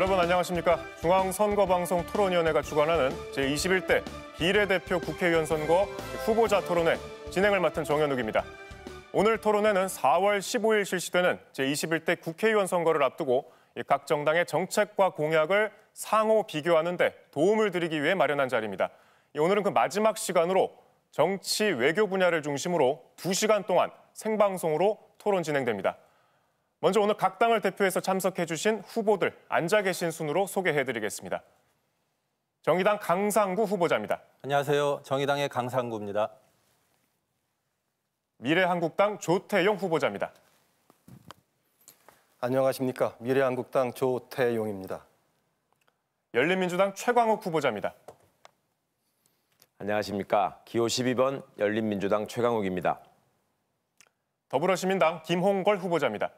여러분 안녕하십니까? 중앙선거방송 토론위원회가 주관하는 제21대 비례대표 국회의원 선거 후보자 토론회 진행을 맡은 정현욱입니다. 오늘 토론회는 4월 15일 실시되는 제21대 국회의원 선거를 앞두고 각 정당의 정책과 공약을 상호 비교하는 데 도움을 드리기 위해 마련한 자리입니다. 오늘은 그 마지막 시간으로 정치 외교 분야를 중심으로 2시간 동안 생방송으로 토론 진행됩니다. 먼저 오늘 각 당을 대표해서 참석해 주신 후보들 앉아 계신 순으로 소개해드리겠습니다. 정의당 강상구 후보자입니다. 안녕하세요. 정의당의 강상구입니다. 미래한국당 조태용 후보자입니다. 안녕하십니까. 미래한국당 조태용입니다. 열린민주당 최광욱 후보자입니다. 안녕하십니까. 기호 12번 열린민주당 최광욱입니다. 더불어시민당 김홍걸 후보자입니다.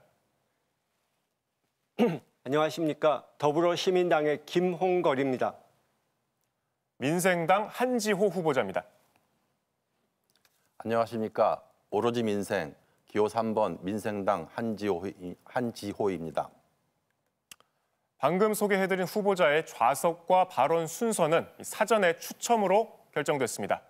안녕하십니까. 더불어시민당의 김홍걸입니다. 민생당 한지호 후보자입니다. 안녕하십니까. 오로지 민생, 기호 3번 민생당 한지호입니다. 방금 소개해드린 후보자의 좌석과 발언 순서는 사전에 추첨으로 결정됐습니다.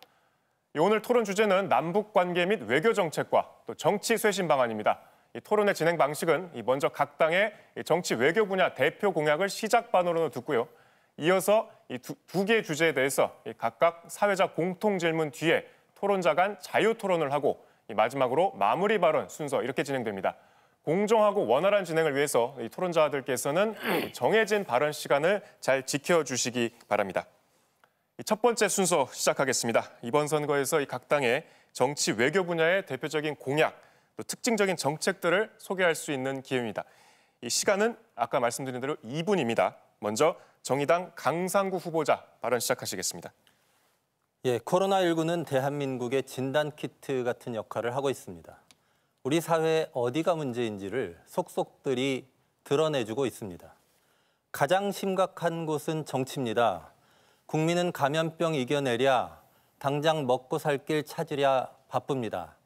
오늘 토론 주제는 남북관계 및 외교정책과 또 정치 쇄신 방안입니다. 이 토론의 진행 방식은 먼저 각 당의 정치 외교 분야 대표 공약을 시작 반으로 듣고요. 이어서 이 두 개의 주제에 대해서 각각 사회자 공통 질문 뒤에 토론자 간 자유 토론을 하고 마지막으로 마무리 발언 순서 이렇게 진행됩니다. 공정하고 원활한 진행을 위해서 이 토론자들께서는 정해진 발언 시간을 잘 지켜주시기 바랍니다. 첫 번째 순서 시작하겠습니다. 이번 선거에서 이 각 당의 정치 외교 분야의 대표적인 공약, 또 특징적인 정책들을 소개할 수 있는 기회입니다. 이 시간은 아까 말씀드린 대로 2분입니다. 먼저 정의당 강상구 후보자 발언 시작하시겠습니다. 코로나19는 대한민국의 진단키트 같은 역할을 하고 있습니다. 우리 사회의 어디가 문제인지를 속속들이 드러내주고 있습니다. 가장 심각한 곳은 정치입니다. 국민은 감염병 이겨내랴, 당장 먹고 살 길 찾으랴 바쁩니다.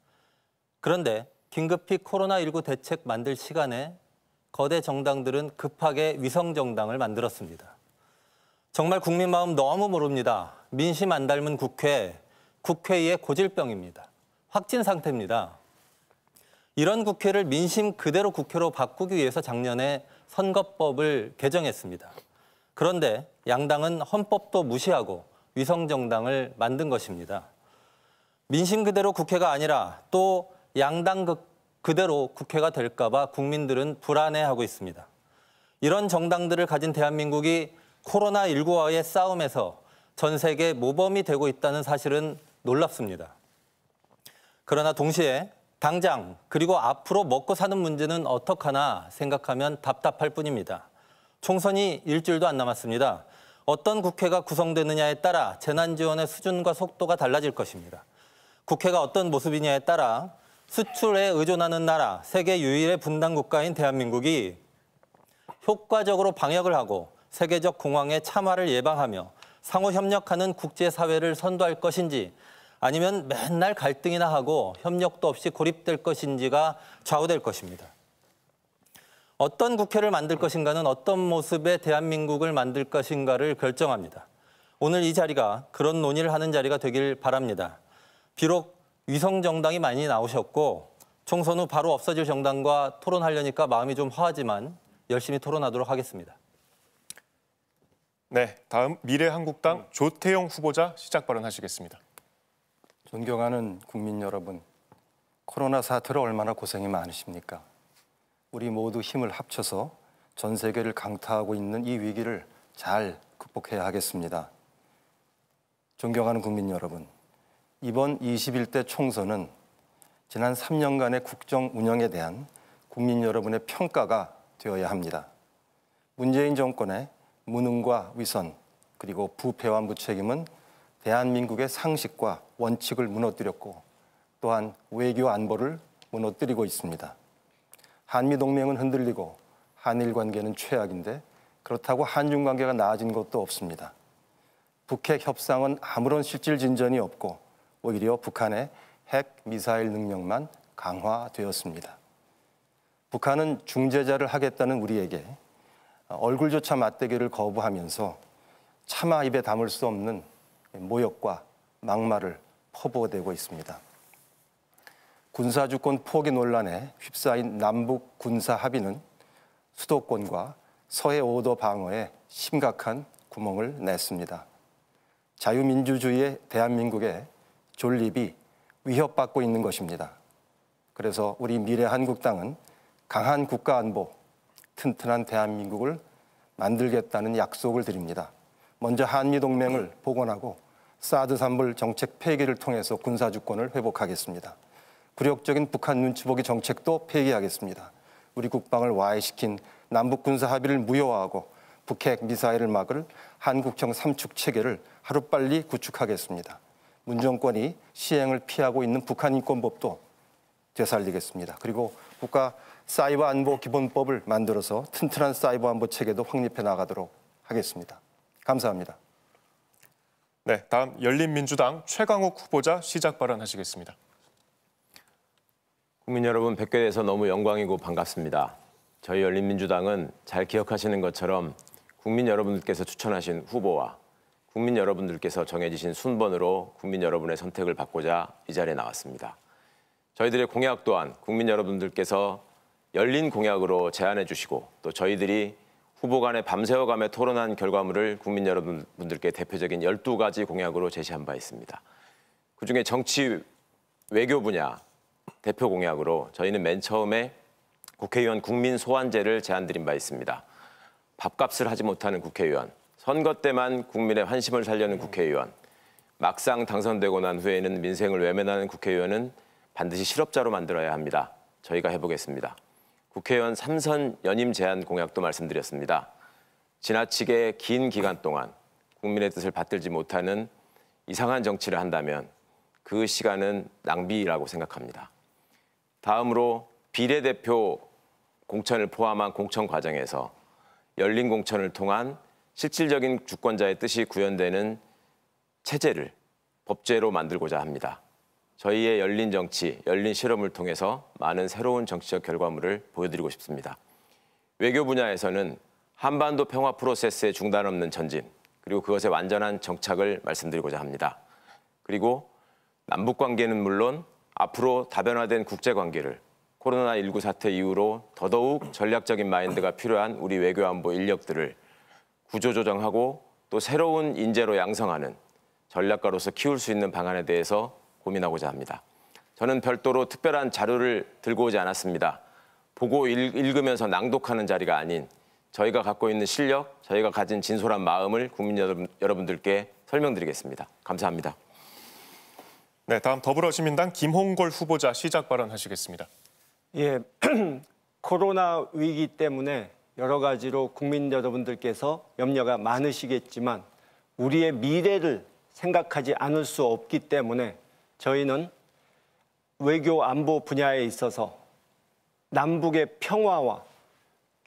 그런데 긴급히 코로나19 대책 만들 시간에 거대 정당들은 급하게 위성정당을 만들었습니다. 정말 국민 마음 너무 모릅니다. 민심 안 닮은 국회의 고질병입니다. 확진 상태입니다. 이런 국회를 민심 그대로 국회로 바꾸기 위해서 작년에 선거법을 개정했습니다. 그런데 양당은 헌법도 무시하고 위성정당을 만든 것입니다. 민심 그대로 국회가 아니라 또 양당 그대로 국회가 될까 봐 국민들은 불안해하고 있습니다. 이런 정당들을 가진 대한민국이 코로나19와의 싸움에서 전 세계 모범이 되고 있다는 사실은 놀랍습니다. 그러나 동시에 당장 그리고 앞으로 먹고 사는 문제는 어떡하나 생각하면 답답할 뿐입니다. 총선이 일주일도 안 남았습니다. 어떤 국회가 구성되느냐에 따라 재난지원의 수준과 속도가 달라질 것입니다. 국회가 어떤 모습이냐에 따라 수출에 의존하는 나라, 세계 유일의 분단 국가인 대한민국이 효과적으로 방역을 하고 세계적 공황의 참화를 예방하며 상호 협력하는 국제사회를 선도할 것인지 아니면 맨날 갈등이나 하고 협력도 없이 고립될 것인지가 좌우될 것입니다. 어떤 국회를 만들 것인가는 어떤 모습의 대한민국을 만들 것인가를 결정합니다. 오늘 이 자리가 그런 논의를 하는 자리가 되길 바랍니다. 비록 위성정당이 많이 나오셨고 총선 후 바로 없어질 정당과 토론하려니까 마음이 좀 허하지만 열심히 토론하도록 하겠습니다. 네, 다음 미래한국당 조태용 후보자 시작 발언하시겠습니다. 존경하는 국민 여러분, 코로나 사태로 얼마나 고생이 많으십니까? 우리 모두 힘을 합쳐서 전 세계를 강타하고 있는 이 위기를 잘 극복해야 하겠습니다. 존경하는 국민 여러분, 이번 21대 총선은 지난 3년간의 국정 운영에 대한 국민 여러분의 평가가 되어야 합니다. 문재인 정권의 무능과 위선 그리고 부패와 무책임은 대한민국의 상식과 원칙을 무너뜨렸고 또한 외교 안보를 무너뜨리고 있습니다. 한미동맹은 흔들리고 한일 관계는 최악인데 그렇다고 한중 관계가 나아진 것도 없습니다. 북핵 협상은 아무런 실질 진전이 없고 오히려 북한의 핵 미사일 능력만 강화되었습니다. 북한은 중재자를 하겠다는 우리에게 얼굴조차 맞대기를 거부하면서 차마 입에 담을 수 없는 모욕과 막말을 퍼부어대고 있습니다. 군사주권 포기 논란에 휩싸인 남북 군사 합의는 수도권과 서해 오도 방어에 심각한 구멍을 냈습니다. 자유민주주의의 대한민국의 존립이 위협받고 있는 것입니다. 그래서 우리 미래한국당은 강한 국가안보, 튼튼한 대한민국을 만들겠다는 약속을 드립니다. 먼저 한미동맹을 복원하고 사드 산불 정책 폐기를 통해서 군사주권을 회복하겠습니다. 굴욕적인 북한 눈치 보기 정책도 폐기하겠습니다. 우리 국방을 와해시킨 남북 군사 합의를 무효화하고 북핵 미사일을 막을 한국형 삼축 체계를 하루빨리 구축하겠습니다. 문 정권이 시행을 피하고 있는 북한 인권법도 되살리겠습니다. 그리고 국가 사이버 안보 기본법을 만들어서 튼튼한 사이버 안보 체계도 확립해 나가도록 하겠습니다. 감사합니다. 네, 다음 열린민주당 최강욱 후보자 시작 발언하시겠습니다. 국민 여러분 뵙게 돼서 너무 영광이고 반갑습니다. 저희 열린민주당은 잘 기억하시는 것처럼 국민 여러분들께서 추천하신 후보와 국민 여러분들께서 정해주신 순번으로 국민 여러분의 선택을 받고자 이 자리에 나왔습니다. 저희들의 공약 또한 국민 여러분들께서 열린 공약으로 제안해 주시고 또 저희들이 후보 간에 밤새워가며 토론한 결과물을 국민 여러분들께 대표적인 12가지 공약으로 제시한 바 있습니다. 그중에 정치 외교 분야 대표 공약으로 저희는 맨 처음에 국회의원 국민 소환제를 제안드린 바 있습니다. 밥값을 하지 못하는 국회의원, 선거 때만 국민의 환심을 살려는 국회의원, 막상 당선되고 난 후에는 민생을 외면하는 국회의원은 반드시 실업자로 만들어야 합니다. 저희가 해보겠습니다. 국회의원 3선 연임 제한 공약도 말씀드렸습니다. 지나치게 긴 기간 동안 국민의 뜻을 받들지 못하는 이상한 정치를 한다면 그 시간은 낭비라고 생각합니다. 다음으로 비례대표 공천을 포함한 공천 과정에서 열린 공천을 통한 실질적인 주권자의 뜻이 구현되는 체제를 법제로 만들고자 합니다. 저희의 열린 정치, 열린 실험을 통해서 많은 새로운 정치적 결과물을 보여드리고 싶습니다. 외교 분야에서는 한반도 평화 프로세스의 중단 없는 전진, 그리고 그것의 완전한 정착을 말씀드리고자 합니다. 그리고 남북관계는 물론 앞으로 다변화된 국제관계를 코로나19 사태 이후로 더더욱 전략적인 마인드가 필요한 우리 외교안보 인력들을 구조조정하고 또 새로운 인재로 양성하는 전략가로서 키울 수 있는 방안에 대해서 고민하고자 합니다. 저는 별도로 특별한 자료를 들고 오지 않았습니다. 보고 읽으면서 낭독하는 자리가 아닌 저희가 갖고 있는 실력, 저희가 가진 진솔한 마음을 국민 여러분들께 설명드리겠습니다. 감사합니다. 네, 다음 더불어시민당 김홍걸 후보자 시작 발언하시겠습니다. 예, 코로나 위기 때문에 여러 가지로 국민 여러분들께서 염려가 많으시겠지만 우리의 미래를 생각하지 않을 수 없기 때문에 저희는 외교 안보 분야에 있어서 남북의 평화와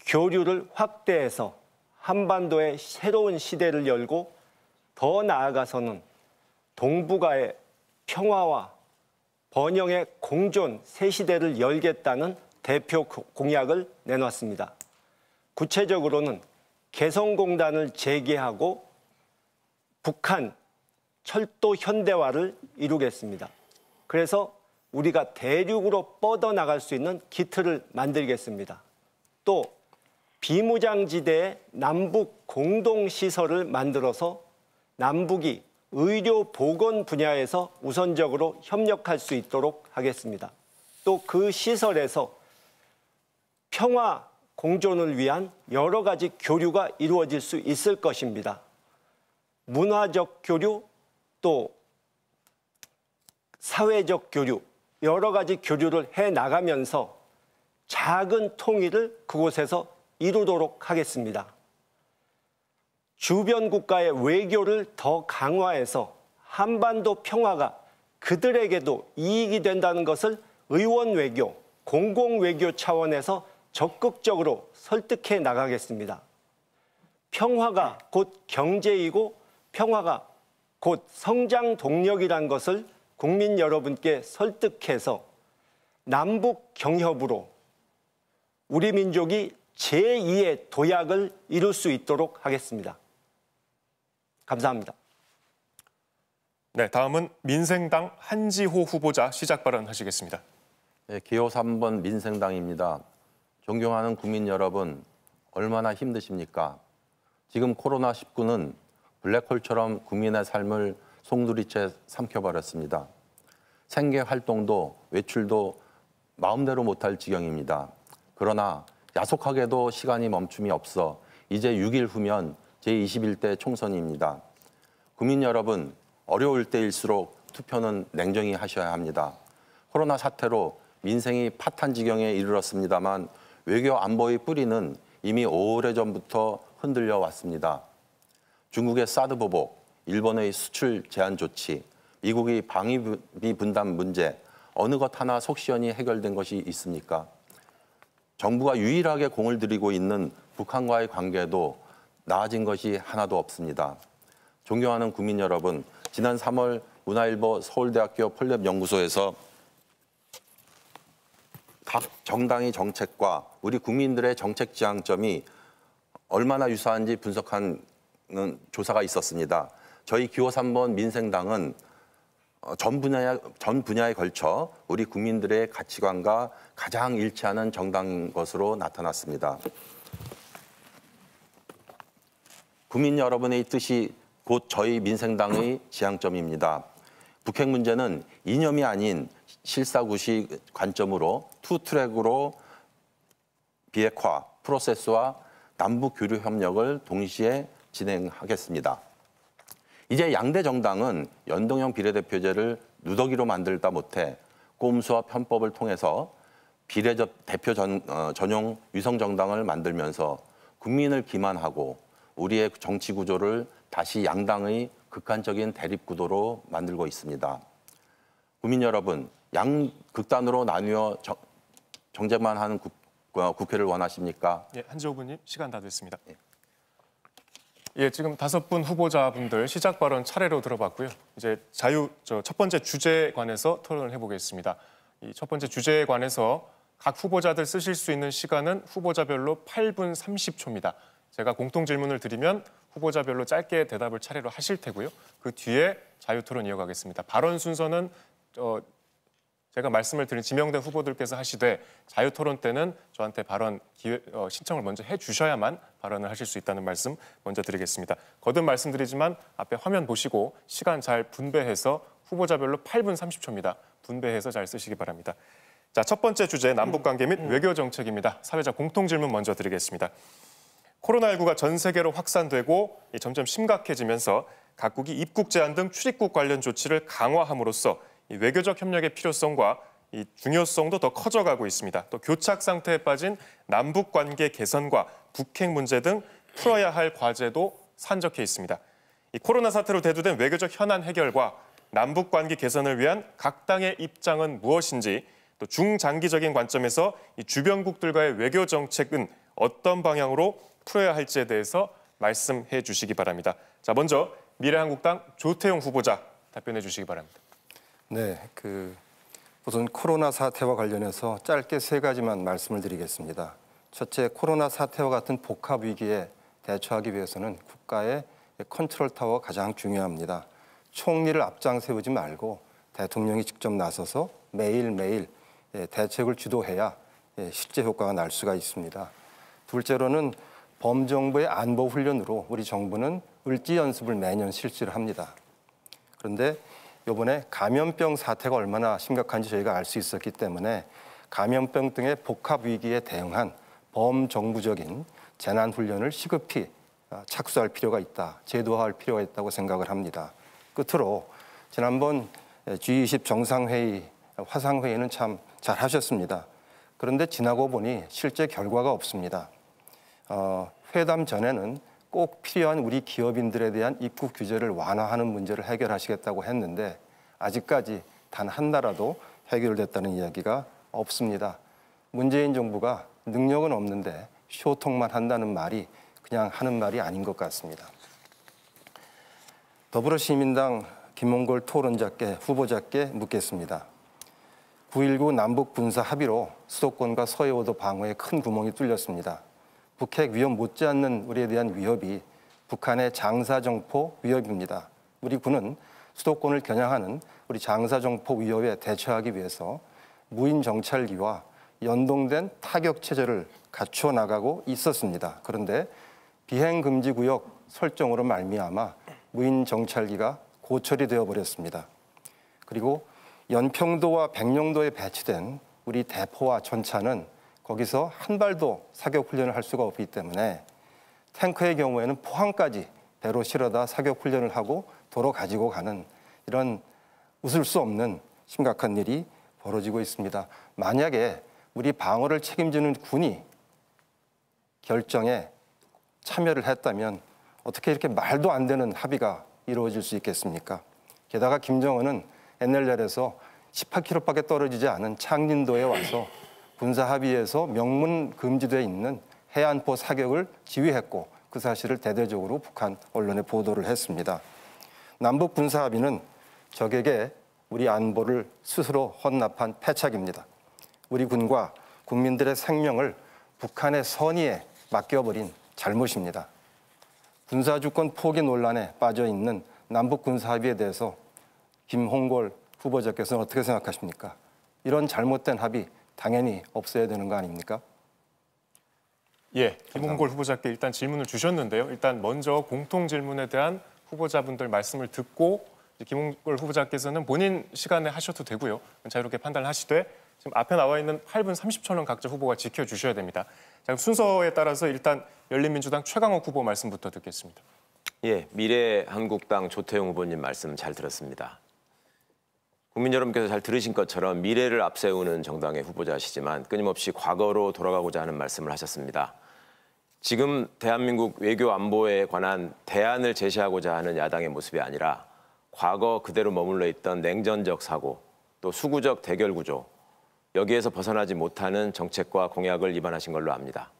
교류를 확대해서 한반도의 새로운 시대를 열고 더 나아가서는 동북아의 평화와 번영의 공존 새 시대를 열겠다는 대표 공약을 내놨습니다. 구체적으로는 개성공단을 재개하고 북한 철도 현대화를 이루겠습니다. 그래서 우리가 대륙으로 뻗어나갈 수 있는 기틀을 만들겠습니다. 또 비무장지대에 남북 공동시설을 만들어서 남북이 의료 보건 분야에서 우선적으로 협력할 수 있도록 하겠습니다. 또 그 시설에서 평화 공존을 위한 여러 가지 교류가 이루어질 수 있을 것입니다. 문화적 교류, 또 사회적 교류, 여러 가지 교류를 해나가면서 작은 통일을 그곳에서 이루도록 하겠습니다. 주변 국가의 외교를 더 강화해서 한반도 평화가 그들에게도 이익이 된다는 것을 의원 외교, 공공 외교 차원에서 적극적으로 설득해 나가겠습니다. 평화가 곧 경제이고 평화가 곧 성장 동력이란 것을 국민 여러분께 설득해서 남북 경협으로 우리 민족이 제2의 도약을 이룰 수 있도록 하겠습니다. 감사합니다. 네, 다음은 민생당 한지호 후보자 시작 발언하시겠습니다. 네, 기호 3번 민생당입니다. 존경하는 국민 여러분, 얼마나 힘드십니까? 지금 코로나19는 블랙홀처럼 국민의 삶을 송두리째 삼켜버렸습니다. 생계 활동도 외출도 마음대로 못할 지경입니다. 그러나 야속하게도 시간이 멈춤이 없어 이제 6일 후면 제21대 총선입니다. 국민 여러분, 어려울 때일수록 투표는 냉정히 하셔야 합니다. 코로나 사태로 민생이 파탄 지경에 이르렀습니다만 외교 안보의 뿌리는 이미 오래전부터 흔들려 왔습니다. 중국의 사드 보복, 일본의 수출 제한 조치, 미국의 방위비 분담 문제, 어느 것 하나 속 시원히 해결된 것이 있습니까? 정부가 유일하게 공을 들이고 있는 북한과의 관계도 나아진 것이 하나도 없습니다. 존경하는 국민 여러분, 지난 3월 문화일보 서울대학교 폴랩연구소에서 각 정당의 정책과 우리 국민들의 정책 지향점이 얼마나 유사한지 분석하는 조사가 있었습니다. 저희 기호 3번 민생당은 전 분야에 걸쳐 우리 국민들의 가치관과 가장 일치하는 정당인 것으로 나타났습니다. 국민 여러분의 뜻이 곧 저희 민생당의 지향점입니다. 북핵 문제는 이념이 아닌 실사구시 관점으로 투트랙으로 비핵화 프로세스와 남북 교류 협력을 동시에 진행하겠습니다. 이제 양대 정당은 연동형 비례대표제를 누더기로 만들다 못해 꼼수와 편법을 통해서 비례대표 전용 위성정당을 만들면서 국민을 기만하고 우리의 정치 구조를 다시 양당의 극한적인 대립 구도로 만들고 있습니다. 국민 여러분, 양극단으로 나뉘어 정쟁만 하는 국회를 원하십니까? 예, 한지호 의원님 시간 다 됐습니다. 예, 지금 5분 후보자분들 시작 발언 차례로 들어봤고요. 이제 첫 번째 주제에 관해서 토론을 해보겠습니다. 이 첫 번째 주제에 관해서 각 후보자들 쓰실 수 있는 시간은 후보자별로 8분 30초입니다. 제가 공통 질문을 드리면 후보자별로 짧게 대답을 차례로 하실 테고요. 그 뒤에 자유토론 이어가겠습니다. 발언 순서는 제가 말씀을 드린 지명된 후보들께서 하시되 자유토론 때는 저한테 발언 신청을 먼저 해주셔야만 발언을 하실 수 있다는 말씀 먼저 드리겠습니다. 거듭 말씀드리지만 앞에 화면 보시고 시간 잘 분배해서 후보자별로 8분 30초입니다. 분배해서 잘 쓰시기 바랍니다. 자, 첫 번째 주제 남북관계 및 외교 정책입니다. 사회자 공통 질문 먼저 드리겠습니다. 코로나19가 전 세계로 확산되고 점점 심각해지면서 각국이 입국 제한 등 출입국 관련 조치를 강화함으로써 외교적 협력의 필요성과 이 중요성도 더 커져가고 있습니다. 또 교착 상태에 빠진 남북 관계 개선과 북핵 문제 등 풀어야 할 과제도 산적해 있습니다. 이 코로나 사태로 대두된 외교적 현안 해결과 남북 관계 개선을 위한 각 당의 입장은 무엇인지, 또 중장기적인 관점에서 이 주변국들과의 외교 정책은 어떤 방향으로 풀어야 할지에 대해서 말씀해 주시기 바랍니다. 자, 먼저 미래한국당 조태용 후보자 답변해 주시기 바랍니다. 네, 우선 코로나 사태와 관련해서 짧게 3가지만 말씀을 드리겠습니다. 첫째, 코로나 사태와 같은 복합 위기에 대처하기 위해서는 국가의 컨트롤 타워가 가장 중요합니다. 총리를 앞장 세우지 말고 대통령이 직접 나서서 매일매일 대책을 주도해야 실제 효과가 날 수가 있습니다. 둘째로는 범정부의 안보 훈련으로 우리 정부는 을지 연습을 매년 실시를 합니다. 그런데 이번에 감염병 사태가 얼마나 심각한지 저희가 알 수 있었기 때문에 감염병 등의 복합 위기에 대응한 범정부적인 재난훈련을 시급히 착수할 필요가 있다, 제도화할 필요가 있다고 생각을 합니다. 끝으로 지난번 G20 정상회의, 화상회의는 참 잘하셨습니다. 그런데 지나고 보니 실제 결과가 없습니다. 회담 전에는 꼭 필요한 우리 기업인들에 대한 입국 규제를 완화하는 문제를 해결하시겠다고 했는데 아직까지 단 한 나라도 해결됐다는 이야기가 없습니다. 문재인 정부가 능력은 없는데 쇼통만 한다는 말이 그냥 하는 말이 아닌 것 같습니다. 더불어시민당 김홍걸 토론자께 후보자께 묻겠습니다. 9.19 남북 군사 합의로 수도권과 서해오도 방어에 큰 구멍이 뚫렸습니다. 북핵 위협 못지않는 우리에 대한 위협이 북한의 장사정포 위협입니다. 우리 군은 수도권을 겨냥하는 우리 장사정포 위협에 대처하기 위해서 무인 정찰기와 연동된 타격 체제를 갖춰 나가고 있었습니다. 그런데 비행금지구역 설정으로 말미암아 무인 정찰기가 고철이 되어버렸습니다. 그리고 연평도와 백령도에 배치된 우리 대포와 전차는 거기서 한 발도 사격 훈련을 할 수가 없기 때문에 탱크의 경우에는 포항까지 배로 실어다 사격 훈련을 하고 도로 가지고 가는 이런 웃을 수 없는 심각한 일이 벌어지고 있습니다. 만약에 우리 방어를 책임지는 군이 결정에 참여를 했다면 어떻게 이렇게 말도 안 되는 합의가 이루어질 수 있겠습니까? 게다가 김정은은 NLL에서 18km밖에 떨어지지 않은 창린도에 와서 군사합의에서 명문 금지되어 있는 해안포 사격을 지휘했고 그 사실을 대대적으로 북한 언론에 보도를 했습니다. 남북 군사합의는 적에게 우리 안보를 스스로 헌납한 패착입니다. 우리 군과 국민들의 생명을 북한의 선의에 맡겨버린 잘못입니다. 군사주권 포기 논란에 빠져있는 남북 군사합의에 대해서 김홍걸 후보자께서는 어떻게 생각하십니까? 이런 잘못된 합의 당연히 없어야 되는 거 아닙니까? 예, 김홍걸 후보자께 일단 질문을 주셨는데요. 일단 먼저 공통 질문에 대한 후보자분들 말씀을 듣고 김홍걸 후보자께서는 본인 시간에 하셔도 되고요. 자유롭게 판단하시되 지금 앞에 나와 있는 8분 30초는 각자 후보가 지켜주셔야 됩니다. 자, 순서에 따라서 일단 열린민주당 최강욱 후보 말씀부터 듣겠습니다. 예, 미래한국당 조태용 후보님 말씀 잘 들었습니다. 국민 여러분께서 잘 들으신 것처럼 미래를 앞세우는 정당의 후보자시지만 끊임없이 과거로 돌아가고자 하는 말씀을 하셨습니다. 지금 대한민국 외교 안보에 관한 대안을 제시하고자 하는 야당의 모습이 아니라 과거 그대로 머물러 있던 냉전적 사고, 또 수구적 대결 구조, 여기에서 벗어나지 못하는 정책과 공약을 입안하신 걸로 압니다.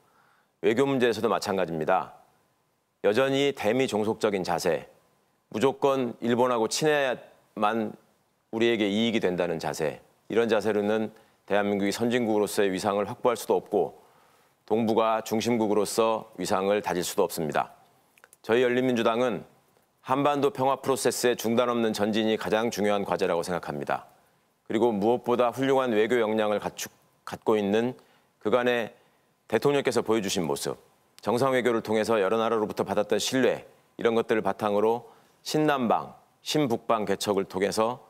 외교 문제에서도 마찬가지입니다. 여전히 대미 종속적인 자세, 무조건 일본하고 친해야만 우리에게 이익이 된다는 자세, 이런 자세로는 대한민국이 선진국으로서의 위상을 확보할 수도 없고 동북아 중심국으로서 위상을 다질 수도 없습니다. 저희 열린민주당은 한반도 평화 프로세스의 중단 없는 전진이 가장 중요한 과제라고 생각합니다. 그리고 무엇보다 훌륭한 외교 역량을 갖고 있는 그간의 대통령께서 보여주신 모습, 정상 외교를 통해서 여러 나라로부터 받았던 신뢰, 이런 것들을 바탕으로 신남방, 신북방 개척을 통해서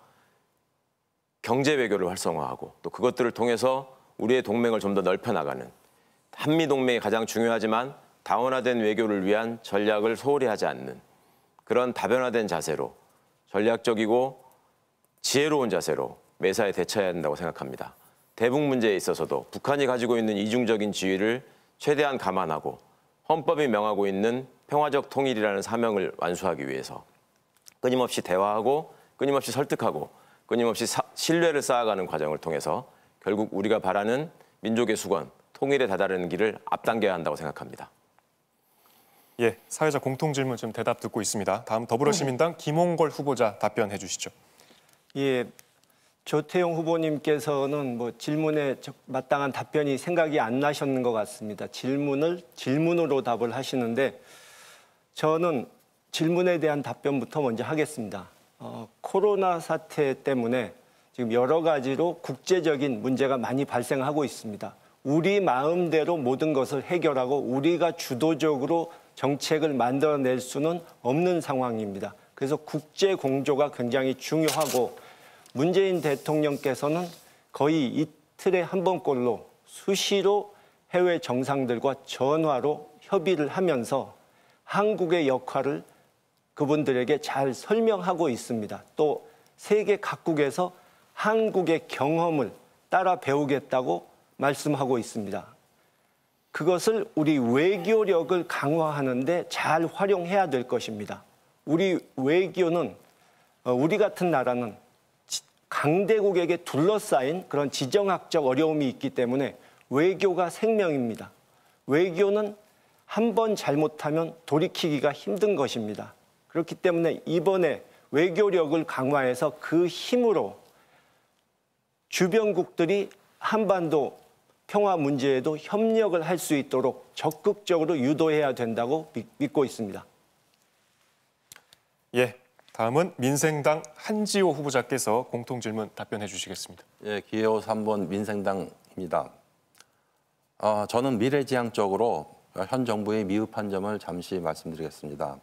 경제 외교를 활성화하고 또 그것들을 통해서 우리의 동맹을 좀 더 넓혀나가는, 한미동맹이 가장 중요하지만 다원화된 외교를 위한 전략을 소홀히 하지 않는 그런 다변화된 자세로, 전략적이고 지혜로운 자세로 매사에 대처해야 한다고 생각합니다. 대북 문제에 있어서도 북한이 가지고 있는 이중적인 지위를 최대한 감안하고 헌법이 명하고 있는 평화적 통일이라는 사명을 완수하기 위해서 끊임없이 대화하고 끊임없이 설득하고 끊임없이 신뢰를 쌓아가는 과정을 통해서 결국 우리가 바라는 민족의 수건, 통일에 다다르는 길을 앞당겨야 한다고 생각합니다. 예, 사회자 공통 질문 좀 대답 듣고 있습니다. 다음 더불어시민당 김홍걸 후보자 답변해 주시죠. 예, 조태용 후보님께서는 뭐 질문에 마땅한 답변이 생각이 안 나셨는 것 같습니다. 질문을 질문으로 답을 하시는데 저는 질문에 대한 답변부터 먼저 하겠습니다. 코로나 사태 때문에 지금 여러 가지로 국제적인 문제가 많이 발생하고 있습니다. 우리 마음대로 모든 것을 해결하고 우리가 주도적으로 정책을 만들어낼 수는 없는 상황입니다. 그래서 국제 공조가 굉장히 중요하고 문재인 대통령께서는 거의 이틀에 한 번꼴로 수시로 해외 정상들과 전화로 협의를 하면서 한국의 역할을 그분들에게 잘 설명하고 있습니다. 또 세계 각국에서 한국의 경험을 따라 배우겠다고 말씀하고 있습니다. 그것을 우리 외교력을 강화하는데 잘 활용해야 될 것입니다. 우리 외교는 우리 같은 나라는 강대국에게 둘러싸인 그런 지정학적 어려움이 있기 때문에 외교가 생명입니다. 외교는 한 번 잘못하면 돌이키기가 힘든 것입니다. 그렇기 때문에 이번에 외교력을 강화해서 그 힘으로 주변국들이 한반도 평화 문제에도 협력을 할 수 있도록 적극적으로 유도해야 된다고 믿고 있습니다. 예, 다음은 민생당 한지호 후보자께서 공통질문 답변해 주시겠습니다. 예, 기호 3번 민생당입니다. 저는 미래지향적으로 현 정부의 미흡한 점을 잠시 말씀드리겠습니다.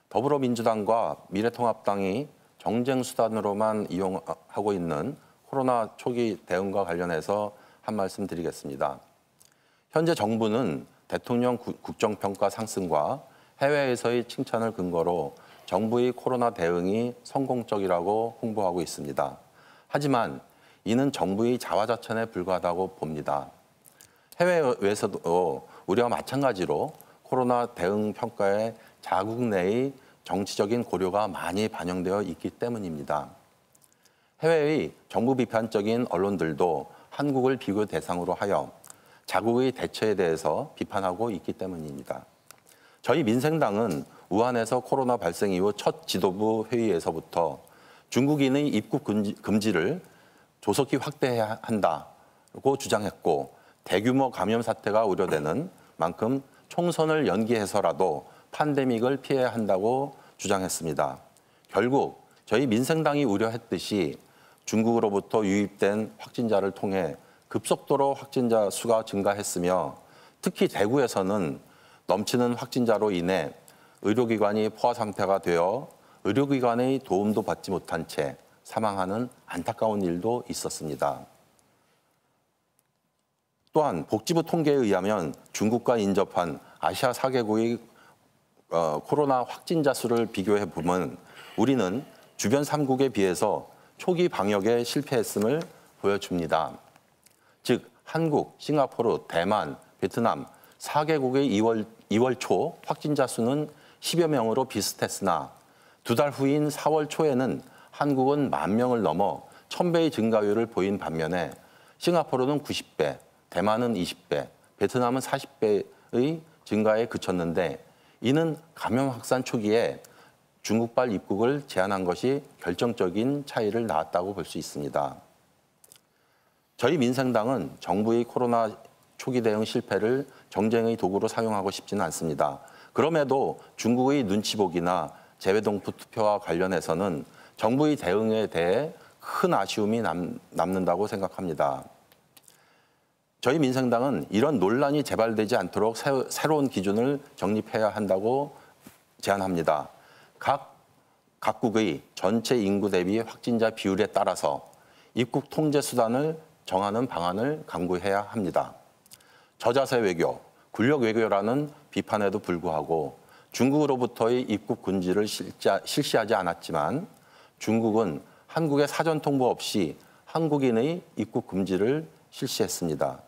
더불어민주당과 미래통합당이 정쟁 수단으로만 이용하고 있는 코로나 초기 대응과 관련해서 한 말씀 드리겠습니다. 현재 정부는 대통령 국정평가 상승과 해외에서의 칭찬을 근거로 정부의 코로나 대응이 성공적이라고 홍보하고 있습니다. 하지만 이는 정부의 자화자찬에 불과하다고 봅니다. 해외에서도 우리와 마찬가지로 코로나 대응 평가에 자국 내의 정치적인 고려가 많이 반영되어 있기 때문입니다. 해외의 정부 비판적인 언론들도 한국을 비교 대상으로 하여 자국의 대처에 대해서 비판하고 있기 때문입니다. 저희 민생당은 우한에서 코로나 발생 이후 첫 지도부 회의에서부터 중국인의 입국 금지를 조속히 확대해야 한다고 주장했고, 대규모 감염 사태가 우려되는 만큼 총선을 연기해서라도 팬데믹을 피해야 한다고 주장했습니다. 결국 저희 민생당이 우려했듯이 중국으로부터 유입된 확진자를 통해 급속도로 확진자 수가 증가했으며, 특히 대구에서는 넘치는 확진자로 인해 의료기관이 포화 상태가 되어 의료기관의 도움도 받지 못한 채 사망하는 안타까운 일도 있었습니다. 또한 복지부 통계에 의하면 중국과 인접한 아시아 4개국의 코로나 확진자 수를 비교해 보면 우리는 주변 3국에 비해서 초기 방역에 실패했음을 보여줍니다. 즉 한국, 싱가포르, 대만, 베트남 4개국의 2월 초 확진자 수는 10여 명으로 비슷했으나 2달 후인 4월 초에는 한국은 10,000명을 넘어 1,000배의 증가율을 보인 반면에 싱가포르는 90배, 대만은 20배, 베트남은 40배의 증가에 그쳤는데, 이는 감염 확산 초기에 중국발 입국을 제한한 것이 결정적인 차이를 낳았다고 볼 수 있습니다. 저희 민생당은 정부의 코로나 초기 대응 실패를 정쟁의 도구로 사용하고 싶지는 않습니다. 그럼에도 중국의 눈치 보기나 재외동포 투표와 관련해서는 정부의 대응에 대해 큰 아쉬움이 남는다고 생각합니다. 저희 민생당은 이런 논란이 재발되지 않도록 새로운 기준을 정립해야 한다고 제안합니다. 각국의 전체 인구 대비 확진자 비율에 따라서 입국 통제 수단을 정하는 방안을 강구해야 합니다. 저자세 외교, 군력 외교라는 비판에도 불구하고 중국으로부터의 입국 금지를 실시하지 않았지만 중국은 한국의 사전 통보 없이 한국인의 입국 금지를 실시했습니다.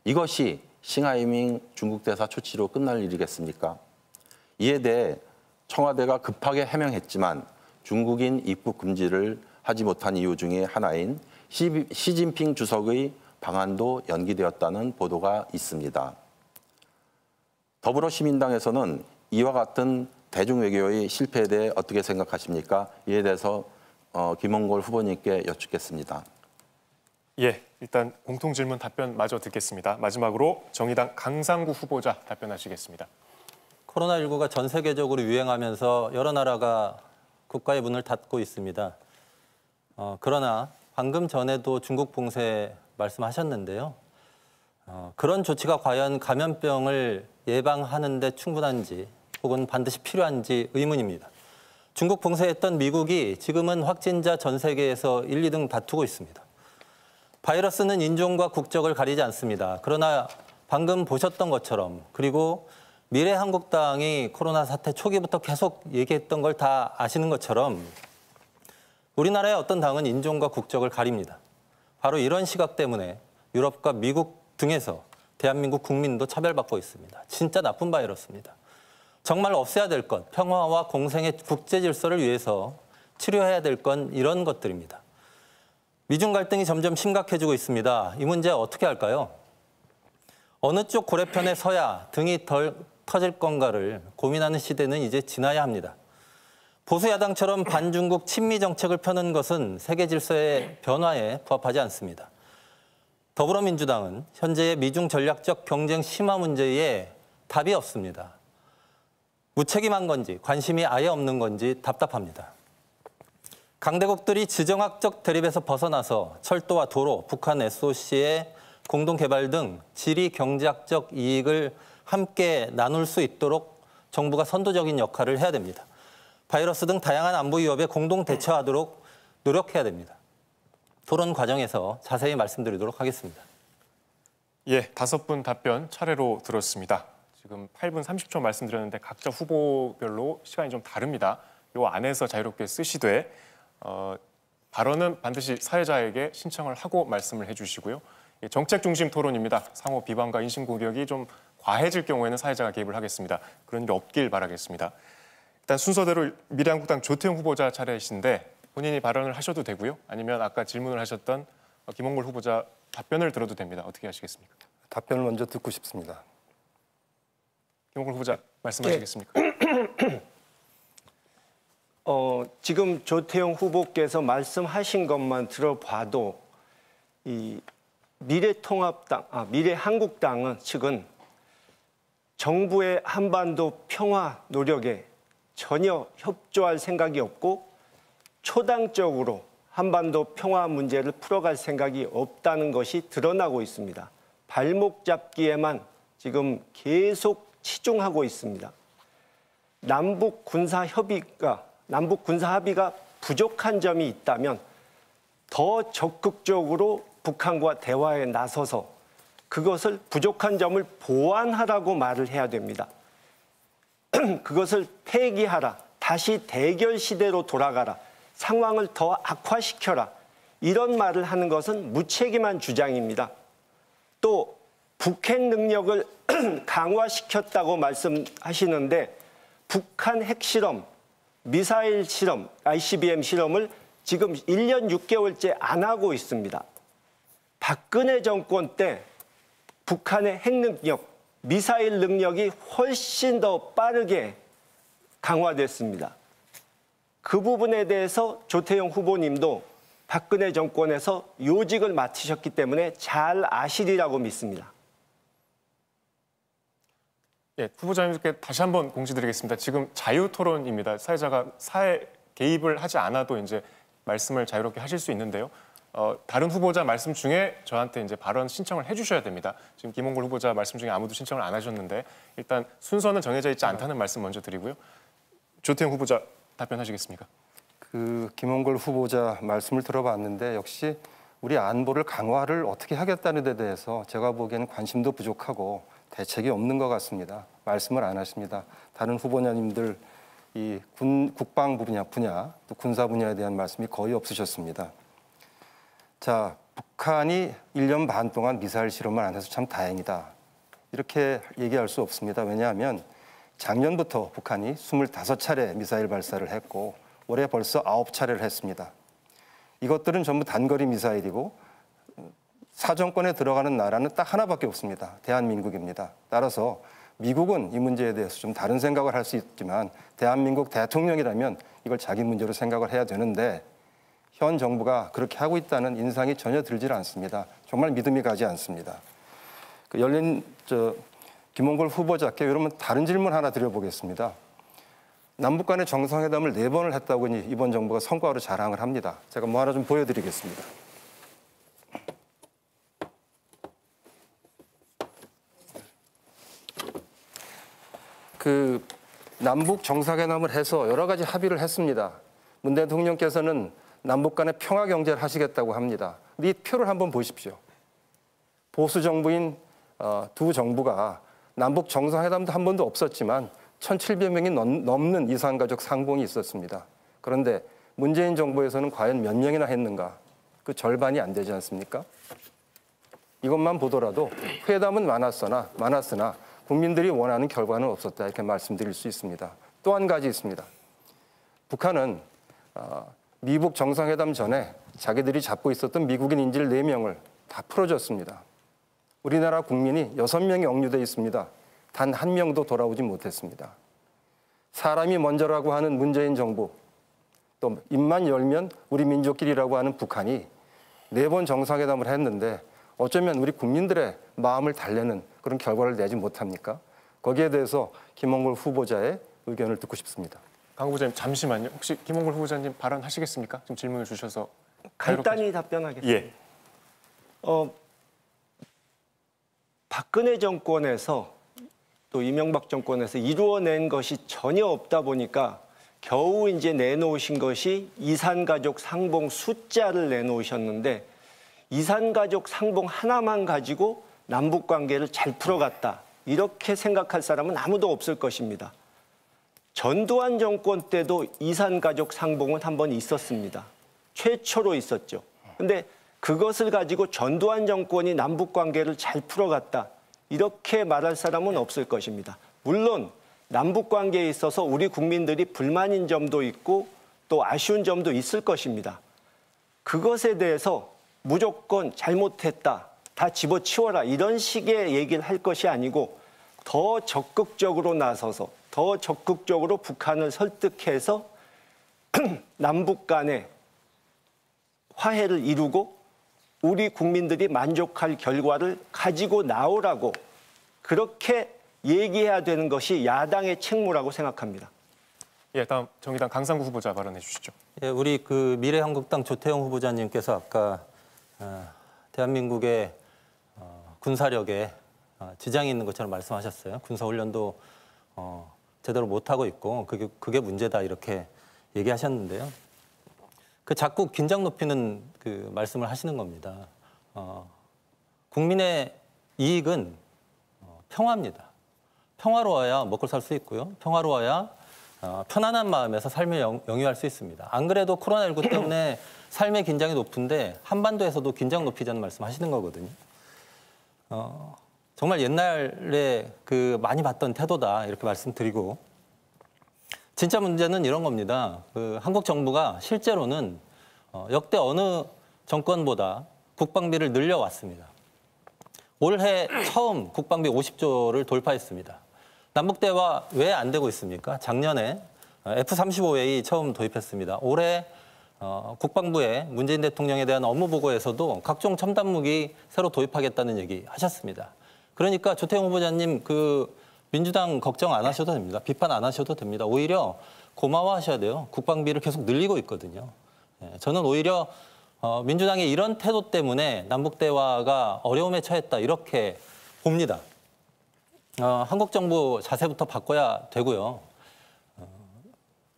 이것이 싱하이밍 중국 대사 초치로 끝날 일이겠습니까? 이에 대해 청와대가 급하게 해명했지만 중국인 입국 금지를 하지 못한 이유 중에 하나인 시진핑 주석의 방한도 연기되었다는 보도가 있습니다. 더불어시민당에서는 이와 같은 대중외교의 실패에 대해 어떻게 생각하십니까? 이에 대해서 김홍걸 후보님께 여쭙겠습니다. 예, 일단 공통질문 답변 마저 듣겠습니다. 마지막으로 정의당 강상구 후보자 답변하시겠습니다. 코로나19가 전 세계적으로 유행하면서 여러 나라가 국가의 문을 닫고 있습니다. 그러나 방금 전에도 중국 봉쇄 말씀하셨는데요. 그런 조치가 과연 감염병을 예방하는 데 충분한지 혹은 반드시 필요한지 의문입니다. 중국 봉쇄했던 미국이 지금은 확진자 전 세계에서 1, 2등 다투고 있습니다. 바이러스는 인종과 국적을 가리지 않습니다. 그러나 방금 보셨던 것처럼, 그리고 미래한국당이 코로나 사태 초기부터 계속 얘기했던 걸 다 아시는 것처럼 우리나라의 어떤 당은 인종과 국적을 가립니다. 바로 이런 시각 때문에 유럽과 미국 등에서 대한민국 국민도 차별받고 있습니다. 진짜 나쁜 바이러스입니다. 정말 없애야 될 것, 평화와 공생의 국제 질서를 위해서 치료해야 될 건 이런 것들입니다. 미중 갈등이 점점 심각해지고 있습니다. 이 문제 어떻게 할까요? 어느 쪽 고래편에 서야 등이 덜 터질 건가를 고민하는 시대는 이제 지나야 합니다. 보수 야당처럼 반중국 친미 정책을 펴는 것은 세계 질서의 변화에 부합하지 않습니다. 더불어민주당은 현재의 미중 전략적 경쟁 심화 문제에 답이 없습니다. 무책임한 건지 관심이 아예 없는 건지 답답합니다. 강대국들이 지정학적 대립에서 벗어나서 철도와 도로, 북한 SOC의 공동개발 등 지리 경제학적 이익을 함께 나눌 수 있도록 정부가 선도적인 역할을 해야 됩니다. 바이러스 등 다양한 안보 위협에 공동 대처하도록 노력해야 됩니다. 토론 과정에서 자세히 말씀드리도록 하겠습니다. 예, 5분 답변 차례로 들었습니다. 지금 8분 30초 말씀드렸는데 각자 후보별로 시간이 좀 다릅니다. 이 안에서 자유롭게 쓰시되 발언은 반드시 사회자에게 신청을 하고 말씀을 해주시고요. 정책 중심 토론입니다. 상호 비방과 인신공격이 좀 과해질 경우에는 사회자가 개입을 하겠습니다. 그런 일이 없길 바라겠습니다. 일단 순서대로 미래한국당 조태용 후보자 차례이신데 본인이 발언을 하셔도 되고요. 아니면 아까 질문을 하셨던 김홍걸 후보자 답변을 들어도 됩니다. 어떻게 하시겠습니까? 답변을 먼저 듣고 싶습니다. 김홍걸 후보자 말씀하시겠습니까? 지금 조태용 후보께서 말씀하신 것만 들어봐도 이 미래한국당 측은 정부의 한반도 평화 노력에 전혀 협조할 생각이 없고 초당적으로 한반도 평화 문제를 풀어갈 생각이 없다는 것이 드러나고 있습니다. 발목 잡기에만 지금 계속 치중하고 있습니다. 남북 군사 합의가 부족한 점이 있다면 더 적극적으로 북한과 대화에 나서서 그것을 부족한 점을 보완하라고 말을 해야 됩니다. 그것을 폐기하라, 다시 대결 시대로 돌아가라, 상황을 더 악화시켜라, 이런 말을 하는 것은 무책임한 주장입니다. 또 북핵 능력을 강화시켰다고 말씀하시는데 북한 핵실험, 미사일 실험, ICBM 실험을 지금 1년 6개월째 안 하고 있습니다. 박근혜 정권 때 북한의 핵 능력, 미사일 능력이 훨씬 더 빠르게 강화됐습니다. 그 부분에 대해서 조태용 후보님도 박근혜 정권에서 요직을 맡으셨기 때문에 잘 아시리라고 믿습니다. 예, 후보자님께 다시 한번 공지드리겠습니다. 지금 자유토론입니다. 사회자가 사회 개입을 하지 않아도 이제 말씀을 자유롭게 하실 수 있는데요. 다른 후보자 말씀 중에 저한테 이제 발언 신청을 해주셔야 됩니다. 지금 김홍걸 후보자 말씀 중에 아무도 신청을 안 하셨는데 일단 순서는 정해져 있지 않다는 말씀 먼저 드리고요. 조태용 후보자 답변하시겠습니까? 김홍걸 후보자 말씀을 들어봤는데 역시 우리 안보를 강화를 어떻게 하겠다는 데 대해서 제가 보기에는 관심도 부족하고 대책이 없는 것 같습니다. 말씀을 안 하십니다. 다른 후보자님들 이 국방부 분야, 또 군사 분야에 대한 말씀이 거의 없으셨습니다. 자, 북한이 1년 반 동안 미사일 실험을 안 해서 참 다행이다. 이렇게 얘기할 수 없습니다. 왜냐하면 작년부터 북한이 25차례 미사일 발사를 했고 올해 벌써 9차례를 했습니다. 이것들은 전부 단거리 미사일이고 사정권에 들어가는 나라는 딱 하나밖에 없습니다. 대한민국입니다. 따라서 미국은 이 문제에 대해서 좀 다른 생각을 할 수 있지만 대한민국 대통령이라면 이걸 자기 문제로 생각을 해야 되는데 현 정부가 그렇게 하고 있다는 인상이 전혀 들질 않습니다. 정말 믿음이 가지 않습니다. 김홍걸 후보자께 그러면 다른 질문 하나 드려보겠습니다. 남북 간의 정상회담을 4번을 했다고 이번 정부가 성과로 자랑을 합니다. 제가 뭐 하나 좀 보여드리겠습니다. 남북 정상회담을 해서 여러 가지 합의를 했습니다. 문 대통령께서는 남북 간의 평화 경제를 하시겠다고 합니다. 근데 이 표를 한번 보십시오. 보수 정부인 두 정부가 남북 정상회담도 한 번도 없었지만 1,700명이 넘는 이산가족 상봉이 있었습니다. 그런데 문재인 정부에서는 과연 몇 명이나 했는가? 그 절반이 안 되지 않습니까? 이것만 보더라도 회담은 많았으나 국민들이 원하는 결과는 없었다 이렇게 말씀드릴 수 있습니다. 또 한 가지 있습니다. 북한은 미북 정상회담 전에 자기들이 잡고 있었던 미국인 인질 4명을 다 풀어줬습니다. 우리나라 국민이 6명이 억류돼 있습니다. 단 1명도 돌아오지 못했습니다. 사람이 먼저라고 하는 문재인 정부, 또 입만 열면 우리 민족끼리라고 하는 북한이 4번 정상회담을 했는데 어쩌면 우리 국민들의 마음을 달래는 그런 결과를 내지 못합니까? 거기에 대해서 김홍걸 후보자의 의견을 듣고 싶습니다. 강 후보자님 잠시만요. 혹시 김홍걸 후보자님 발언하시겠습니까? 지금 질문을 주셔서 간단히 답변하겠습니다. 예. 박근혜 정권에서 또 이명박 정권에서 이루어낸 것이 전혀 없다 보니까 겨우 이제 내놓으신 것이 이산가족 상봉 숫자를 내놓으셨는데 이산가족 상봉 하나만 가지고 남북관계를 잘 풀어갔다. 이렇게 생각할 사람은 아무도 없을 것입니다. 전두환 정권 때도 이산가족 상봉은 한 번 있었습니다. 최초로 있었죠. 근데 그것을 가지고 전두환 정권이 남북관계를 잘 풀어갔다. 이렇게 말할 사람은 없을 것입니다. 물론 남북관계에 있어서 우리 국민들이 불만인 점도 있고 또 아쉬운 점도 있을 것입니다. 그것에 대해서 무조건 잘못했다, 다 집어치워라 이런 식의 얘기를 할 것이 아니고 더 적극적으로 나서서 더 적극적으로 북한을 설득해서 남북 간의 화해를 이루고 우리 국민들이 만족할 결과를 가지고 나오라고 그렇게 얘기해야 되는 것이 야당의 책무라고 생각합니다. 예, 다음 정의당 강상구 후보자 발언해 주시죠. 예, 우리 그 미래한국당 조태용 후보자님께서 아까 대한민국의 군사력에 지장이 있는 것처럼 말씀하셨어요. 군사훈련도 제대로 못하고 있고 그게 문제다 이렇게 얘기하셨는데요. 그 자꾸 긴장 높이는 그 말씀을 하시는 겁니다. 국민의 이익은 평화입니다. 평화로워야 먹고 살 수 있고요. 평화로워야 편안한 마음에서 삶을 영위할 수 있습니다. 안 그래도 코로나19 때문에 삶의 긴장이 높은데 한반도에서도 긴장 높이자는 말씀하시는 거거든요. 정말 옛날에 그 많이 봤던 태도다 이렇게 말씀드리고 진짜 문제는 이런 겁니다. 그 한국 정부가 실제로는 역대 어느 정권보다 국방비를 늘려왔습니다. 올해 처음 국방비 50조를 돌파했습니다. 남북대화 왜 안 되고 있습니까? 작년에 F-35A 처음 도입했습니다. 올해 국방부에 문재인 대통령에 대한 업무 보고에서도 각종 첨단 무기 새로 도입하겠다는 얘기 하셨습니다. 그러니까 조태용 후보자님 그 민주당 걱정 안 하셔도 됩니다. 비판 안 하셔도 됩니다. 오히려 고마워하셔야 돼요. 국방비를 계속 늘리고 있거든요. 저는 오히려 민주당의 이런 태도 때문에 남북대화가 어려움에 처했다 이렇게 봅니다. 한국 정부 자세부터 바꿔야 되고요.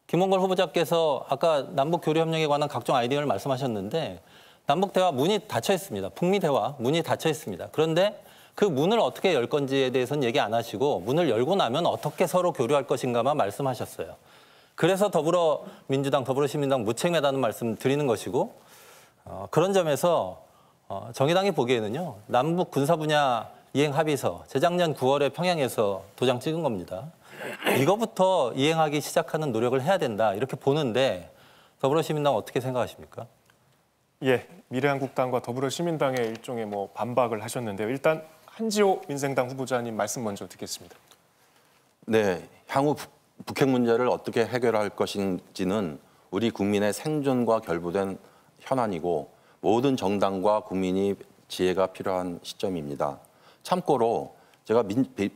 김홍걸 후보자께서 아까 남북교류협력에 관한 각종 아이디어를 말씀하셨는데 남북대화 문이 닫혀 있습니다. 북미대화 문이 닫혀 있습니다. 그런데 그 문을 어떻게 열 건지에 대해서는 얘기 안 하시고 문을 열고 나면 어떻게 서로 교류할 것인가만 말씀하셨어요. 그래서 더불어민주당, 더불어시민당 무책임하다는 말씀 드리는 것이고 그런 점에서 정의당이 보기에는요. 남북 군사 분야 이행 합의서 재작년 9월에 평양에서 도장 찍은 겁니다. 이거부터 이행하기 시작하는 노력을 해야 된다 이렇게 보는데 더불어시민당 어떻게 생각하십니까? 예, 미래한국당과 더불어시민당의 일종의 반박을 하셨는데요. 일단 한지호 민생당 후보자님 말씀 먼저 듣겠습니다. 네, 향후 북핵 문제를 어떻게 해결할 것인지는 우리 국민의 생존과 결부된 현안이고 모든 정당과 국민이 지혜가 필요한 시점입니다. 참고로 제가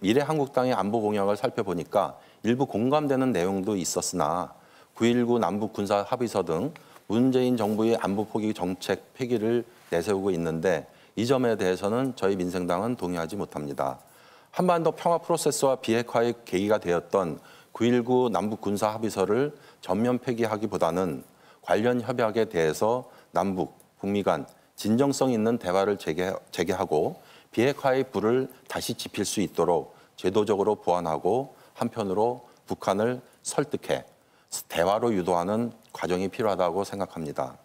미래한국당의 안보 공약을 살펴보니까 일부 공감되는 내용도 있었으나 9.19 남북 군사 합의서 등 문재인 정부의 안보 포기 정책 폐기를 내세우고 있는데 이 점에 대해서는 저희 민생당은 동의하지 못합니다. 한반도 평화 프로세스와 비핵화의 계기가 되었던 9.19 남북 군사 합의서를 전면 폐기하기보다는 관련 협약에 대해서 남북, 북미 간 진정성 있는 대화를 재개하고 비핵화의 불을 다시 지필 수 있도록 제도적으로 보완하고 한편으로 북한을 설득해 대화로 유도하는 과정이 필요하다고 생각합니다.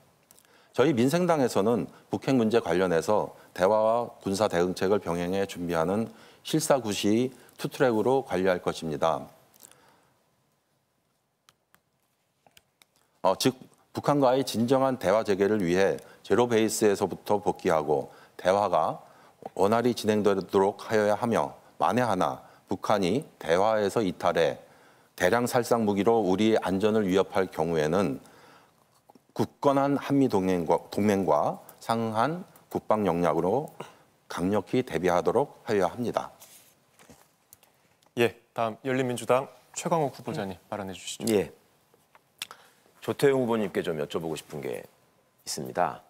저희 민생당에서는 북핵 문제 관련해서 대화와 군사 대응책을 병행해 준비하는 실사구시 투트랙으로 관리할 것입니다. 즉 북한과의 진정한 대화 재개를 위해 제로 베이스에서부터 복귀하고 대화가 원활히 진행되도록 하여야 하며 만에 하나 북한이 대화에서 이탈해 대량 살상 무기로 우리의 안전을 위협할 경우에는 굳건한 한미 동맹과 상응한 국방 역량으로 강력히 대비하도록 하여야 합니다. 예, 다음 열린민주당 최광욱 후보자님 발언해 주시죠. 예. 조태용 후보님께 좀 여쭤보고 싶은 게 있습니다.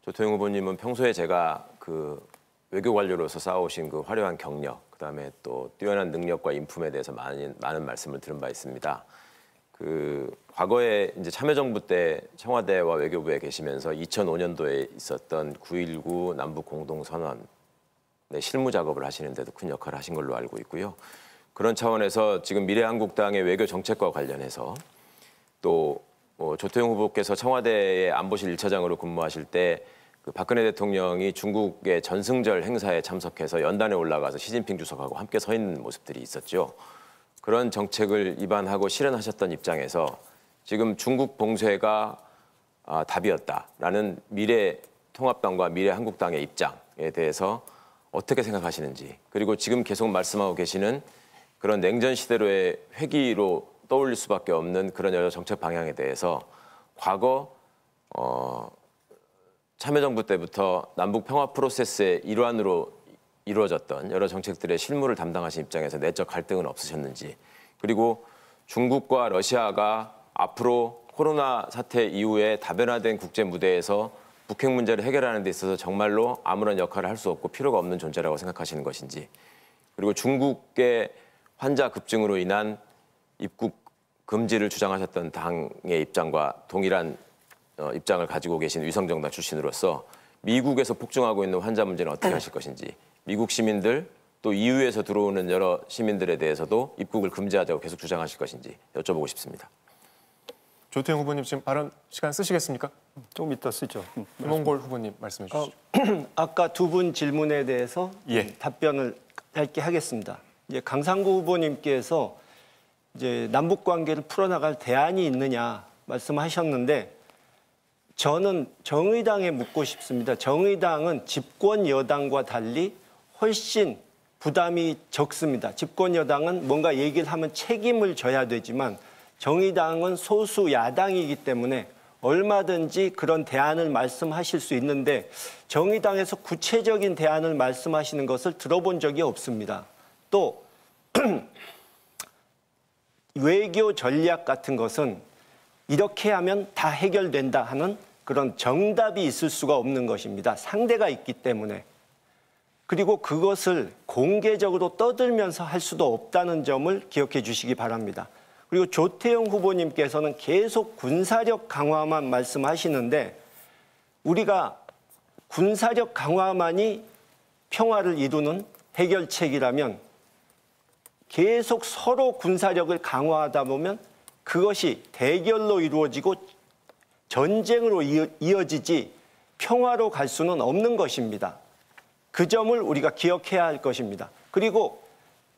조태용 후보님은 평소에 제가 그 외교 관료로서 쌓아오신 그 화려한 경력, 그다음에 또 뛰어난 능력과 인품에 대해서 많은 말씀을 들은 바 있습니다. 그 과거에 이제 참여정부 때 청와대와 외교부에 계시면서 2005년도에 있었던 9.19 남북 공동선언 실무 작업을 하시는데도 큰 역할을 하신 걸로 알고 있고요. 그런 차원에서 지금 미래한국당의 외교 정책과 관련해서 또 조태용 후보께서 청와대의 안보실 1차장으로 근무하실 때 그 박근혜 대통령이 중국의 전승절 행사에 참석해서 연단에 올라가서 시진핑 주석하고 함께 서 있는 모습들이 있었죠. 그런 정책을 입안하고 실현하셨던 입장에서 지금 중국 봉쇄가 답이었다라는 미래통합당과 미래한국당의 입장에 대해서 어떻게 생각하시는지, 그리고 지금 계속 말씀하고 계시는 그런 냉전 시대로의 회귀로 떠올릴 수밖에 없는 그런 여러 정책 방향에 대해서 과거 참여정부 때부터 남북 평화 프로세스의 일환으로 이루어졌던 여러 정책들의 실무를 담당하신 입장에서 내적 갈등은 없으셨는지, 그리고 중국과 러시아가 앞으로 코로나 사태 이후에 다변화된 국제 무대에서 북핵 문제를 해결하는 데 있어서 정말로 아무런 역할을 할 수 없고 필요가 없는 존재라고 생각하시는 것인지, 그리고 중국의 환자 급증으로 인한 입국 금지를 주장하셨던 당의 입장과 동일한 입장을 가지고 계신 위성정당 출신으로서 미국에서 폭증하고 있는 환자 문제는 어떻게 하실 것인지, 미국 시민들 또 EU에서 들어오는 여러 시민들에 대해서도 입국을 금지하자고 계속 주장하실 것인지 여쭤보고 싶습니다. 조태용 후보님 지금 발언 시간 쓰시겠습니까? 좀 이따 쓰죠. 김원골 후보님 말씀해 주시죠. 아까 두 분 질문에 대해서 예. 답변을 짧게 하겠습니다. 이제 강상구 후보님께서 이제 남북 관계를 풀어나갈 대안이 있느냐 말씀하셨는데, 저는 정의당에 묻고 싶습니다. 정의당은 집권 여당과 달리 훨씬 부담이 적습니다. 집권 여당은 뭔가 얘기를 하면 책임을 져야 되지만 정의당은 소수 야당이기 때문에 얼마든지 그런 대안을 말씀하실 수 있는데, 정의당에서 구체적인 대안을 말씀하시는 것을 들어본 적이 없습니다. 또 외교 전략 같은 것은 이렇게 하면 다 해결된다 하는 그런 정답이 있을 수가 없는 것입니다. 상대가 있기 때문에. 그리고 그것을 공개적으로 떠들면서 할 수도 없다는 점을 기억해 주시기 바랍니다. 그리고 조태용 후보님께서는 계속 군사력 강화만 말씀하시는데, 우리가 군사력 강화만이 평화를 이루는 해결책이라면 계속 서로 군사력을 강화하다 보면 그것이 대결로 이루어지고 전쟁으로 이어지지 평화로 갈 수는 없는 것입니다. 그 점을 우리가 기억해야 할 것입니다. 그리고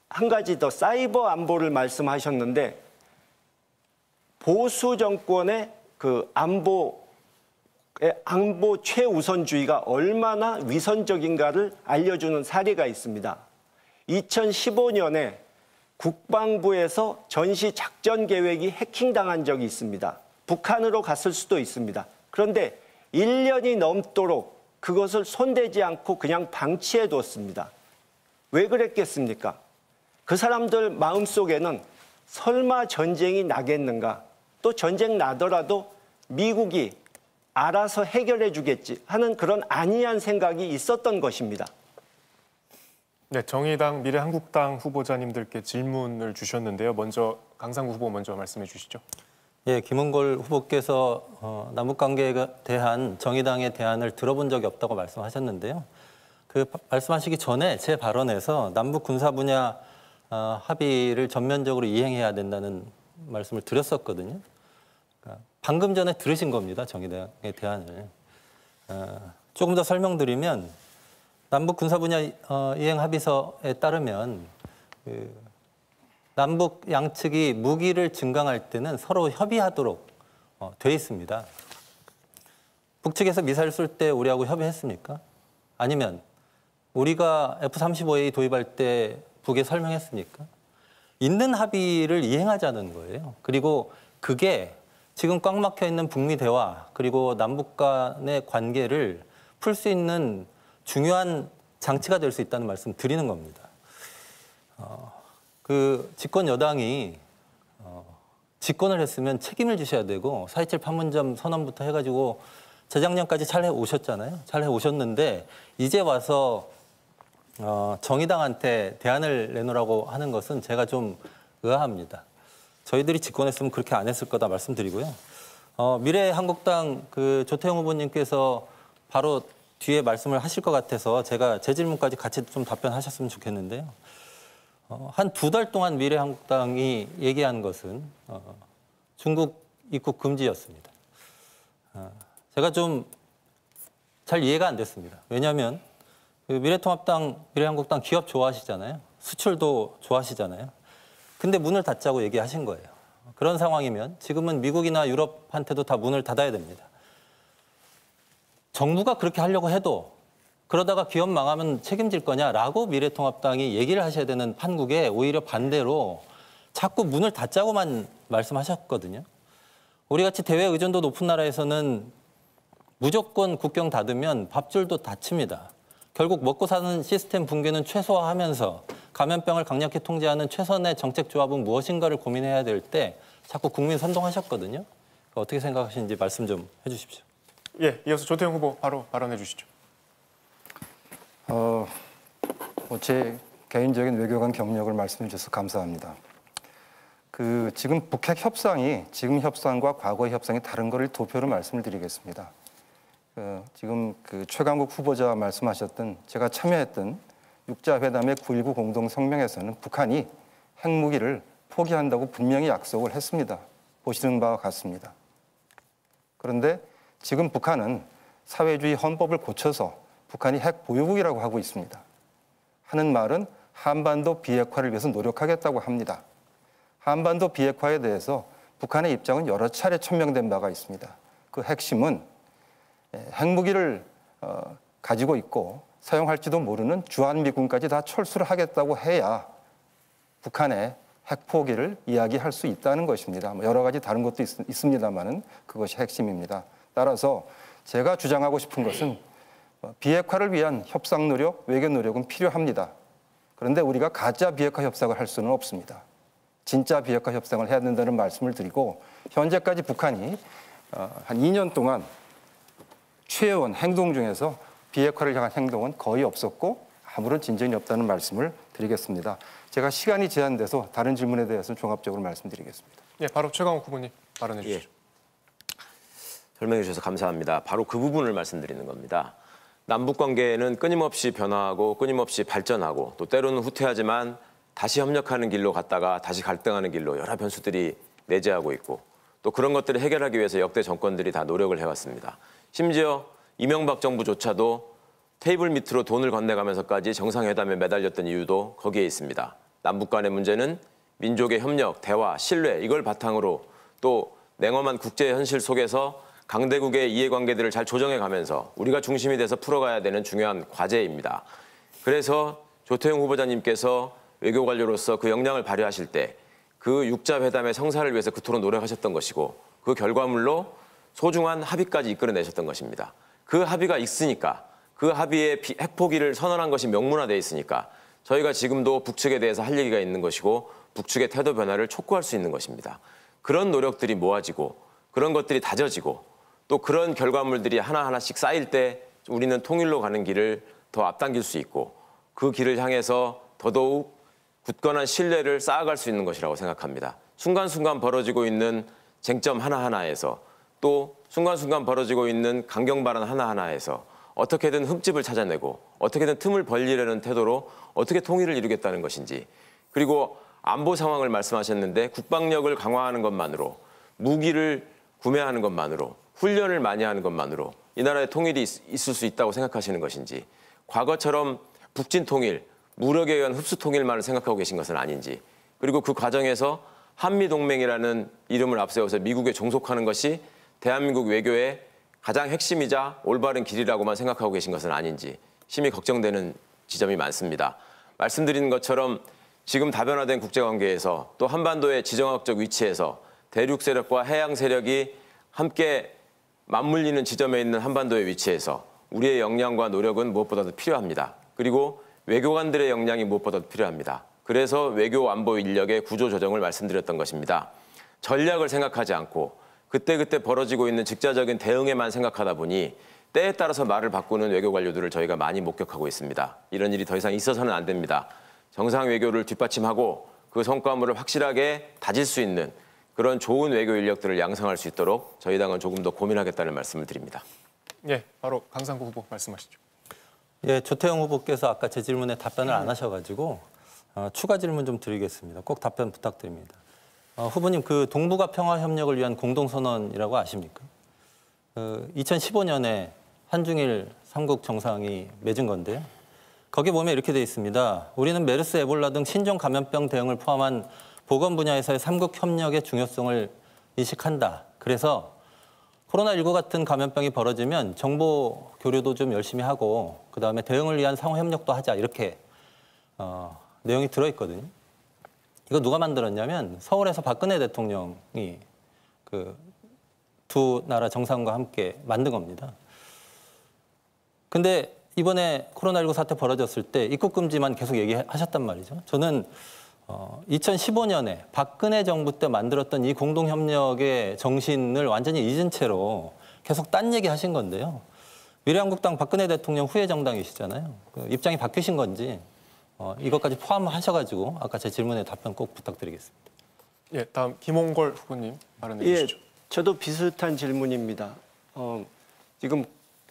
한 가지 더, 사이버 안보를 말씀하셨는데, 보수 정권의 그 안보 최우선주의가 얼마나 위선적인가를 알려주는 사례가 있습니다. 2015년에 국방부에서 전시 작전 계획이 해킹당한 적이 있습니다. 북한으로 갔을 수도 있습니다. 그런데 1년이 넘도록 그것을 손대지 않고 그냥 방치해 뒀습니다. 왜 그랬겠습니까? 그 사람들 마음속에는 설마 전쟁이 나겠는가, 또 전쟁 나더라도 미국이 알아서 해결해 주겠지 하는 그런 안이한 생각이 있었던 것입니다. 네, 정의당 미래한국당 후보자님들께 질문을 주셨는데요. 먼저 강상구 후보 먼저 말씀해 주시죠. 예, 김은걸 후보께서 남북 관계에 대한 정의당의 대안을 들어본 적이 없다고 말씀하셨는데요. 그 말씀하시기 전에 제 발언에서 남북 군사 분야 합의를 전면적으로 이행해야 된다는 말씀을 드렸었거든요. 그러니까 방금 전에 들으신 겁니다, 정의당의 대안을. 조금 더 설명드리면, 남북 군사 분야 이행 합의서에 따르면 남북 양측이 무기를 증강할 때는 서로 협의하도록 돼 있습니다. 북측에서 미사일 쏠 때 우리하고 협의했습니까? 아니면 우리가 F-35A 도입할 때 북에 설명했습니까? 있는 합의를 이행하자는 거예요. 그리고 그게 지금 꽉 막혀 있는 북미 대화, 그리고 남북 간의 관계를 풀 수 있는 중요한 장치가 될 수 있다는 말씀 드리는 겁니다. 그 집권 여당이 집권을 했으면 책임을 지셔야 되고 4.27 판문점 선언부터 해가지고 재작년까지 잘 해오셨잖아요. 잘 해오셨는데 이제 와서 정의당한테 대안을 내놓으라고 하는 것은 제가 좀 의아합니다. 저희들이 집권했으면 그렇게 안 했을 거다 말씀드리고요. 미래한국당 그 조태영 후보님께서 바로 뒤에 말씀을 하실 것 같아서 제가 제 질문까지 같이 좀 답변하셨으면 좋겠는데요. 한 2달 동안 미래한국당이 얘기한 것은 중국 입국 금지였습니다. 제가 좀 잘 이해가 안 됐습니다. 왜냐하면 그 미래한국당 기업 좋아하시잖아요. 수출도 좋아하시잖아요. 근데 문을 닫자고 얘기하신 거예요. 그런 상황이면 지금은 미국이나 유럽한테도 다 문을 닫아야 됩니다. 정부가 그렇게 하려고 해도 그러다가 기업 망하면 책임질 거냐라고 미래통합당이 얘기를 하셔야 되는 판국에 오히려 반대로 자꾸 문을 닫자고만 말씀하셨거든요. 우리같이 대외 의존도 높은 나라에서는 무조건 국경 닫으면 밥줄도 닫힙니다. 결국 먹고 사는 시스템 붕괴는 최소화하면서 감염병을 강력히 통제하는 최선의 정책 조합은 무엇인가를 고민해야 될 때 자꾸 국민 선동하셨거든요. 어떻게 생각하시는지 말씀 좀 해주십시오. 예, 이어서 조태영 후보 바로 발언해 주시죠. 제 개인적인 외교관 경력을 말씀해 주셔서 감사합니다. 지금 북핵 협상이 지금 협상과 과거의 협상이 다른 거를 도표로 말씀을 드리겠습니다. 지금 최강욱 후보자 말씀하셨던 제가 참여했던 육자회담의 9.19 공동성명에서는 북한이 핵무기를 포기한다고 분명히 약속을 했습니다. 보시는 바와 같습니다. 그런데 지금 북한은 사회주의 헌법을 고쳐서 북한이 핵 보유국이라고 하고 있습니다. 하는 말은 한반도 비핵화를 위해서 노력하겠다고 합니다. 한반도 비핵화에 대해서 북한의 입장은 여러 차례 천명된 바가 있습니다. 그 핵심은 핵무기를 가지고 있고 사용할지도 모르는 주한미군까지 다 철수를 하겠다고 해야 북한의 핵 포기를 이야기할 수 있다는 것입니다. 여러 가지 다른 것도 있습니다만은 그것이 핵심입니다. 따라서 제가 주장하고 싶은 것은 비핵화를 위한 협상 노력, 외교 노력은 필요합니다. 그런데 우리가 가짜 비핵화 협상을 할 수는 없습니다. 진짜 비핵화 협상을 해야 된다는 말씀을 드리고 현재까지 북한이 한 2년 동안 취해온 행동 중에서 비핵화를 향한 행동은 거의 없었고 아무런 진전이 없다는 말씀을 드리겠습니다. 제가 시간이 제한돼서 다른 질문에 대해서는 종합적으로 말씀드리겠습니다. 예, 바로 최강욱 후보님 발언해 주시죠. 설명해 주셔서 감사합니다. 바로 그 부분을 말씀드리는 겁니다. 남북 관계는 끊임없이 변화하고 끊임없이 발전하고 또 때로는 후퇴하지만 다시 협력하는 길로 갔다가 다시 갈등하는 길로 여러 변수들이 내재하고 있고 또 그런 것들을 해결하기 위해서 역대 정권들이 다 노력을 해왔습니다. 심지어 이명박 정부조차도 테이블 밑으로 돈을 건네가면서까지 정상회담에 매달렸던 이유도 거기에 있습니다. 남북 간의 문제는 민족의 협력, 대화, 신뢰 이걸 바탕으로 또 냉엄한 국제 현실 속에서 강대국의 이해관계들을 잘 조정해가면서 우리가 중심이 돼서 풀어가야 되는 중요한 과제입니다. 그래서 조태영 후보자님께서 외교관료로서 그 역량을 발휘하실 때 그 육자회담의 성사를 위해서 그토록 노력하셨던 것이고 그 결과물로 소중한 합의까지 이끌어내셨던 것입니다. 그 합의가 있으니까 그 합의에 핵포기를 선언한 것이 명문화되어 있으니까 저희가 지금도 북측에 대해서 할 얘기가 있는 것이고 북측의 태도 변화를 촉구할 수 있는 것입니다. 그런 노력들이 모아지고 그런 것들이 다져지고 또 그런 결과물들이 하나하나씩 쌓일 때 우리는 통일로 가는 길을 더 앞당길 수 있고 그 길을 향해서 더더욱 굳건한 신뢰를 쌓아갈 수 있는 것이라고 생각합니다. 순간순간 벌어지고 있는 쟁점 하나하나에서 또 순간순간 벌어지고 있는 강경 발언 하나하나에서 어떻게든 흠집을 찾아내고 어떻게든 틈을 벌리려는 태도로 어떻게 통일을 이루겠다는 것인지 그리고 안보 상황을 말씀하셨는데 국방력을 강화하는 것만으로 무기를 구매하는 것만으로 훈련을 많이 하는 것만으로 이 나라의 통일이 있을 수 있다고 생각하시는 것인지 과거처럼 북진 통일, 무력에 의한 흡수 통일만을 생각하고 계신 것은 아닌지 그리고 그 과정에서 한미동맹이라는 이름을 앞세워서 미국에 종속하는 것이 대한민국 외교의 가장 핵심이자 올바른 길이라고만 생각하고 계신 것은 아닌지 심히 걱정되는 지점이 많습니다. 말씀드린 것처럼 지금 다변화된 국제관계에서 또 한반도의 지정학적 위치에서 대륙 세력과 해양 세력이 함께 맞물리는 지점에 있는 한반도의 위치에서 우리의 역량과 노력은 무엇보다도 필요합니다. 그리고 외교관들의 역량이 무엇보다도 필요합니다. 그래서 외교 안보 인력의 구조 조정을 말씀드렸던 것입니다. 전략을 생각하지 않고 그때그때 벌어지고 있는 직자적인 대응에만 생각하다 보니 때에 따라서 말을 바꾸는 외교 관료들을 저희가 많이 목격하고 있습니다. 이런 일이 더 이상 있어서는 안 됩니다. 정상 외교를 뒷받침하고 그 성과물을 확실하게 다질 수 있는 그런 좋은 외교 인력들을 양성할 수 있도록 저희 당은 조금 더 고민하겠다는 말씀을 드립니다. 예, 바로 강상구 후보 말씀하시죠. 예, 조태영 후보께서 아까 제 질문에 답변을 안 하셔가지고 추가 질문 좀 드리겠습니다. 꼭 답변 부탁드립니다. 후보님, 그 동북아 평화 협력을 위한 공동선언이라고 아십니까? 2015년에 한중일 3국 정상이 맺은 건데요. 거기 보면 이렇게 돼 있습니다. 우리는 메르스, 에볼라 등 신종 감염병 대응을 포함한 보건 분야에서의 3국 협력의 중요성을 인식한다. 그래서 코로나19 같은 감염병이 벌어지면 정보 교류도 좀 열심히 하고 그다음에 대응을 위한 상호 협력도 하자. 이렇게 내용이 들어있거든요. 이거 누가 만들었냐면 서울에서 박근혜 대통령이 그 두 나라 정상과 함께 만든 겁니다. 근데 이번에 코로나19 사태 벌어졌을 때 입국 금지만 계속 얘기하셨단 말이죠. 저는 2015년에 박근혜 정부 때 만들었던 이 공동협력의 정신을 완전히 잊은 채로 계속 딴 얘기 하신 건데요. 미래한국당 박근혜 대통령 후계 정당이시잖아요. 그 입장이 바뀌신 건지 이것까지 포함하셔가지고 아까 제 질문에 답변 꼭 부탁드리겠습니다. 예, 다음 김홍걸 후보님 발언해 예, 주시죠. 저도 비슷한 질문입니다. 지금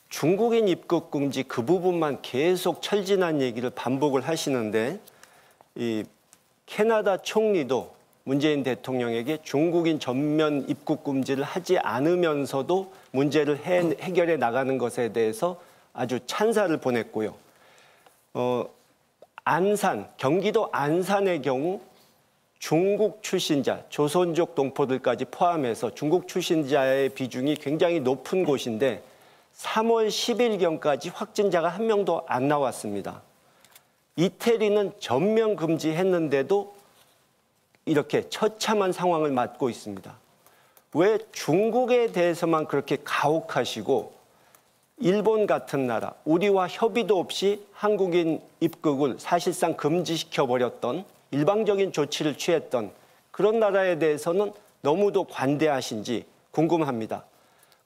중국인 입국 금지 그 부분만 계속 철진한 얘기를 반복을 하시는데 이 캐나다 총리도 문재인 대통령에게 중국인 전면 입국 금지를 하지 않으면서도 문제를 해결해 나가는 것에 대해서 아주 찬사를 보냈고요. 안산, 경기도 안산의 경우 중국 출신자, 조선족 동포들까지 포함해서 중국 출신자의 비중이 굉장히 높은 곳인데 3월 10일경까지 확진자가 한 명도 안 나왔습니다. 이태리는 전면 금지했는데도 이렇게 처참한 상황을 맞고 있습니다. 왜 중국에 대해서만 그렇게 가혹하시고 일본 같은 나라, 우리와 협의도 없이 한국인 입국을 사실상 금지시켜버렸던 일방적인 조치를 취했던 그런 나라에 대해서는 너무도 관대하신지 궁금합니다.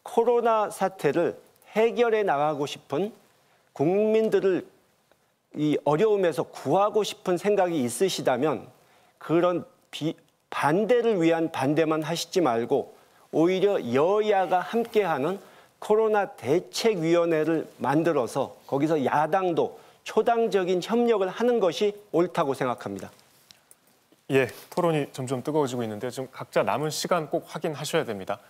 코로나 사태를 해결해 나가고 싶은 국민들을 이 어려움에서 구하고 싶은 생각이 있으시다면 그런 반대를 위한 반대만 하시지 말고 오히려 여야가 함께하는 코로나 대책위원회를 만들어서 거기서 야당도 초당적인 협력을 하는 것이 옳다고 생각합니다. 예, 토론이 점점 뜨거워지고 있는데 좀 각자 남은 시간 꼭 확인하셔야 됩니다.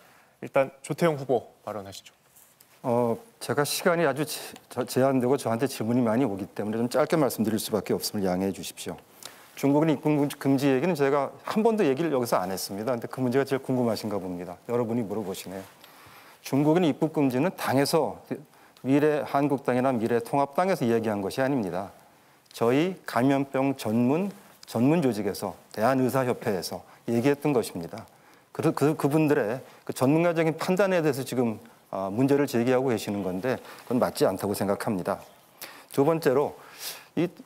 일단 조태영 후보 발언하시죠. 제가 시간이 아주 제한되고 저한테 질문이 많이 오기 때문에 좀 짧게 말씀드릴 수밖에 없음을 양해해 주십시오. 중국인 입국 금지 얘기는 제가 한 번도 얘기를 여기서 안 했습니다. 근데 그 문제가 제일 궁금하신가 봅니다. 여러분이 물어보시네요. 중국인 입국 금지는 당에서 미래한국당이나 미래통합당에서 얘기한 것이 아닙니다. 저희 감염병 전문 조직에서 대한의사협회에서 얘기했던 것입니다. 그분들의 그 전문가적인 판단에 대해서 지금 문제를 제기하고 계시는 건데 그건 맞지 않다고 생각합니다. 두 번째로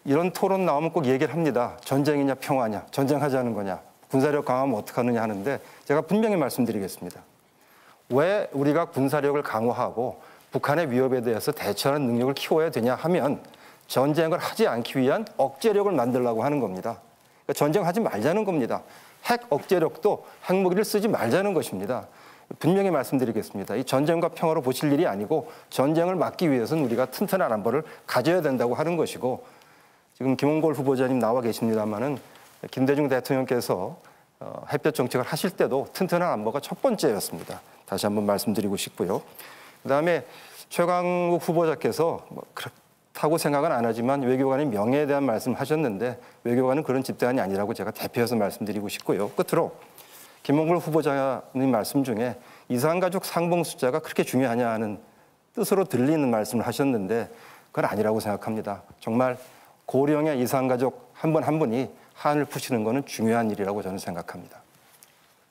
이런 토론 나오면 꼭 얘기를 합니다. 전쟁이냐 평화냐, 전쟁하자는 거냐, 군사력 강화하면 어떡하느냐 하는데 제가 분명히 말씀드리겠습니다. 왜 우리가 군사력을 강화하고 북한의 위협에 대해서 대처하는 능력을 키워야 되냐 하면 전쟁을 하지 않기 위한 억제력을 만들려고 하는 겁니다. 그러니까 전쟁하지 말자는 겁니다. 핵 억제력도 핵무기를 쓰지 말자는 것입니다. 분명히 말씀드리겠습니다. 이 전쟁과 평화로 보실 일이 아니고 전쟁을 막기 위해서는 우리가 튼튼한 안보를 가져야 된다고 하는 것이고 지금 김홍걸 후보자님 나와 계십니다마는 김대중 대통령께서 햇볕 정책을 하실 때도 튼튼한 안보가 첫 번째였습니다. 다시 한번 말씀드리고 싶고요. 그다음에 최강욱 후보자께서 그렇다고 생각은 안 하지만 외교관의 명예에 대한 말씀하셨는데 외교관은 그런 집단이 아니라고 제가 대표해서 말씀드리고 싶고요. 끝으로 김홍걸 후보자님 말씀 중에 이산가족 상봉 숫자가 그렇게 중요하냐 하는 뜻으로 들리는 말씀을 하셨는데 그건 아니라고 생각합니다. 정말 고령의 이산가족 한 분 한 분이 한을 푸시는 것은 중요한 일이라고 저는 생각합니다.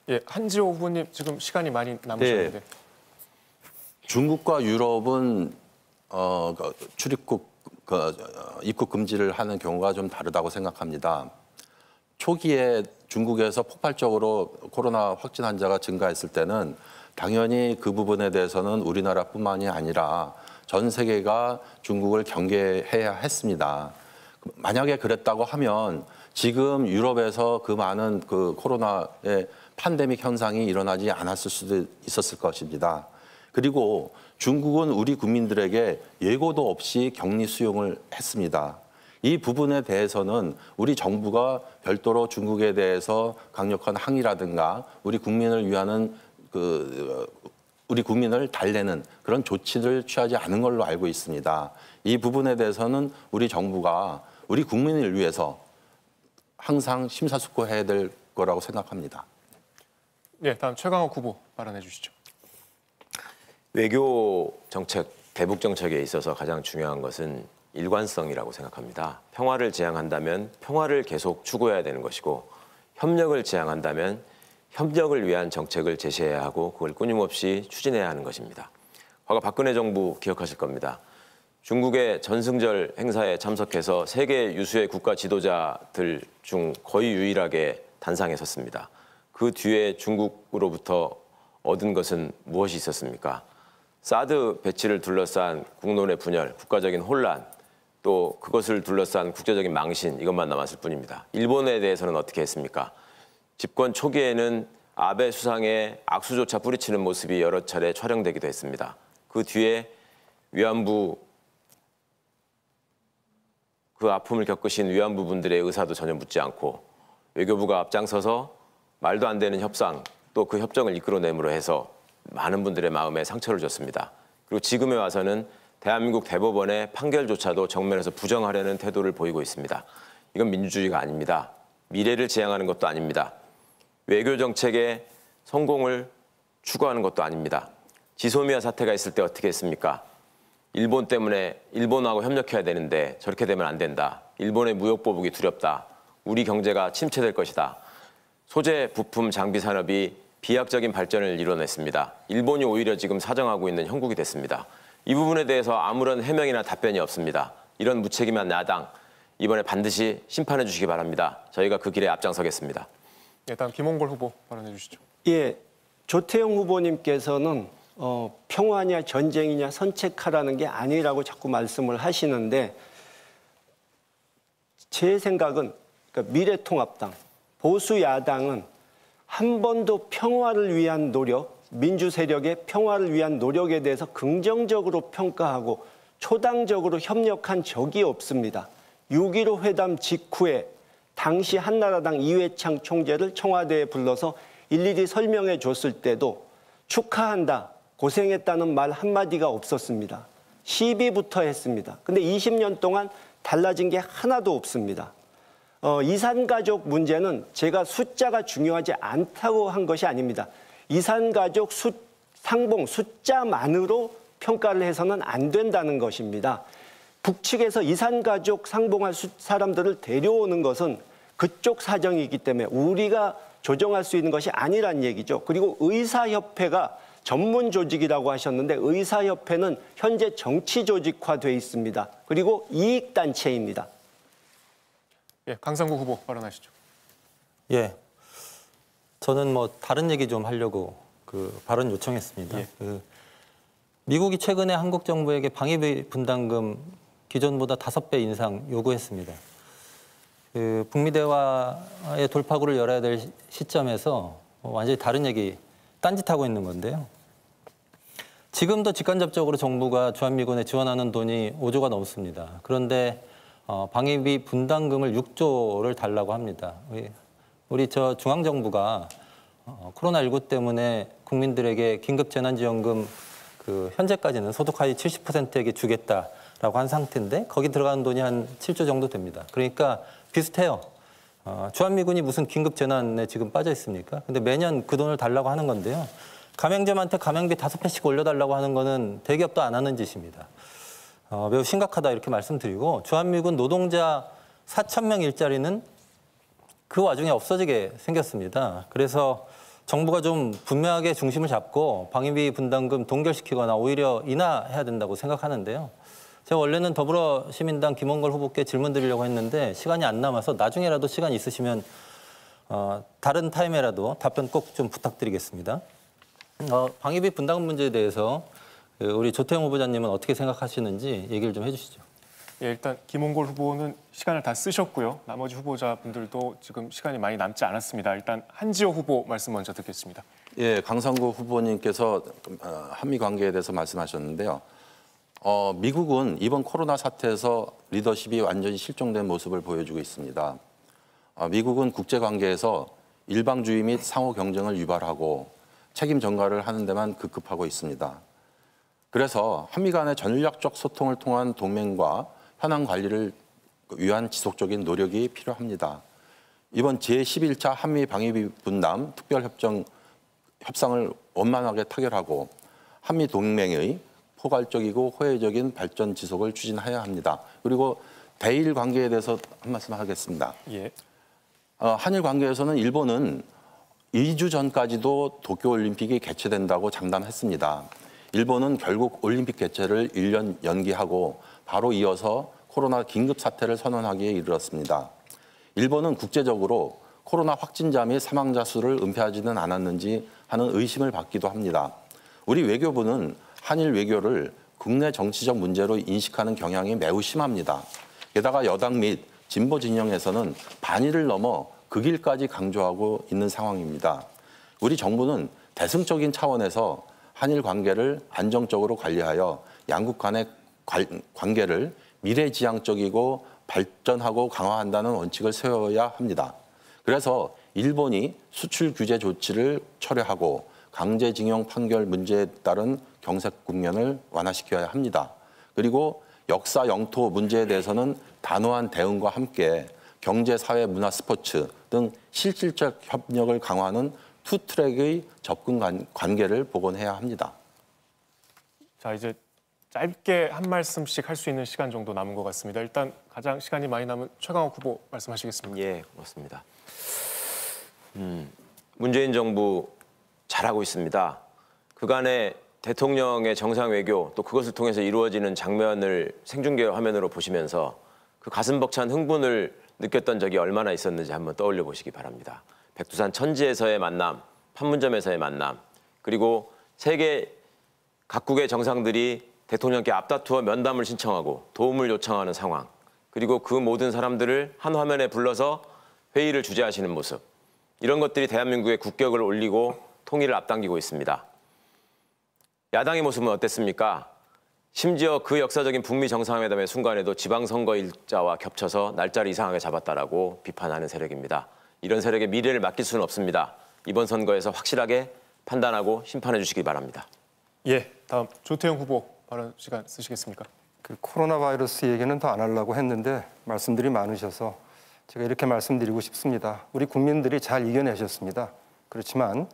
예, 한지호 후보님 지금 시간이 많이 남으셨는데. 중국과 유럽은 출입국 입국 금지를 하는 경우가 좀 다르다고 생각합니다. 초기에 중국에서 폭발적으로 코로나 확진 환자가 증가했을 때는 당연히 그 부분에 대해서는 우리나라뿐만이 아니라 전 세계가 중국을 경계해야 했습니다. 만약에 그랬다고 하면 지금 유럽에서 그 많은 그 코로나의 팬데믹 현상이 일어나지 않았을 수도 있었을 것입니다. 그리고 중국은 우리 국민들에게 예고도 없이 격리 수용을 했습니다. 이 부분에 대해서는 우리 정부가 별도로 중국에 대해서 강력한 항의라든가 우리 국민을 위하는 우리 국민을 달래는 그런 조치를 취하지 않은 걸로 알고 있습니다. 이 부분에 대해서는 우리 정부가 우리 국민을 위해서 항상 심사숙고해야 될 거라고 생각합니다. 네, 다음 최강욱 후보 발언해 주시죠. 외교 정책, 대북 정책에 있어서 가장 중요한 것은 일관성이라고 생각합니다. 평화를 지향한다면 평화를 계속 추구해야 되는 것이고 협력을 지향한다면 협력을 위한 정책을 제시해야 하고 그걸 끊임없이 추진해야 하는 것입니다. 과거 박근혜 정부 기억하실 겁니다. 중국의 전승절 행사에 참석해서 세계 유수의 국가 지도자들 중 거의 유일하게 단상에 섰습니다. 그 뒤에 중국으로부터 얻은 것은 무엇이 있었습니까? 사드 배치를 둘러싼 국론의 분열, 국가적인 혼란, 또 그것을 둘러싼 국제적인 망신, 이것만 남았을 뿐입니다. 일본에 대해서는 어떻게 했습니까? 집권 초기에는 아베 수상의 악수조차 뿌리치는 모습이 여러 차례 촬영되기도 했습니다. 그 뒤에 위안부, 그 아픔을 겪으신 위안부 분들의 의사도 전혀 묻지 않고 외교부가 앞장서서 말도 안 되는 협상, 또 그 협정을 이끌어내므로 해서 많은 분들의 마음에 상처를 줬습니다. 그리고 지금에 와서는 대한민국 대법원의 판결조차도 정면에서 부정하려는 태도를 보이고 있습니다. 이건 민주주의가 아닙니다. 미래를 지향하는 것도 아닙니다. 외교 정책의 성공을 추구하는 것도 아닙니다. 지소미아 사태가 있을 때 어떻게 했습니까? 일본 때문에 일본하고 협력해야 되는데 저렇게 되면 안 된다. 일본의 무역 보복이 두렵다. 우리 경제가 침체될 것이다. 소재, 부품, 장비 산업이 비약적인 발전을 이뤄냈습니다. 일본이 오히려 지금 사정하고 있는 형국이 됐습니다. 이 부분에 대해서 아무런 해명이나 답변이 없습니다. 이런 무책임한 야당, 이번에 반드시 심판해 주시기 바랍니다. 저희가 그 길에 앞장서겠습니다. 네, 다음 김홍걸 후보 발언해 주시죠. 예, 조태용 후보님께서는 평화냐 전쟁이냐 선택하라는 게 아니라고 자꾸 말씀을 하시는데 제 생각은 그러니까 미래통합당, 보수 야당은 한 번도 평화를 위한 노력, 민주 세력의 평화를 위한 노력에 대해서 긍정적으로 평가하고 초당적으로 협력한 적이 없습니다. 6.15 회담 직후에 당시 한나라당 이회창 총재를 청와대에 불러서 일일이 설명해 줬을 때도 축하한다, 고생했다는 말 한마디가 없었습니다. 시비부터 했습니다. 근데 20년 동안 달라진 게 하나도 없습니다. 이산가족 문제는 제가 숫자가 중요하지 않다고 한 것이 아닙니다. 이산가족 상봉 숫자만으로 평가를 해서는 안 된다는 것입니다. 북측에서 이산가족 상봉할 사람들을 데려오는 것은 그쪽 사정이기 때문에 우리가 조정할 수 있는 것이 아니란 얘기죠. 그리고 의사협회가 전문 조직이라고 하셨는데 의사협회는 현재 정치 조직화돼 있습니다. 그리고 이익단체입니다. 예, 강상구 후보 발언하시죠. 예, 저는 뭐 다른 얘기 좀 하려고 발언 요청했습니다. 예. 미국이 최근에 한국 정부에게 방위비 분담금 기존보다 5배 인상 요구했습니다. 북미 대화의 돌파구를 열어야 될 시점에서 완전히 다른 얘기, 딴짓하고 있는 건데요. 지금도 직간접적으로 정부가 주한미군에 지원하는 돈이 5조가 넘습니다. 그런데 방위비 분담금을 6조를 달라고 합니다. 우리 중앙정부가 코로나19 때문에 국민들에게 긴급재난지원금 현재까지는 소득 하위 70%에게 주겠다라고 한 상태인데 거기 들어가는 돈이 한 7조 정도 됩니다. 그러니까 비슷해요. 주한미군이 무슨 긴급재난에 지금 빠져 있습니까? 근데 매년 그 돈을 달라고 하는 건데요. 가맹점한테 가맹비 5배씩 올려달라고 하는 거는 대기업도 안 하는 짓입니다. 매우 심각하다 이렇게 말씀드리고 주한미군 노동자 4,000명 일자리는 그 와중에 없어지게 생겼습니다. 그래서 정부가 좀 분명하게 중심을 잡고 방위비 분담금 동결시키거나 오히려 인하해야 된다고 생각하는데요. 제가 원래는 더불어시민당 김원걸 후보께 질문 드리려고 했는데 시간이 안 남아서 나중에라도 시간 있으시면 다른 타임에라도 답변 꼭 좀 부탁드리겠습니다. 방위비 분담금 문제에 대해서 우리 조태영 후보자님은 어떻게 생각하시는지 얘기를 좀 해주시죠. 예, 일단 김홍골 후보는 시간을 다 쓰셨고요. 나머지 후보자분들도 지금 시간이 많이 남지 않았습니다. 일단 한지호 후보 말씀 먼저 듣겠습니다. 예, 강상구 후보님께서 한미 관계에 대해서 말씀하셨는데요. 미국은 이번 코로나 사태에서 리더십이 완전히 실종된 모습을 보여주고 있습니다. 미국은 국제 관계에서 일방주의 및 상호 경쟁을 유발하고 책임 전가를 하는 데만 급급하고 있습니다. 그래서 한미 간의 전략적 소통을 통한 동맹과 현안 관리를 위한 지속적인 노력이 필요합니다. 이번 제11차 한미 방위비 분담 협상을 원만하게 타결하고 한미 동맹의 포괄적이고 호혜적인 발전 지속을 추진해야 합니다. 그리고 대일 관계에 대해서 한 말씀 하겠습니다. 예. 한일 관계에서는 일본은 2주 전까지도 도쿄올림픽이 개최된다고 장담했습니다. 일본은 결국 올림픽 개최를 1년 연기하고 바로 이어서 코로나 긴급 사태를 선언하기에 이르렀습니다. 일본은 국제적으로 코로나 확진자 및 사망자 수를 은폐하지는 않았는지 하는 의심을 받기도 합니다. 우리 외교부는 한일 외교를 국내 정치적 문제로 인식하는 경향이 매우 심합니다. 게다가 여당 및 진보 진영에서는 반일을 넘어 극일까지 강조하고 있는 상황입니다. 우리 정부는 대승적인 차원에서 한일 관계를 안정적으로 관리하여 양국 간의 관계를 미래지향적이고 발전하고 강화한다는 원칙을 세워야 합니다. 그래서 일본이 수출 규제 조치를 철회하고 강제징용 판결 문제에 따른 경색 국면을 완화시켜야 합니다. 그리고 역사 영토 문제에 대해서는 단호한 대응과 함께 경제, 사회, 문화, 스포츠 등 실질적 협력을 강화하는 투 트랙의 접근 관계를 복원해야 합니다. 자, 이제 짧게 한 말씀씩 할 수 있는 시간 정도 남은 것 같습니다. 일단 가장 시간이 많이 남은 최강욱 후보 말씀하시겠습니다. 예, 고맙습니다. 문재인 정부 잘하고 있습니다. 그간의 대통령의 정상 외교 또 그것을 통해서 이루어지는 장면을 생중계 화면으로 보시면서 그 가슴 벅찬 흥분을 느꼈던 적이 얼마나 있었는지 한번 떠올려 보시기 바랍니다. 백두산 천지에서의 만남, 판문점에서의 만남, 그리고 세계 각국의 정상들이 대통령께 앞다투어 면담을 신청하고 도움을 요청하는 상황, 그리고 그 모든 사람들을 한 화면에 불러서 회의를 주재하시는 모습, 이런 것들이 대한민국의 국격을 올리고 통일을 앞당기고 있습니다. 야당의 모습은 어땠습니까? 심지어 그 역사적인 북미 정상회담의 순간에도 지방선거 일자와 겹쳐서 날짜를 이상하게 잡았다라고 비판하는 세력입니다. 이런 세력의 미래를 맡길 수는 없습니다. 이번 선거에서 확실하게 판단하고 심판해 주시기 바랍니다. 예, 다음 조태영 후보 발언 시간 쓰시겠습니까? 그 코로나 바이러스 얘기는 더 안 하려고 했는데 말씀들이 많으셔서 제가 이렇게 말씀드리고 싶습니다. 우리 국민들이 잘 이겨내셨습니다. 그렇지만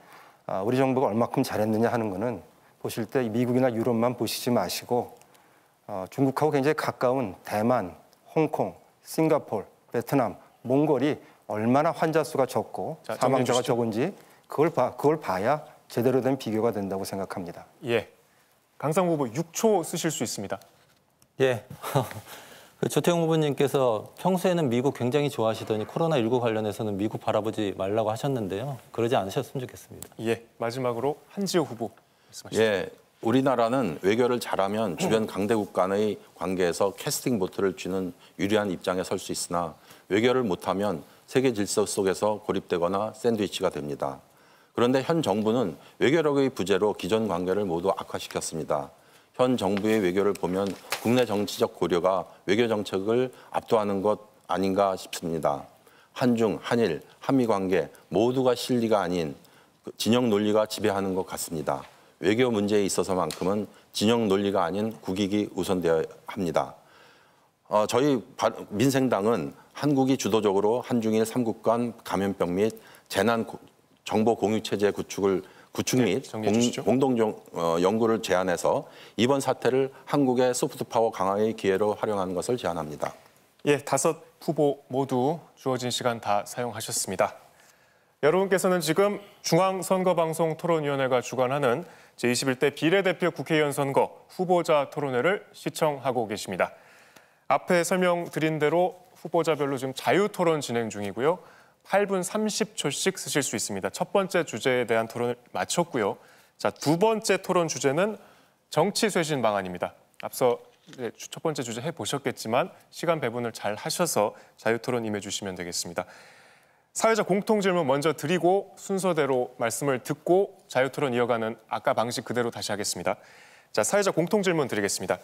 우리 정부가 얼마큼 잘했느냐 하는 거는 보실 때 미국이나 유럽만 보시지 마시고 중국하고 굉장히 가까운 대만, 홍콩, 싱가포르, 베트남, 몽골이 얼마나 환자 수가 적고 사망자가 적은지 그걸 봐야 제대로 된 비교가 된다고 생각합니다. 예, 강상구 후보 6초 쓰실 수 있습니다. 예. 조태영 후보님께서 평소에는 미국 굉장히 좋아하시더니 코로나19 관련해서는 미국 바라보지 말라고 하셨는데요. 그러지 않으셨으면 좋겠습니다. 예, 마지막으로 한지호 후보 말씀하시죠. 예, 우리나라는 외교를 잘하면 주변 강대국 간의 관계에서 캐스팅 보트를 쥐는 유리한 입장에 설 수 있으나 외교를 못하면 세계 질서 속에서 고립되거나 샌드위치가 됩니다. 그런데 현 정부는 외교력의 부재로 기존 관계를 모두 악화시켰습니다. 현 정부의 외교를 보면 국내 정치적 고려가 외교 정책을 압도하는 것 아닌가 싶습니다. 한중, 한일, 한미 관계 모두가 실리가 아닌 진영 논리가 지배하는 것 같습니다. 외교 문제에 있어서만큼은 진영 논리가 아닌 국익이 우선되어야 합니다. 저희 민생당은 한국이 주도적으로 한중일 3국 간 감염병 및 재난 정보 공유 체제 구축 및 공동 연구를 제안해서 이번 사태를 한국의 소프트파워 강화의 기회로 활용하는 것을 제안합니다. 예, 5 후보 모두 주어진 시간 다 사용하셨습니다. 여러분께서는 지금 중앙선거방송토론위원회가 주관하는 제21대 비례대표 국회의원 선거 후보자 토론회를 시청하고 계십니다. 앞에 설명드린 대로 후보자별로 지금 자유토론 진행 중이고요. 8분 30초씩 쓰실 수 있습니다. 첫 번째 주제에 대한 토론을 마쳤고요. 자, 두 번째 토론 주제는 정치 쇄신 방안입니다. 앞서 첫 번째 주제 해보셨겠지만 시간 배분을 잘 하셔서 자유토론 임해주시면 되겠습니다. 사회자 공통질문 먼저 드리고 순서대로 말씀을 듣고 자유토론 이어가는 아까 방식 그대로 다시 하겠습니다. 자, 사회자 공통질문 드리겠습니다.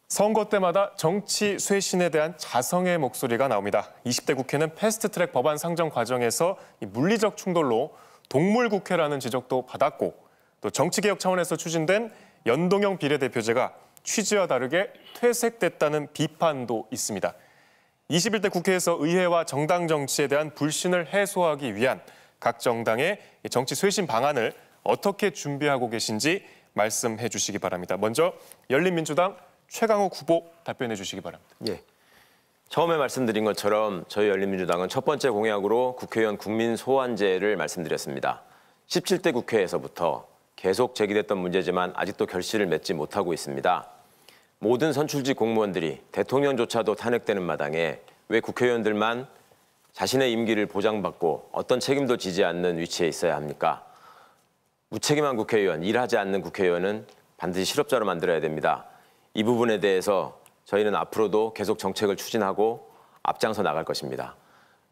선거 때마다 정치 쇄신에 대한 자성의 목소리가 나옵니다. 20대 국회는 패스트트랙 법안 상정 과정에서 물리적 충돌로 동물국회라는 지적도 받았고 또 정치개혁 차원에서 추진된 연동형 비례대표제가 취지와 다르게 퇴색됐다는 비판도 있습니다. 21대 국회에서 의회와 정당 정치에 대한 불신을 해소하기 위한 각 정당의 정치 쇄신 방안을 어떻게 준비하고 계신지 말씀해 주시기 바랍니다. 먼저 열린민주당 최강욱 후보 답변해 주시기 바랍니다. 예. 처음에 말씀드린 것처럼 저희 열린민주당은 첫 번째 공약으로 국회의원 국민 소환제를 말씀드렸습니다. 17대 국회에서부터 계속 제기됐던 문제지만 아직도 결실을 맺지 못하고 있습니다. 모든 선출직 공무원들이 대통령조차도 탄핵되는 마당에 왜 국회의원들만 자신의 임기를 보장받고 어떤 책임도 지지 않는 위치에 있어야 합니까? 무책임한 국회의원, 일하지 않는 국회의원은 반드시 실업자로 만들어야 됩니다. 이 부분에 대해서 저희는 앞으로도 계속 정책을 추진하고 앞장서 나갈 것입니다.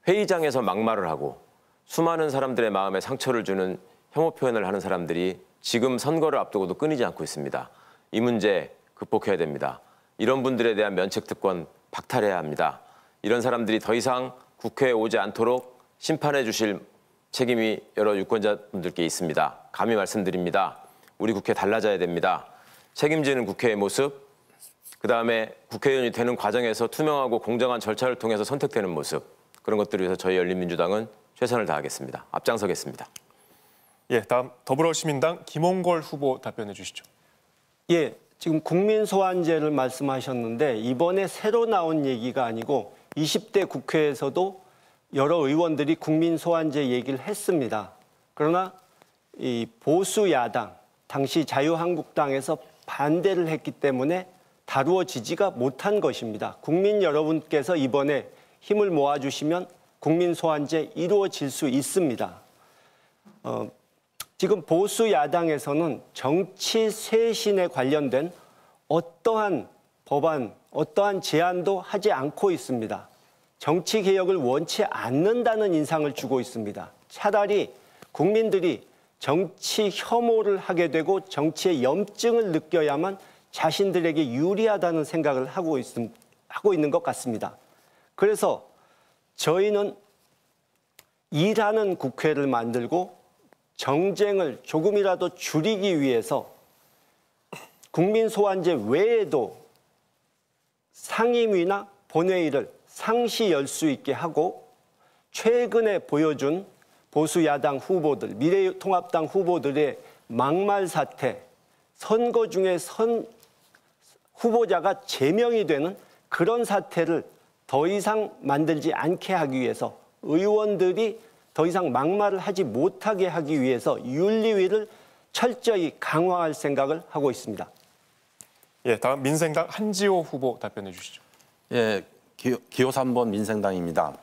회의장에서 막말을 하고 수많은 사람들의 마음에 상처를 주는 혐오 표현을 하는 사람들이 지금 선거를 앞두고도 끊이지 않고 있습니다. 이 문제 극복해야 됩니다. 이런 분들에 대한 면책특권 박탈해야 합니다. 이런 사람들이 더 이상 국회에 오지 않도록 심판해 주실 책임이 여러 유권자분들께 있습니다. 감히 말씀드립니다. 우리 국회 달라져야 됩니다. 책임지는 국회의 모습, 그다음에 국회의원이 되는 과정에서 투명하고 공정한 절차를 통해서 선택되는 모습, 그런 것들을 위해서 저희 열린민주당은 최선을 다하겠습니다. 앞장서겠습니다. 예, 다음 더불어시민당 김홍걸 후보 답변해 주시죠. 예, 지금 국민소환제를 말씀하셨는데 이번에 새로 나온 얘기가 아니고 20대 국회에서도 여러 의원들이 국민소환제 얘기를 했습니다. 그러나 이 보수 야당, 당시 자유한국당에서 반대를 했기 때문에 다루어지지가 못한 것입니다. 국민 여러분께서 이번에 힘을 모아주시면 국민소환제 이루어질 수 있습니다. 지금 보수 야당에서는 정치 쇄신에 관련된 어떠한 법안, 어떠한 제안도 하지 않고 있습니다. 정치 개혁을 원치 않는다는 인상을 주고 있습니다. 차라리 국민들이 정치 혐오를 하게 되고 정치의 염증을 느껴야만 자신들에게 유리하다는 생각을 하고 있는 것 같습니다. 그래서 저희는 일하는 국회를 만들고 정쟁을 조금이라도 줄이기 위해서 국민소환제 외에도 상임위나 본회의를 상시 열 수 있게 하고 최근에 보여준 보수 야당 후보들, 미래통합당 후보들의 막말 사태, 선거 중에 후보자가 제명이 되는 그런 사태를 더 이상 만들지 않게 하기 위해서 의원들이 더 이상 막말을 하지 못하게 하기 위해서 윤리위를 철저히 강화할 생각을 하고 있습니다. 예, 다음 민생당 한지호 후보 답변해 주시죠. 예, 기호 3번 민생당입니다.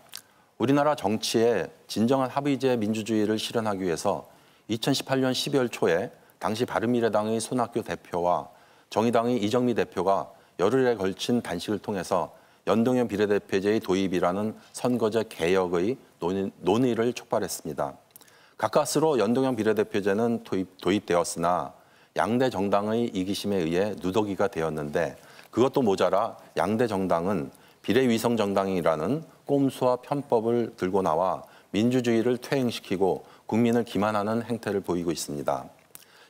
우리나라 정치에 진정한 합의제 민주주의를 실현하기 위해서 2018년 12월 초에 당시 바른미래당의 손학규 대표와 정의당의 이정미 대표가 열흘에 걸친 단식을 통해서 연동형 비례대표제의 도입이라는 선거제 개혁의 논의를 촉발했습니다. 가까스로 연동형 비례대표제는 도입되었으나 양대 정당의 이기심에 의해 누더기가 되었는데 그것도 모자라 양대 정당은 비례위성 정당이라는 꼼수와 편법을 들고 나와 민주주의를 퇴행시키고 국민을 기만하는 행태를 보이고 있습니다.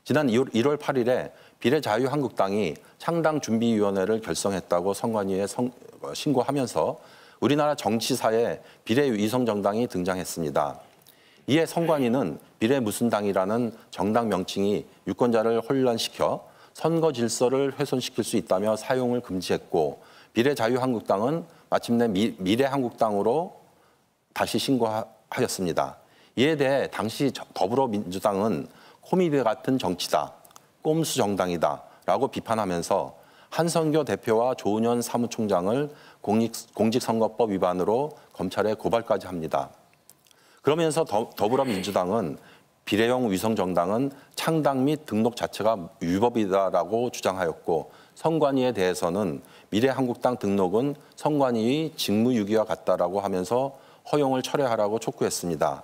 지난 1월 8일에 비례자유한국당이 창당준비위원회를 결성했다고 선관위에 신고하면서 우리나라 정치사에 비례위성정당이 등장했습니다. 이에 선관위는 비례무슨당이라는 정당 명칭이 유권자를 혼란시켜 선거 질서를 훼손시킬 수 있다며 사용을 금지했고 비례자유한국당은 마침내 미래한국당으로 다시 신고하였습니다. 이에 대해 당시 더불어민주당은 코미디 같은 정치다, 꼼수 정당이다라고 비판하면서 한선교 대표와 조은현 사무총장을 공직선거법 위반으로 검찰에 고발까지 합니다. 그러면서 더불어민주당은 비례형 위성정당은 창당 및 등록 자체가 위법이다라고 주장하였고, 선관위에 대해서는 미래한국당 등록은 선관위의 직무유기와 같다라고 하면서 허용을 철회하라고 촉구했습니다.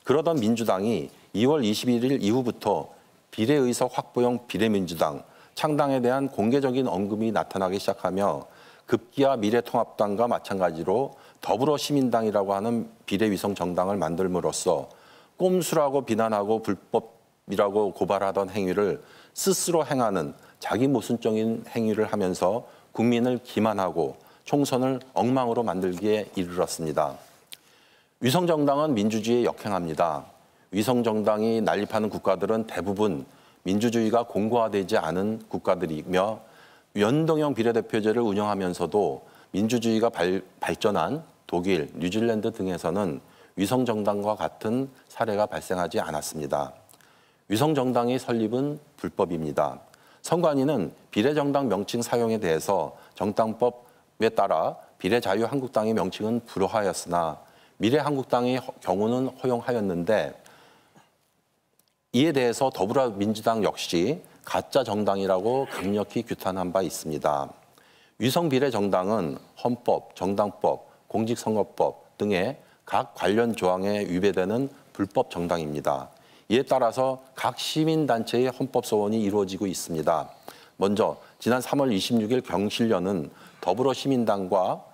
그러던 민주당이 2월 21일 이후부터 비례의석 확보형 비례민주당, 창당에 대한 공개적인 언급이 나타나기 시작하며 급기야 미래통합당과 마찬가지로 더불어시민당이라고 하는 비례위성 정당을 만들므로써 꼼수라고 비난하고 불법이라고 고발하던 행위를 스스로 행하는 자기 모순적인 행위를 하면서 국민을 기만하고 총선을 엉망으로 만들기에 이르렀습니다. 위성정당은 민주주의에 역행합니다. 위성정당이 난립하는 국가들은 대부분 민주주의가 공고화되지 않은 국가들이며 연동형 비례대표제를 운영하면서도 민주주의가 발전한 독일, 뉴질랜드 등에서는 위성정당과 같은 사례가 발생하지 않았습니다. 위성정당의 설립은 불법입니다. 선관위는 비례정당 명칭 사용에 대해서 정당법에 따라 비례자유한국당의 명칭은 불허하였으나 미래한국당의 경우는 허용하였는데, 이에 대해서 더불어민주당 역시 가짜 정당이라고 강력히 규탄한 바 있습니다. 위성 비례정당은 헌법, 정당법, 공직선거법 등의 각 관련 조항에 위배되는 불법 정당입니다. 이에 따라서 각 시민단체의 헌법소원이 이루어지고 있습니다. 먼저 지난 3월 26일 경실련은 더불어시민당과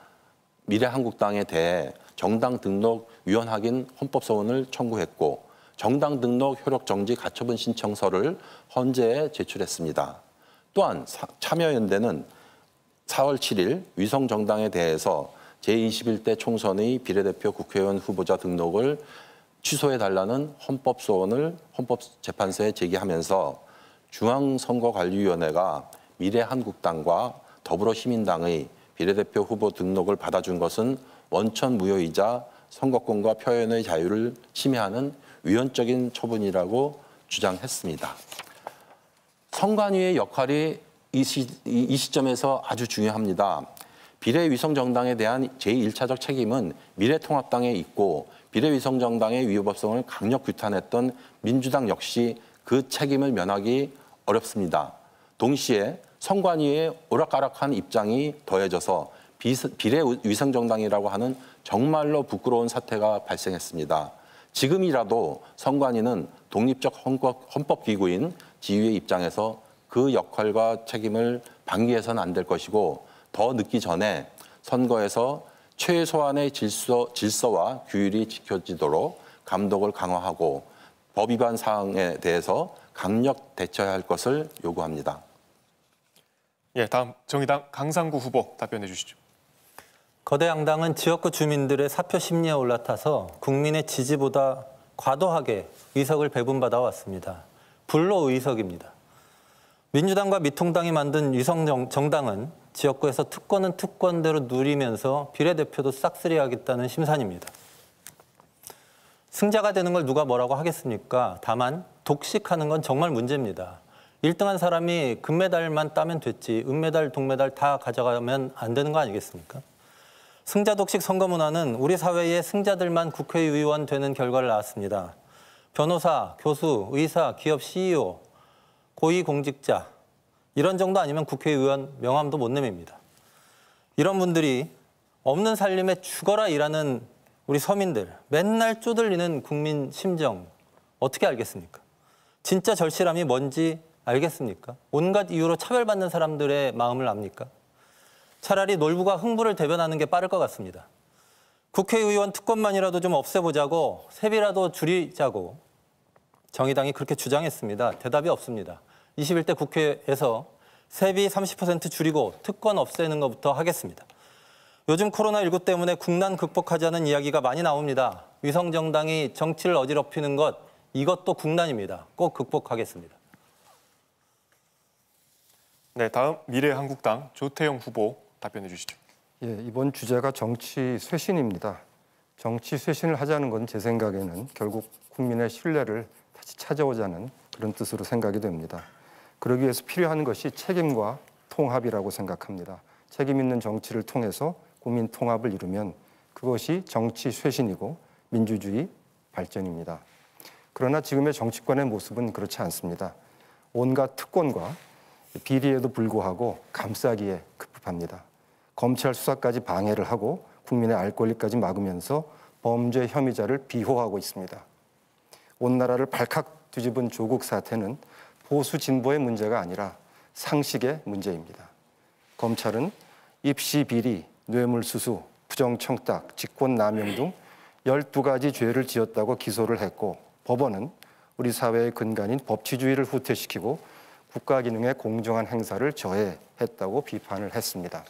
미래한국당에 대해 정당 등록 위헌 확인 헌법소원을 청구했고, 정당 등록 효력 정지 가처분 신청서를 헌재에 제출했습니다. 또한 참여연대는 4월 7일 위성정당에 대해서 제21대 총선의 비례대표 국회의원 후보자 등록을 취소해달라는 헌법소원을 헌법재판소에 제기하면서 중앙선거관리위원회가 미래한국당과 더불어시민당의 비례대표 후보 등록을 받아준 것은 원천 무효이자 선거권과 표현의 자유를 침해하는 위헌적인 처분이라고 주장했습니다. 선관위의 역할이 이 시점에서 아주 중요합니다. 비례위성정당에 대한 제1차적 책임은 미래통합당에 있고, 비례위성정당의 위법성을 강력 규탄했던 민주당 역시 그 책임을 면하기 어렵습니다. 동시에 선관위의 오락가락한 입장이 더해져서 비례위성정당이라고 하는 정말로 부끄러운 사태가 발생했습니다. 지금이라도 선관위는 독립적 헌법기구인 지휘의 입장에서 그 역할과 책임을 방기해서는 안 될 것이고, 더 늦기 전에 선거에서 최소한의 질서와 규율이 지켜지도록 감독을 강화하고 법 위반 사항에 대해서 강력 대처해야 할 것을 요구합니다. 예, 다음 정의당 강상구 후보 답변해 주시죠. 거대 양당은 지역구 주민들의 사표 심리에 올라타서 국민의 지지보다 과도하게 의석을 배분받아 왔습니다. 불로의석입니다. 민주당과 미통당이 만든 위성정당은 지역구에서 특권은 특권대로 누리면서 비례대표도 싹쓸이하겠다는 심산입니다. 승자가 되는 걸 누가 뭐라고 하겠습니까? 다만 독식하는 건 정말 문제입니다. 1등한 사람이 금메달만 따면 됐지 은메달, 동메달 다 가져가면 안 되는 거 아니겠습니까? 승자 독식 선거 문화는 우리 사회의 승자들만 국회의원 되는 결과를 낳았습니다. 변호사, 교수, 의사, 기업 CEO, 고위공직자 이런 정도 아니면 국회의원 명함도 못 내밉니다. 이런 분들이 없는 살림에 죽어라 일하는 우리 서민들, 맨날 쪼들리는 국민 심정 어떻게 알겠습니까? 진짜 절실함이 뭔지 알겠습니까? 온갖 이유로 차별받는 사람들의 마음을 압니까? 차라리 놀부가 흥부를 대변하는 게 빠를 것 같습니다. 국회의원 특권만이라도 좀 없애보자고, 세비라도 줄이자고 정의당이 그렇게 주장했습니다. 대답이 없습니다. 21대 국회에서 세비 30% 줄이고 특권 없애는 것부터 하겠습니다. 요즘 코로나19 때문에 국난 극복하자는 이야기가 많이 나옵니다. 위성정당이 정치를 어지럽히는 것, 이것도 국난입니다. 꼭 극복하겠습니다. 네, 다음 미래한국당 조태영 후보 답변해 주시죠. 예, 이번 주제가 정치 쇄신입니다. 정치 쇄신을 하자는 건 제 생각에는 결국 국민의 신뢰를 다시 찾아오자는 그런 뜻으로 생각이 됩니다. 그러기 위해서 필요한 것이 책임과 통합이라고 생각합니다. 책임 있는 정치를 통해서 국민 통합을 이루면 그것이 정치 쇄신이고 민주주의 발전입니다. 그러나 지금의 정치권의 모습은 그렇지 않습니다. 온갖 특권과 비리에도 불구하고 감싸기에 급급합니다. 검찰 수사까지 방해를 하고 국민의 알 권리까지 막으면서 범죄 혐의자를 비호하고 있습니다. 온 나라를 발칵 뒤집은 조국 사태는 보수 진보의 문제가 아니라 상식의 문제입니다. 검찰은 입시 비리, 뇌물수수, 부정청탁, 직권남용 등 12가지 죄를 지었다고 기소를 했고 법원은 우리 사회의 근간인 법치주의를 후퇴시키고 국가 기능의 공정한 행사를 저해했다고 비판을 했습니다.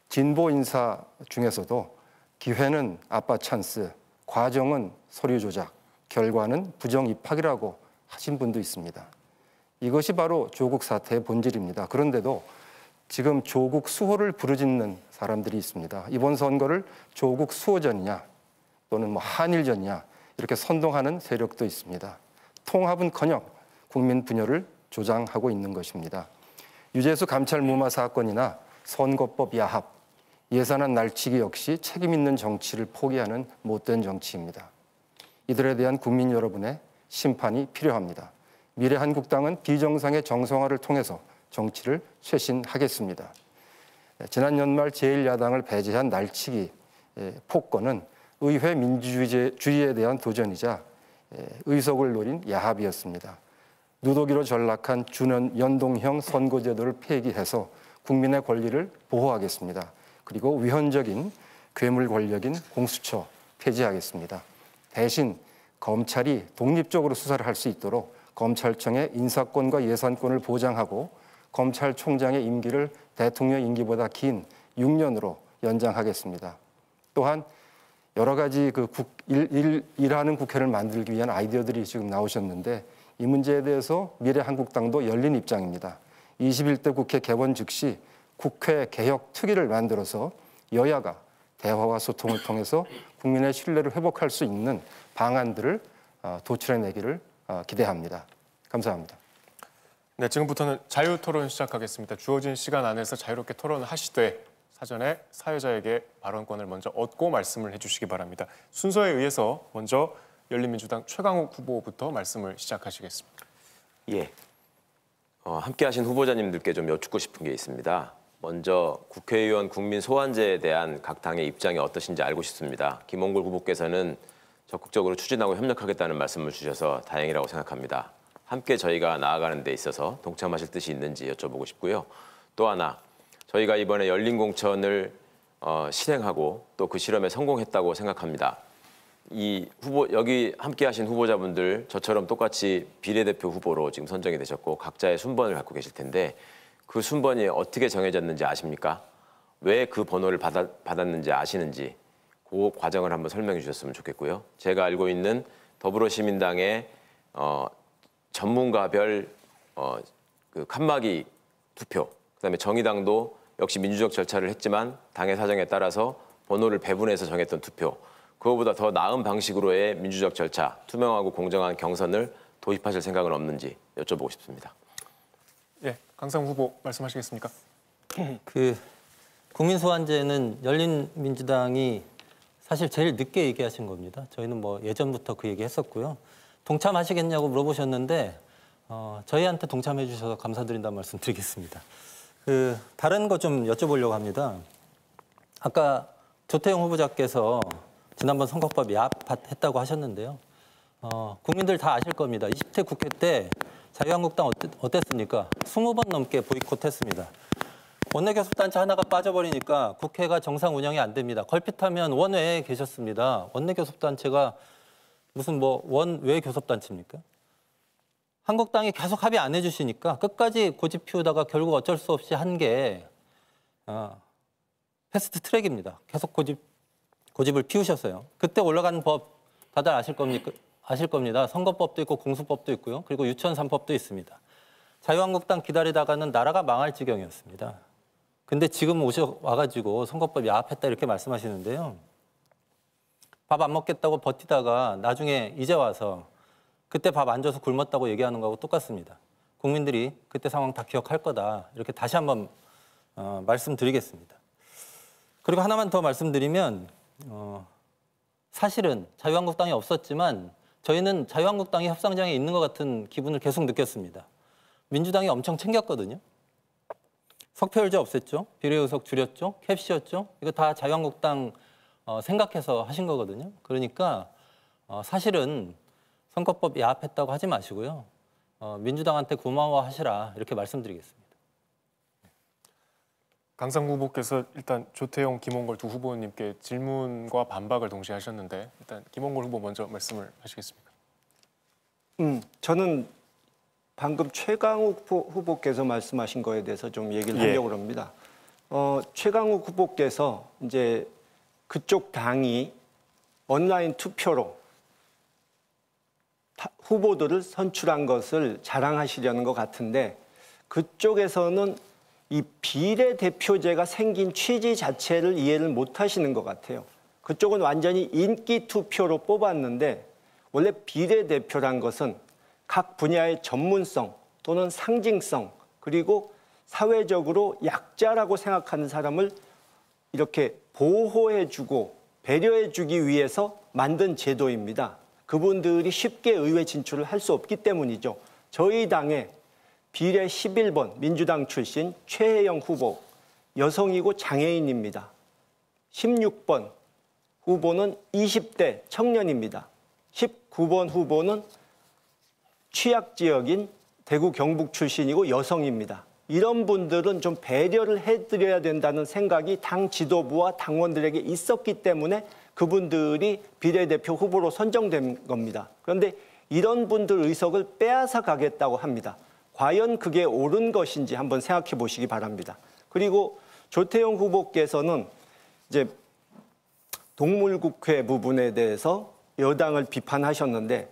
진보 인사 중에서도 기회는 아빠 찬스, 과정은 서류 조작, 결과는 부정 입학이라고 하신 분도 있습니다. 이것이 바로 조국 사태의 본질입니다. 그런데도 지금 조국 수호를 부르짖는 사람들이 있습니다. 이번 선거를 조국 수호전이냐 또는 한일전이냐 이렇게 선동하는 세력도 있습니다. 통합은커녕 국민 분열을 조장하고 있는 것입니다. 유재수 감찰 무마 사건이나 선거법 야합, 예산안 날치기 역시 책임 있는 정치를 포기하는 못된 정치입니다. 이들에 대한 국민 여러분의 심판이 필요합니다. 미래한국당은 비정상의 정성화를 통해서 정치를 쇄신하겠습니다. 지난 연말 제1야당을 배제한 날치기 폭거는 의회 민주주의에 대한 도전이자 의석을 노린 야합이었습니다. 누더기로 전락한 연동형 선거제도를 폐기해서 국민의 권리를 보호하겠습니다. 그리고 위헌적인 괴물 권력인 공수처 폐지하겠습니다. 대신 검찰이 독립적으로 수사를 할 수 있도록 검찰청의 인사권과 예산권을 보장하고 검찰총장의 임기를 대통령 임기보다 긴 6년으로 연장하겠습니다. 또한 여러 가지 일하는 국회를 만들기 위한 아이디어들이 지금 나오셨는데 이 문제에 대해서 미래한국당도 열린 입장입니다. 21대 국회 개원 즉시 국회 개혁 특위를 만들어서 여야가 대화와 소통을 통해서 국민의 신뢰를 회복할 수 있는 방안들을 도출해내기를 기대합니다. 감사합니다. 네, 지금부터는 자유토론 시작하겠습니다. 주어진 시간 안에서 자유롭게 토론을 하시되 사전에 사회자에게 발언권을 먼저 얻고 말씀을 해주시기 바랍니다. 순서에 의해서 먼저 열린민주당 최강욱 후보부터 말씀을 시작하시겠습니다. 예, 함께하신 후보자님들께 좀 여쭙고 싶은 게 있습니다. 먼저 국회의원 국민 소환제에 대한 각 당의 입장이 어떠신지 알고 싶습니다. 김홍걸 후보께서는 적극적으로 추진하고 협력하겠다는 말씀을 주셔서 다행이라고 생각합니다. 함께 저희가 나아가는 데 있어서 동참하실 뜻이 있는지 여쭤보고 싶고요. 또 하나, 저희가 이번에 열린 공천을 실행하고 또 그 실험에 성공했다고 생각합니다. 여기 함께하신 후보자분들 저처럼 똑같이 비례대표 후보로 지금 선정이 되셨고 각자의 순번을 갖고 계실 텐데 그 순번이 어떻게 정해졌는지 아십니까? 왜 그 번호를 받았는지 아시는지 그 과정을 한번 설명해 주셨으면 좋겠고요. 제가 알고 있는 더불어시민당의 전문가별 그 칸막이 투표, 그다음에 정의당도 역시 민주적 절차를 했지만 당의 사정에 따라서 번호를 배분해서 정했던 투표, 그거보다 더 나은 방식으로의 민주적 절차, 투명하고 공정한 경선을 도입하실 생각은 없는지 여쭤보고 싶습니다. 예, 강상 후보 말씀하시겠습니까? 국민소환제는 열린민주당이 사실 제일 늦게 얘기하신 겁니다. 저희는 예전부터 그 얘기 했었고요. 동참하시겠냐고 물어보셨는데 저희한테 동참해 주셔서 감사드린다는 말씀 드리겠습니다. 다른 거 좀 여쭤보려고 합니다. 아까 조태용 후보자께서 지난번 선거법 야합했다고 하셨는데요. 국민들 다 아실 겁니다. 20대 국회 때 자유한국당 어땠습니까? 20번 넘게 보이콧했습니다. 원내교섭단체 하나가 빠져버리니까 국회가 정상 운영이 안 됩니다. 걸핏하면 원외에 계셨습니다. 원내교섭단체가 무슨 원외 교섭단체입니까? 한국당이 계속 합의 안 해주시니까 끝까지 고집 피우다가 결국 어쩔 수 없이 한 게 패스트 트랙입니다. 계속 고집을 피우셨어요. 그때 올라간 법 다들 아실 겁니다. 선거법도 있고 공수법도 있고요. 그리고 유치원 3법도 있습니다. 자유한국당 기다리다가는 나라가 망할 지경이었습니다. 근데 지금 와가지고 선거법 야합했다 이렇게 말씀하시는데요. 밥 안 먹겠다고 버티다가 나중에 이제 와서 그때 밥 안 줘서 굶었다고 얘기하는 거하고 똑같습니다. 국민들이 그때 상황 다 기억할 거다. 이렇게 다시 한번 말씀드리겠습니다. 그리고 하나만 더 말씀드리면 사실은 자유한국당이 없었지만 저희는 자유한국당이 협상장에 있는 것 같은 기분을 계속 느꼈습니다. 민주당이 엄청 챙겼거든요. 석패율제 없앴죠. 비례의석 줄였죠. 캡 씌웠죠. 이거 다 자유한국당 생각해서 하신 거거든요. 그러니까 사실은 선거법 야합했다고 하지 마시고요. 민주당한테 고마워하시라 이렇게 말씀드리겠습니다. 강상 후보께서 일단 조태용, 김홍걸 두 후보님께 질문과 반박을 동시에 하셨는데 일단 김홍걸 후보 먼저 말씀을 하시겠습니까? 저는 방금 최강욱 후보께서 말씀하신 거에 대해서 좀 얘기를 하려고 합니다. 최강욱 후보께서 이제 그쪽 당이 온라인 투표로 후보들을 선출한 것을 자랑하시려는 것 같은데 그쪽에서는 이 비례대표제가 생긴 취지 자체를 이해를 못 하시는 것 같아요. 그쪽은 완전히 인기 투표로 뽑았는데 원래 비례대표란 것은 각 분야의 전문성 또는 상징성 그리고 사회적으로 약자라고 생각하는 사람을 이렇게 보호해주고 배려해주기 위해서 만든 제도입니다. 그분들이 쉽게 의회 진출을 할 수 없기 때문이죠. 저희 당의 비례 11번 민주당 출신 최혜영 후보, 여성이고 장애인입니다. 16번 후보는 20대 청년입니다. 19번 후보는 취약지역인 대구 경북 출신이고 여성입니다. 이런 분들은 좀 배려를 해드려야 된다는 생각이 당 지도부와 당원들에게 있었기 때문에 그분들이 비례대표 후보로 선정된 겁니다. 그런데 이런 분들 의석을 빼앗아 가겠다고 합니다. 과연 그게 옳은 것인지 한번 생각해 보시기 바랍니다. 그리고 조태용 후보께서는 이제 동물국회 부분에 대해서 여당을 비판하셨는데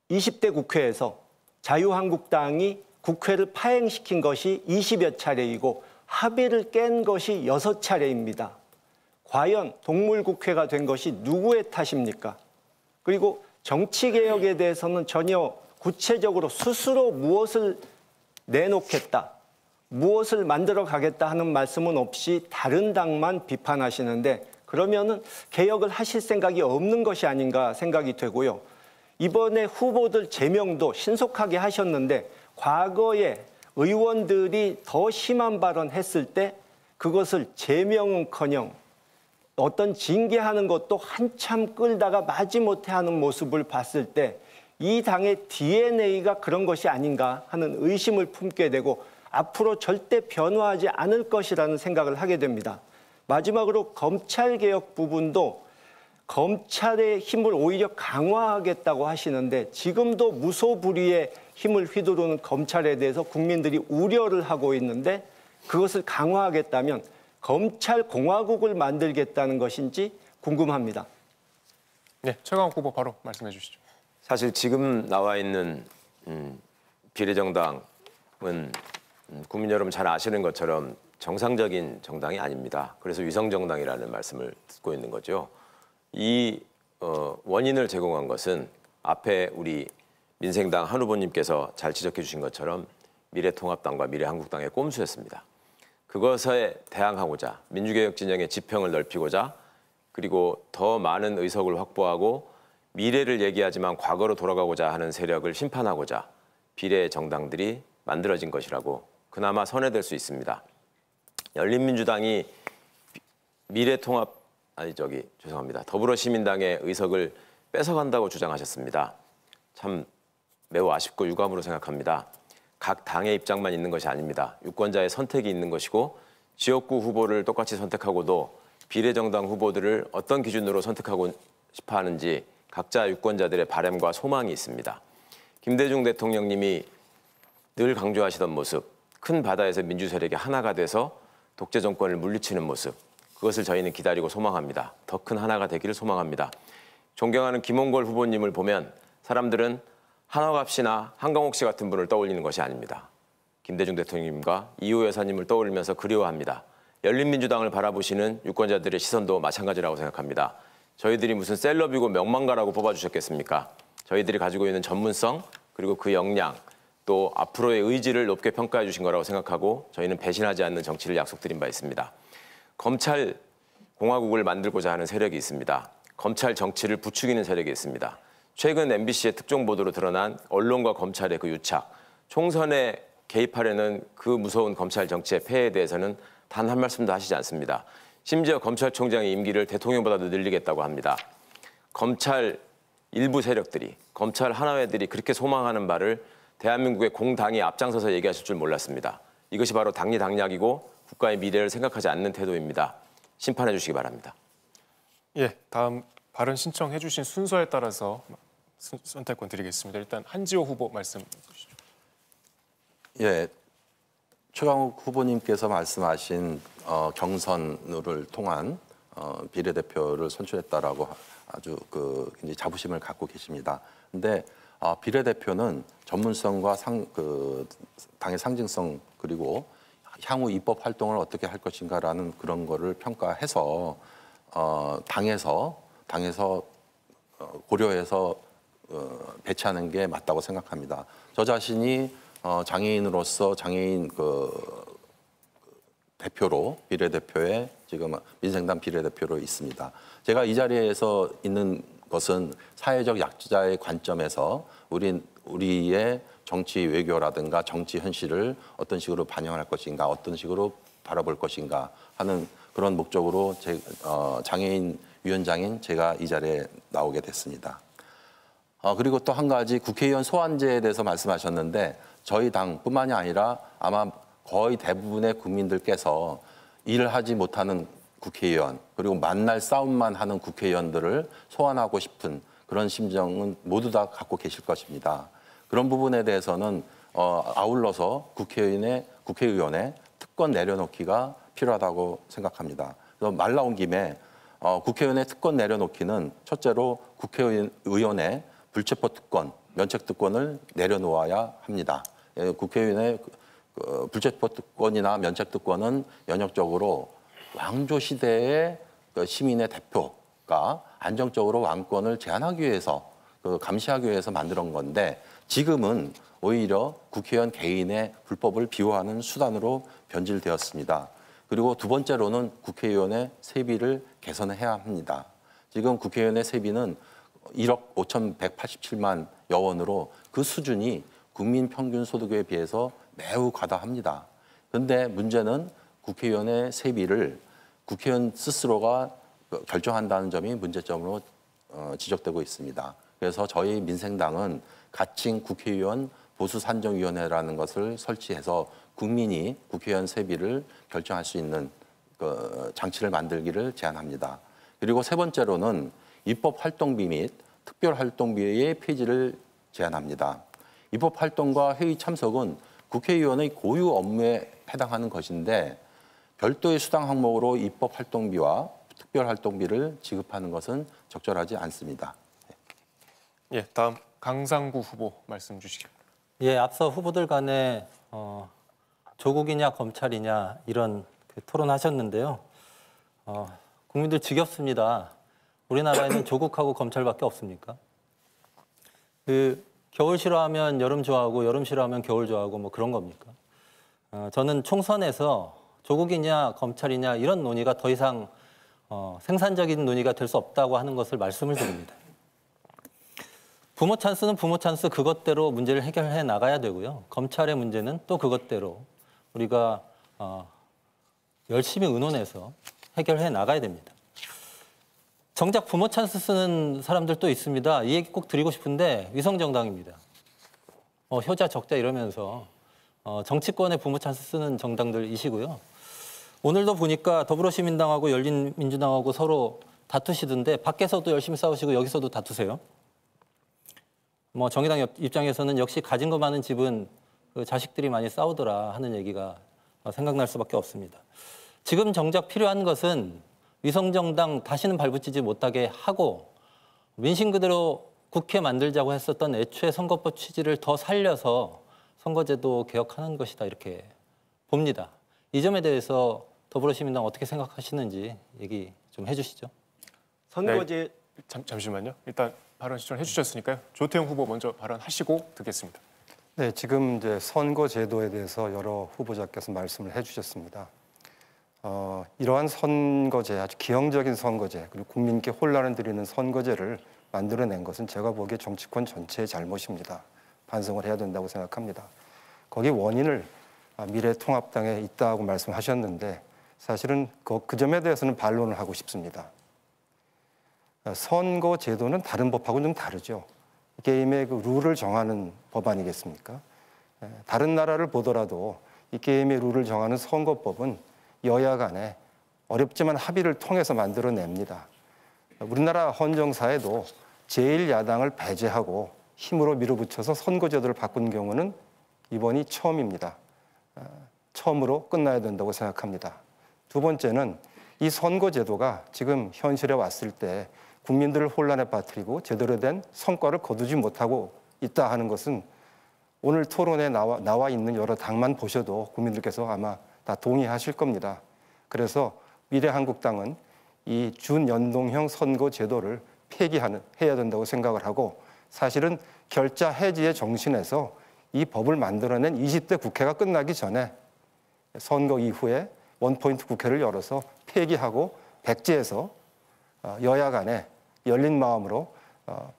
20대 국회에서 자유한국당이 국회를 파행시킨 것이 20여 차례이고 합의를 깬 것이 6차례입니다. 과연 동물국회가 된 것이 누구의 탓입니까? 그리고 정치개혁에 대해서는 전혀 구체적으로 스스로 무엇을 내놓겠다, 무엇을 만들어 가겠다 하는 말씀은 없이 다른 당만 비판하시는데 그러면은 개혁을 하실 생각이 없는 것이 아닌가 생각이 되고요. 이번에 후보들 제명도 신속하게 하셨는데 과거에 의원들이 더 심한 발언했을 때 그것을 제명은커녕 어떤 징계하는 것도 한참 끌다가 마지못해 하는 모습을 봤을 때 이 당의 DNA가 그런 것이 아닌가 하는 의심을 품게 되고 앞으로 절대 변화하지 않을 것이라는 생각을 하게 됩니다. 마지막으로 검찰개혁 부분도 검찰의 힘을 오히려 강화하겠다고 하시는데 지금도 무소불위의 힘을 휘두르는 검찰에 대해서 국민들이 우려를 하고 있는데 그것을 강화하겠다면 검찰공화국을 만들겠다는 것인지 궁금합니다. 네, 최강욱 후보 바로 말씀해 주시죠. 사실 지금 나와 있는 비례정당은 국민 여러분 잘 아시는 것처럼 정상적인 정당이 아닙니다. 그래서 위성정당이라는 말씀을 듣고 있는 거죠. 이 원인을 제공한 것은 앞에 우리 민생당 한 후보님께서 잘 지적해 주신 것처럼 미래통합당과 미래한국당의 꼼수였습니다. 그것에 대항하고자 민주개혁 진영의 지평을 넓히고자 그리고 더 많은 의석을 확보하고 미래를 얘기하지만 과거로 돌아가고자 하는 세력을 심판하고자 비례 정당들이 만들어진 것이라고 그나마 선회될 수 있습니다. 열린민주당이 더불어시민당의 의석을 뺏어간다고 주장하셨습니다. 참 매우 아쉽고 유감으로 생각합니다. 각 당의 입장만 있는 것이 아닙니다. 유권자의 선택이 있는 것이고 지역구 후보를 똑같이 선택하고도 비례정당 후보들을 어떤 기준으로 선택하고 싶어 하는지 각자 유권자들의 바람과 소망이 있습니다. 김대중 대통령님이 늘 강조하시던 모습, 큰 바다에서 민주 세력이 하나가 돼서 독재 정권을 물리치는 모습, 그것을 저희는 기다리고 소망합니다. 더 큰 하나가 되기를 소망합니다. 존경하는 김홍걸 후보님을 보면 사람들은 한화갑 씨나 한강옥 씨 같은 분을 떠올리는 것이 아닙니다. 김대중 대통령님과 이호 여사님을 떠올리면서 그리워합니다. 열린민주당을 바라보시는 유권자들의 시선도 마찬가지라고 생각합니다. 저희들이 무슨 셀럽이고 명망가라고 뽑아주셨겠습니까? 저희들이 가지고 있는 전문성 그리고 그 역량 또 앞으로의 의지를 높게 평가해 주신 거라고 생각하고 저희는 배신하지 않는 정치를 약속드린 바 있습니다. 검찰 공화국을 만들고자 하는 세력이 있습니다. 검찰 정치를 부추기는 세력이 있습니다. 최근 MBC의 특종 보도로 드러난 언론과 검찰의 그 유착, 총선에 개입하려는 그 무서운 검찰 정치의 폐해에 대해서는 단 한 말씀도 하시지 않습니다. 심지어 검찰총장의 임기를 대통령보다도 늘리겠다고 합니다. 검찰 일부 세력들이, 검찰 하나회들이 그렇게 소망하는 바를 대한민국의 공당이 앞장서서 얘기하실 줄 몰랐습니다. 이것이 바로 당리당략이고 국가의 미래를 생각하지 않는 태도입니다. 심판해 주시기 바랍니다. 예, 다음 발언 신청해 주신 순서에 따라서 선택권 드리겠습니다. 일단 한지호 후보 말씀 주시죠. 예, 최강욱 후보님께서 말씀하신 경선을 통한 비례대표를 선출했다라고 아주 굉장히 자부심을 갖고 계십니다. 근데 비례대표는 전문성과 당의 상징성 그리고 향후 입법 활동을 어떻게 할 것인가라는 그런 거를 평가해서 당에서 고려해서 배치하는 게 맞다고 생각합니다. 저 자신이 장애인으로서 장애인 대표로 비례대표에 지금 민생당 비례대표로 있습니다. 제가 이 자리에서 있는 것은 사회적 약자의 관점에서 우리의 정치 외교라든가 정치 현실을 어떤 식으로 반영할 것인가, 어떤 식으로 바라볼 것인가 하는 그런 목적으로 장애인 위원장인 제가 이 자리에 나오게 됐습니다. 그리고 또 한 가지 국회의원 소환제에 대해서 말씀하셨는데 저희 당뿐만이 아니라 아마 거의 대부분의 국민들께서 일을 하지 못하는 국회의원 그리고 만날 싸움만 하는 국회의원들을 소환하고 싶은 그런 심정은 모두 다 갖고 계실 것입니다. 그런 부분에 대해서는 아울러서 국회의원의 특권 내려놓기가 필요하다고 생각합니다. 그래서 말 나온 김에 국회의원의 특권 내려놓기는 첫째로 국회의원의 불체포 특권, 면책 특권을 내려놓아야 합니다. 국회의원의 불체포 특권이나 면책 특권은 연역적으로 왕조 시대의 시민의 대표가 안정적으로 왕권을 제한하기 위해서 감시하기 위해서 만든 건데 지금은 오히려 국회의원 개인의 불법을 비호하는 수단으로 변질되었습니다. 그리고 두 번째로는 국회의원의 세비를 개선해야 합니다. 지금 국회의원의 세비는 1억 5,187만 여원으로 그 수준이 국민 평균 소득에 비해서 매우 과다합니다. 그런데 문제는 국회의원의 세비를 국회의원 스스로가 결정한다는 점이 문제점으로 지적되고 있습니다. 그래서 저희 민생당은 가칭 국회의원 보수산정위원회라는 것을 설치해서 국민이 국회의원 세비를 결정할 수 있는 장치를 만들기를 제안합니다. 그리고 세 번째로는 입법활동비 및 특별활동비의 폐지를 제안합니다. 입법활동과 회의 참석은 국회의원의 고유 업무에 해당하는 것인데 별도의 수당 항목으로 입법활동비와 특별활동비를 지급하는 것은 적절하지 않습니다. 예, 다음 강상구 후보 말씀 주시죠. 예, 앞서 후보들 간에 조국이냐 검찰이냐 이런 토론하셨는데요. 국민들 지겹습니다. 우리나라에는 조국하고 검찰밖에 없습니까? 겨울 싫어하면 여름 좋아하고 여름 싫어하면 겨울 좋아하고 뭐 그런 겁니까? 저는 총선에서 조국이냐 검찰이냐 이런 논의가 더 이상 생산적인 논의가 될 수 없다고 하는 것을 말씀을 드립니다. 부모 찬스는 부모 찬스 그것대로 문제를 해결해 나가야 되고요. 검찰의 문제는 또 그것대로 우리가 열심히 의논해서 해결해 나가야 됩니다. 정작 부모 찬스 쓰는 사람들도 있습니다. 이 얘기 꼭 드리고 싶은데 위성정당입니다. 효자 적자 이러면서 정치권의 부모 찬스 쓰는 정당들이시고요. 오늘도 보니까 더불어시민당하고 열린민주당하고 서로 다투시던데 밖에서도 열심히 싸우시고 여기서도 다투세요. 정의당 입장에서는 역시 가진 거 많은 집은 자식들이 많이 싸우더라 하는 얘기가 생각날 수밖에 없습니다. 지금 정작 필요한 것은 위성정당 다시는 발붙이지 못하게 하고 민심 그대로 국회 만들자고 했었던 애초에 선거법 취지를 더 살려서 선거제도 개혁하는 것이다 이렇게 봅니다. 이 점에 대해서 더불어시민당 어떻게 생각하시는지 얘기 좀 해주시죠. 선거제 네, 잠시만요. 일단 발언 시청해 주셨으니까요. 조태용 후보 먼저 발언하시고 듣겠습니다. 네, 지금 이제 선거 제도에 대해서 여러 후보자께서 말씀을 해주셨습니다. 이러한 선거제, 아주 기형적인 선거제, 그리고 국민께 혼란을 드리는 선거제를 만들어낸 것은 제가 보기에 정치권 전체의 잘못입니다. 반성을 해야 된다고 생각합니다. 거기 원인을 미래통합당에 있다고 말씀하셨는데 사실은 그 점에 대해서는 반론을 하고 싶습니다. 선거 제도는 다른 법하고는 좀 다르죠. 게임의 그 룰을 정하는 법 아니겠습니까? 다른 나라를 보더라도 이 게임의 룰을 정하는 선거법은 여야 간에 어렵지만 합의를 통해서 만들어냅니다. 우리나라 헌정사에도 제1야당을 배제하고 힘으로 밀어붙여서 선거제도를 바꾼 경우는 이번이 처음입니다. 처음으로 끝나야 된다고 생각합니다. 두 번째는 이 선거제도가 지금 현실에 왔을 때 국민들을 혼란에 빠뜨리고 제대로 된 성과를 거두지 못하고 있다 하는 것은 오늘 토론에 나와 있는 여러 당만 보셔도 국민들께서 아마 다 동의하실 겁니다. 그래서 미래한국당은 이 준연동형 선거제도를 폐기해야 된다고 생각을 하고 사실은 결자 해지의 정신에서 이 법을 만들어낸 20대 국회가 끝나기 전에 선거 이후에 원포인트 국회를 열어서 폐기하고 백지에서 여야 간에 열린 마음으로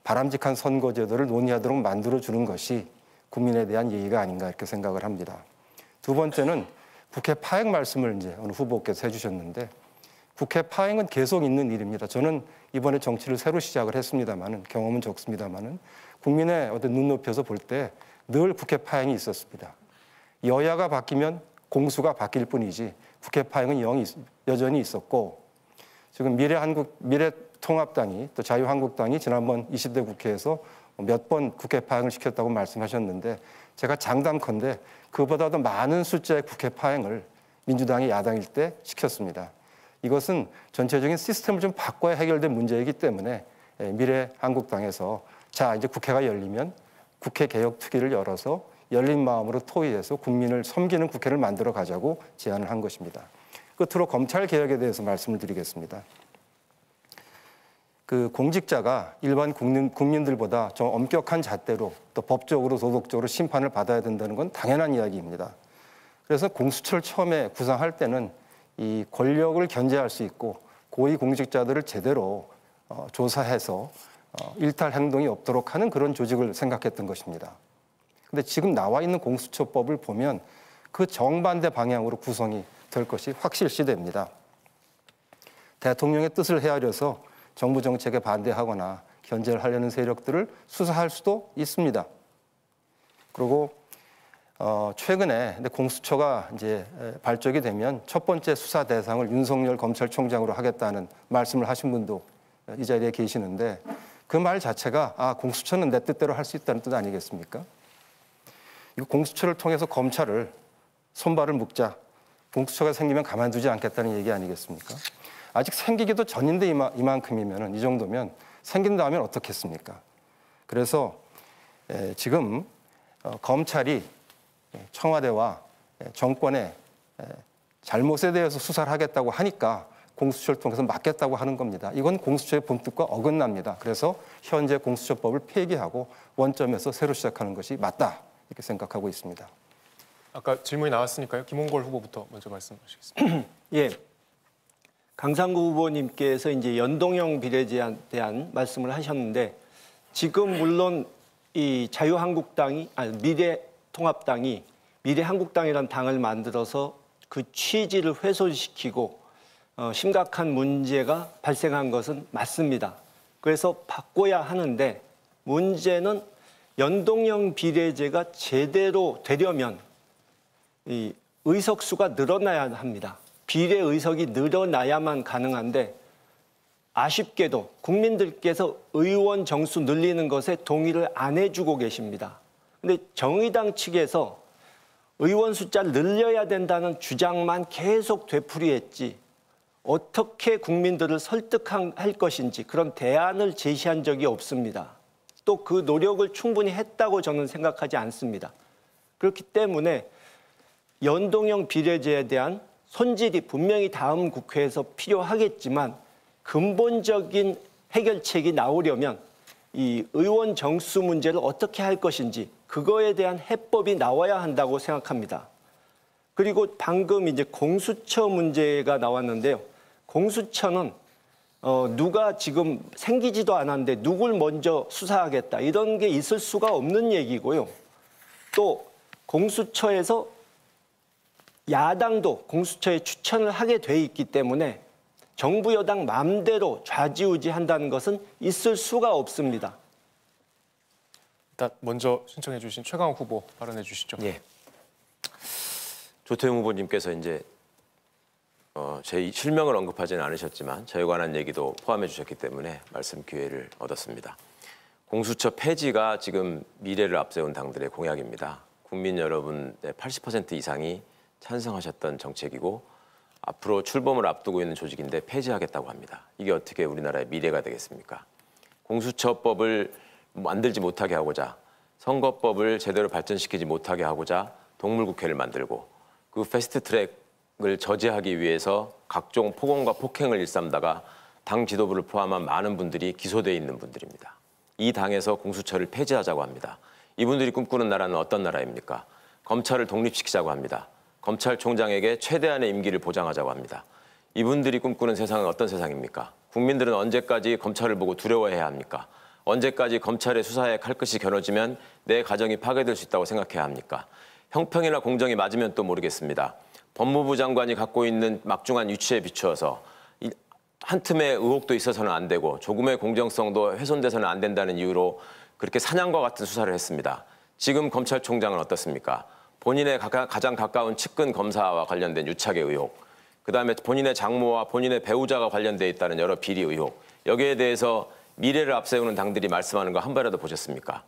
바람직한 선거제도를 논의하도록 만들어주는 것이 국민에 대한 예의가 아닌가 이렇게 생각을 합니다. 두 번째는 국회 파행 말씀을 이제 어느 후보께서 해주셨는데 국회 파행은 계속 있는 일입니다. 저는 이번에 정치를 새로 시작을 했습니다만은 경험은 적습니다만은 국민의 어떤 눈높이에서 볼 때 늘 국회 파행이 있었습니다. 여야가 바뀌면 공수가 바뀔 뿐이지 국회 파행은 여전히 있었고 지금 미래통합당이 또 자유한국당이 지난번 20대 국회에서 몇 번 국회 파행을 시켰다고 말씀하셨는데 제가 장담컨대 그보다도 많은 숫자의 국회 파행을 민주당이 야당일 때 시켰습니다. 이것은 전체적인 시스템을 좀 바꿔야 해결될 문제이기 때문에 미래한국당에서 자 이제 국회가 열리면 국회 개혁 특위를 열어서 열린 마음으로 토의해서 국민을 섬기는 국회를 만들어 가자고 제안을 한 것입니다. 끝으로 검찰 개혁에 대해서 말씀을 드리겠습니다. 그 공직자가 일반 국민들보다 좀 엄격한 잣대로 또 법적으로 도덕적으로 심판을 받아야 된다는 건 당연한 이야기입니다. 그래서 공수처를 처음에 구성할 때는 이 권력을 견제할 수 있고 고위 공직자들을 제대로 조사해서 일탈 행동이 없도록 하는 그런 조직을 생각했던 것입니다. 근데 지금 나와 있는 공수처법을 보면 그 정반대 방향으로 구성이 될 것이 확실시됩니다. 대통령의 뜻을 헤아려서 정부 정책에 반대하거나 견제를 하려는 세력들을 수사할 수도 있습니다. 그리고 최근에 공수처가 이제 발족이 되면 첫 번째 수사 대상을 윤석열 검찰총장으로 하겠다는 말씀을 하신 분도 이 자리에 계시는데 그 말 자체가 공수처는 내 뜻대로 할 수 있다는 뜻 아니겠습니까? 이거 공수처를 통해서 검찰을 손발을 묶자, 공수처가 생기면 가만두지 않겠다는 얘기 아니겠습니까? 아직 생기기도 전인데 이만큼이면 이 정도면 생긴 다음엔 어떻겠습니까? 그래서 지금 검찰이 청와대와 정권의 잘못에 대해서 수사를 하겠다고 하니까 공수처를 통해서 막겠다고 하는 겁니다. 이건 공수처의 본뜻과 어긋납니다. 그래서 현재 공수처법을 폐기하고 원점에서 새로 시작하는 것이 맞다 이렇게 생각하고 있습니다. 아까 질문이 나왔으니까요. 김홍걸 후보부터 먼저 말씀하시겠습니다. 예, 강상구 후보님께서 이제 연동형 비례제에 대한 말씀을 하셨는데 지금 물론 이 자유한국당이 미래통합당이 미래한국당이라는 당을 만들어서 그 취지를 훼손시키고 심각한 문제가 발생한 것은 맞습니다. 그래서 바꿔야 하는데 문제는 연동형 비례제가 제대로 되려면 이 의석수가 늘어나야 합니다. 비례 의석이 늘어나야만 가능한데 아쉽게도 국민들께서 의원 정수 늘리는 것에 동의를 안 해주고 계십니다. 근데 정의당 측에서 의원 숫자를 늘려야 된다는 주장만 계속 되풀이했지 어떻게 국민들을 설득할 것인지 그런 대안을 제시한 적이 없습니다. 또 그 노력을 충분히 했다고 저는 생각하지 않습니다. 그렇기 때문에 연동형 비례제에 대한 손질이 분명히 다음 국회에서 필요하겠지만 근본적인 해결책이 나오려면 이 의원 정수 문제를 어떻게 할 것인지 그거에 대한 해법이 나와야 한다고 생각합니다. 그리고 방금 이제 공수처 문제가 나왔는데요. 공수처는 누가 지금 생기지도 않았는데 누굴 먼저 수사하겠다 이런 게 있을 수가 없는 얘기고요. 또 공수처에서 야당도 공수처에 추천을 하게 돼 있기 때문에 정부 여당 마음대로 좌지우지한다는 것은 있을 수가 없습니다. 일단 먼저 신청해 주신 최강욱 후보 발언해 주시죠. 예. 조태용 후보님께서 이제 제 실명을 언급하지는 않으셨지만 저에 관한 얘기도 포함해 주셨기 때문에 말씀 기회를 얻었습니다. 공수처 폐지가 지금 미래를 앞세운 당들의 공약입니다. 국민 여러분의 80% 이상이 찬성하셨던 정책이고 앞으로 출범을 앞두고 있는 조직인데 폐지하겠다고 합니다. 이게 어떻게 우리나라의 미래가 되겠습니까? 공수처법을 만들지 못하게 하고자 선거법을 제대로 발전시키지 못하게 하고자 동물국회를 만들고 그 패스트트랙을 저지하기 위해서 각종 폭언과 폭행을 일삼다가 당 지도부를 포함한 많은 분들이 기소돼 있는 분들입니다. 이 당에서 공수처를 폐지하자고 합니다. 이분들이 꿈꾸는 나라는 어떤 나라입니까? 검찰을 독립시키자고 합니다. 검찰총장에게 최대한의 임기를 보장하자고 합니다. 이분들이 꿈꾸는 세상은 어떤 세상입니까? 국민들은 언제까지 검찰을 보고 두려워해야 합니까? 언제까지 검찰의 수사에 칼끝이 겨눠지면 내 가정이 파괴될 수 있다고 생각해야 합니까? 형평이나 공정이 맞으면 또 모르겠습니다. 법무부 장관이 갖고 있는 막중한 유치에 비추어서 한 틈의 의혹도 있어서는 안 되고 조금의 공정성도 훼손돼서는 안 된다는 이유로 그렇게 사냥과 같은 수사를 했습니다. 지금 검찰총장은 어떻습니까? 본인의 가장 가까운 측근 검사와 관련된 유착의 의혹, 그다음에 본인의 장모와 본인의 배우자가 관련돼 있다는 여러 비리 의혹, 여기에 대해서 미래를 앞세우는 당들이 말씀하는 거 한 번이라도 보셨습니까?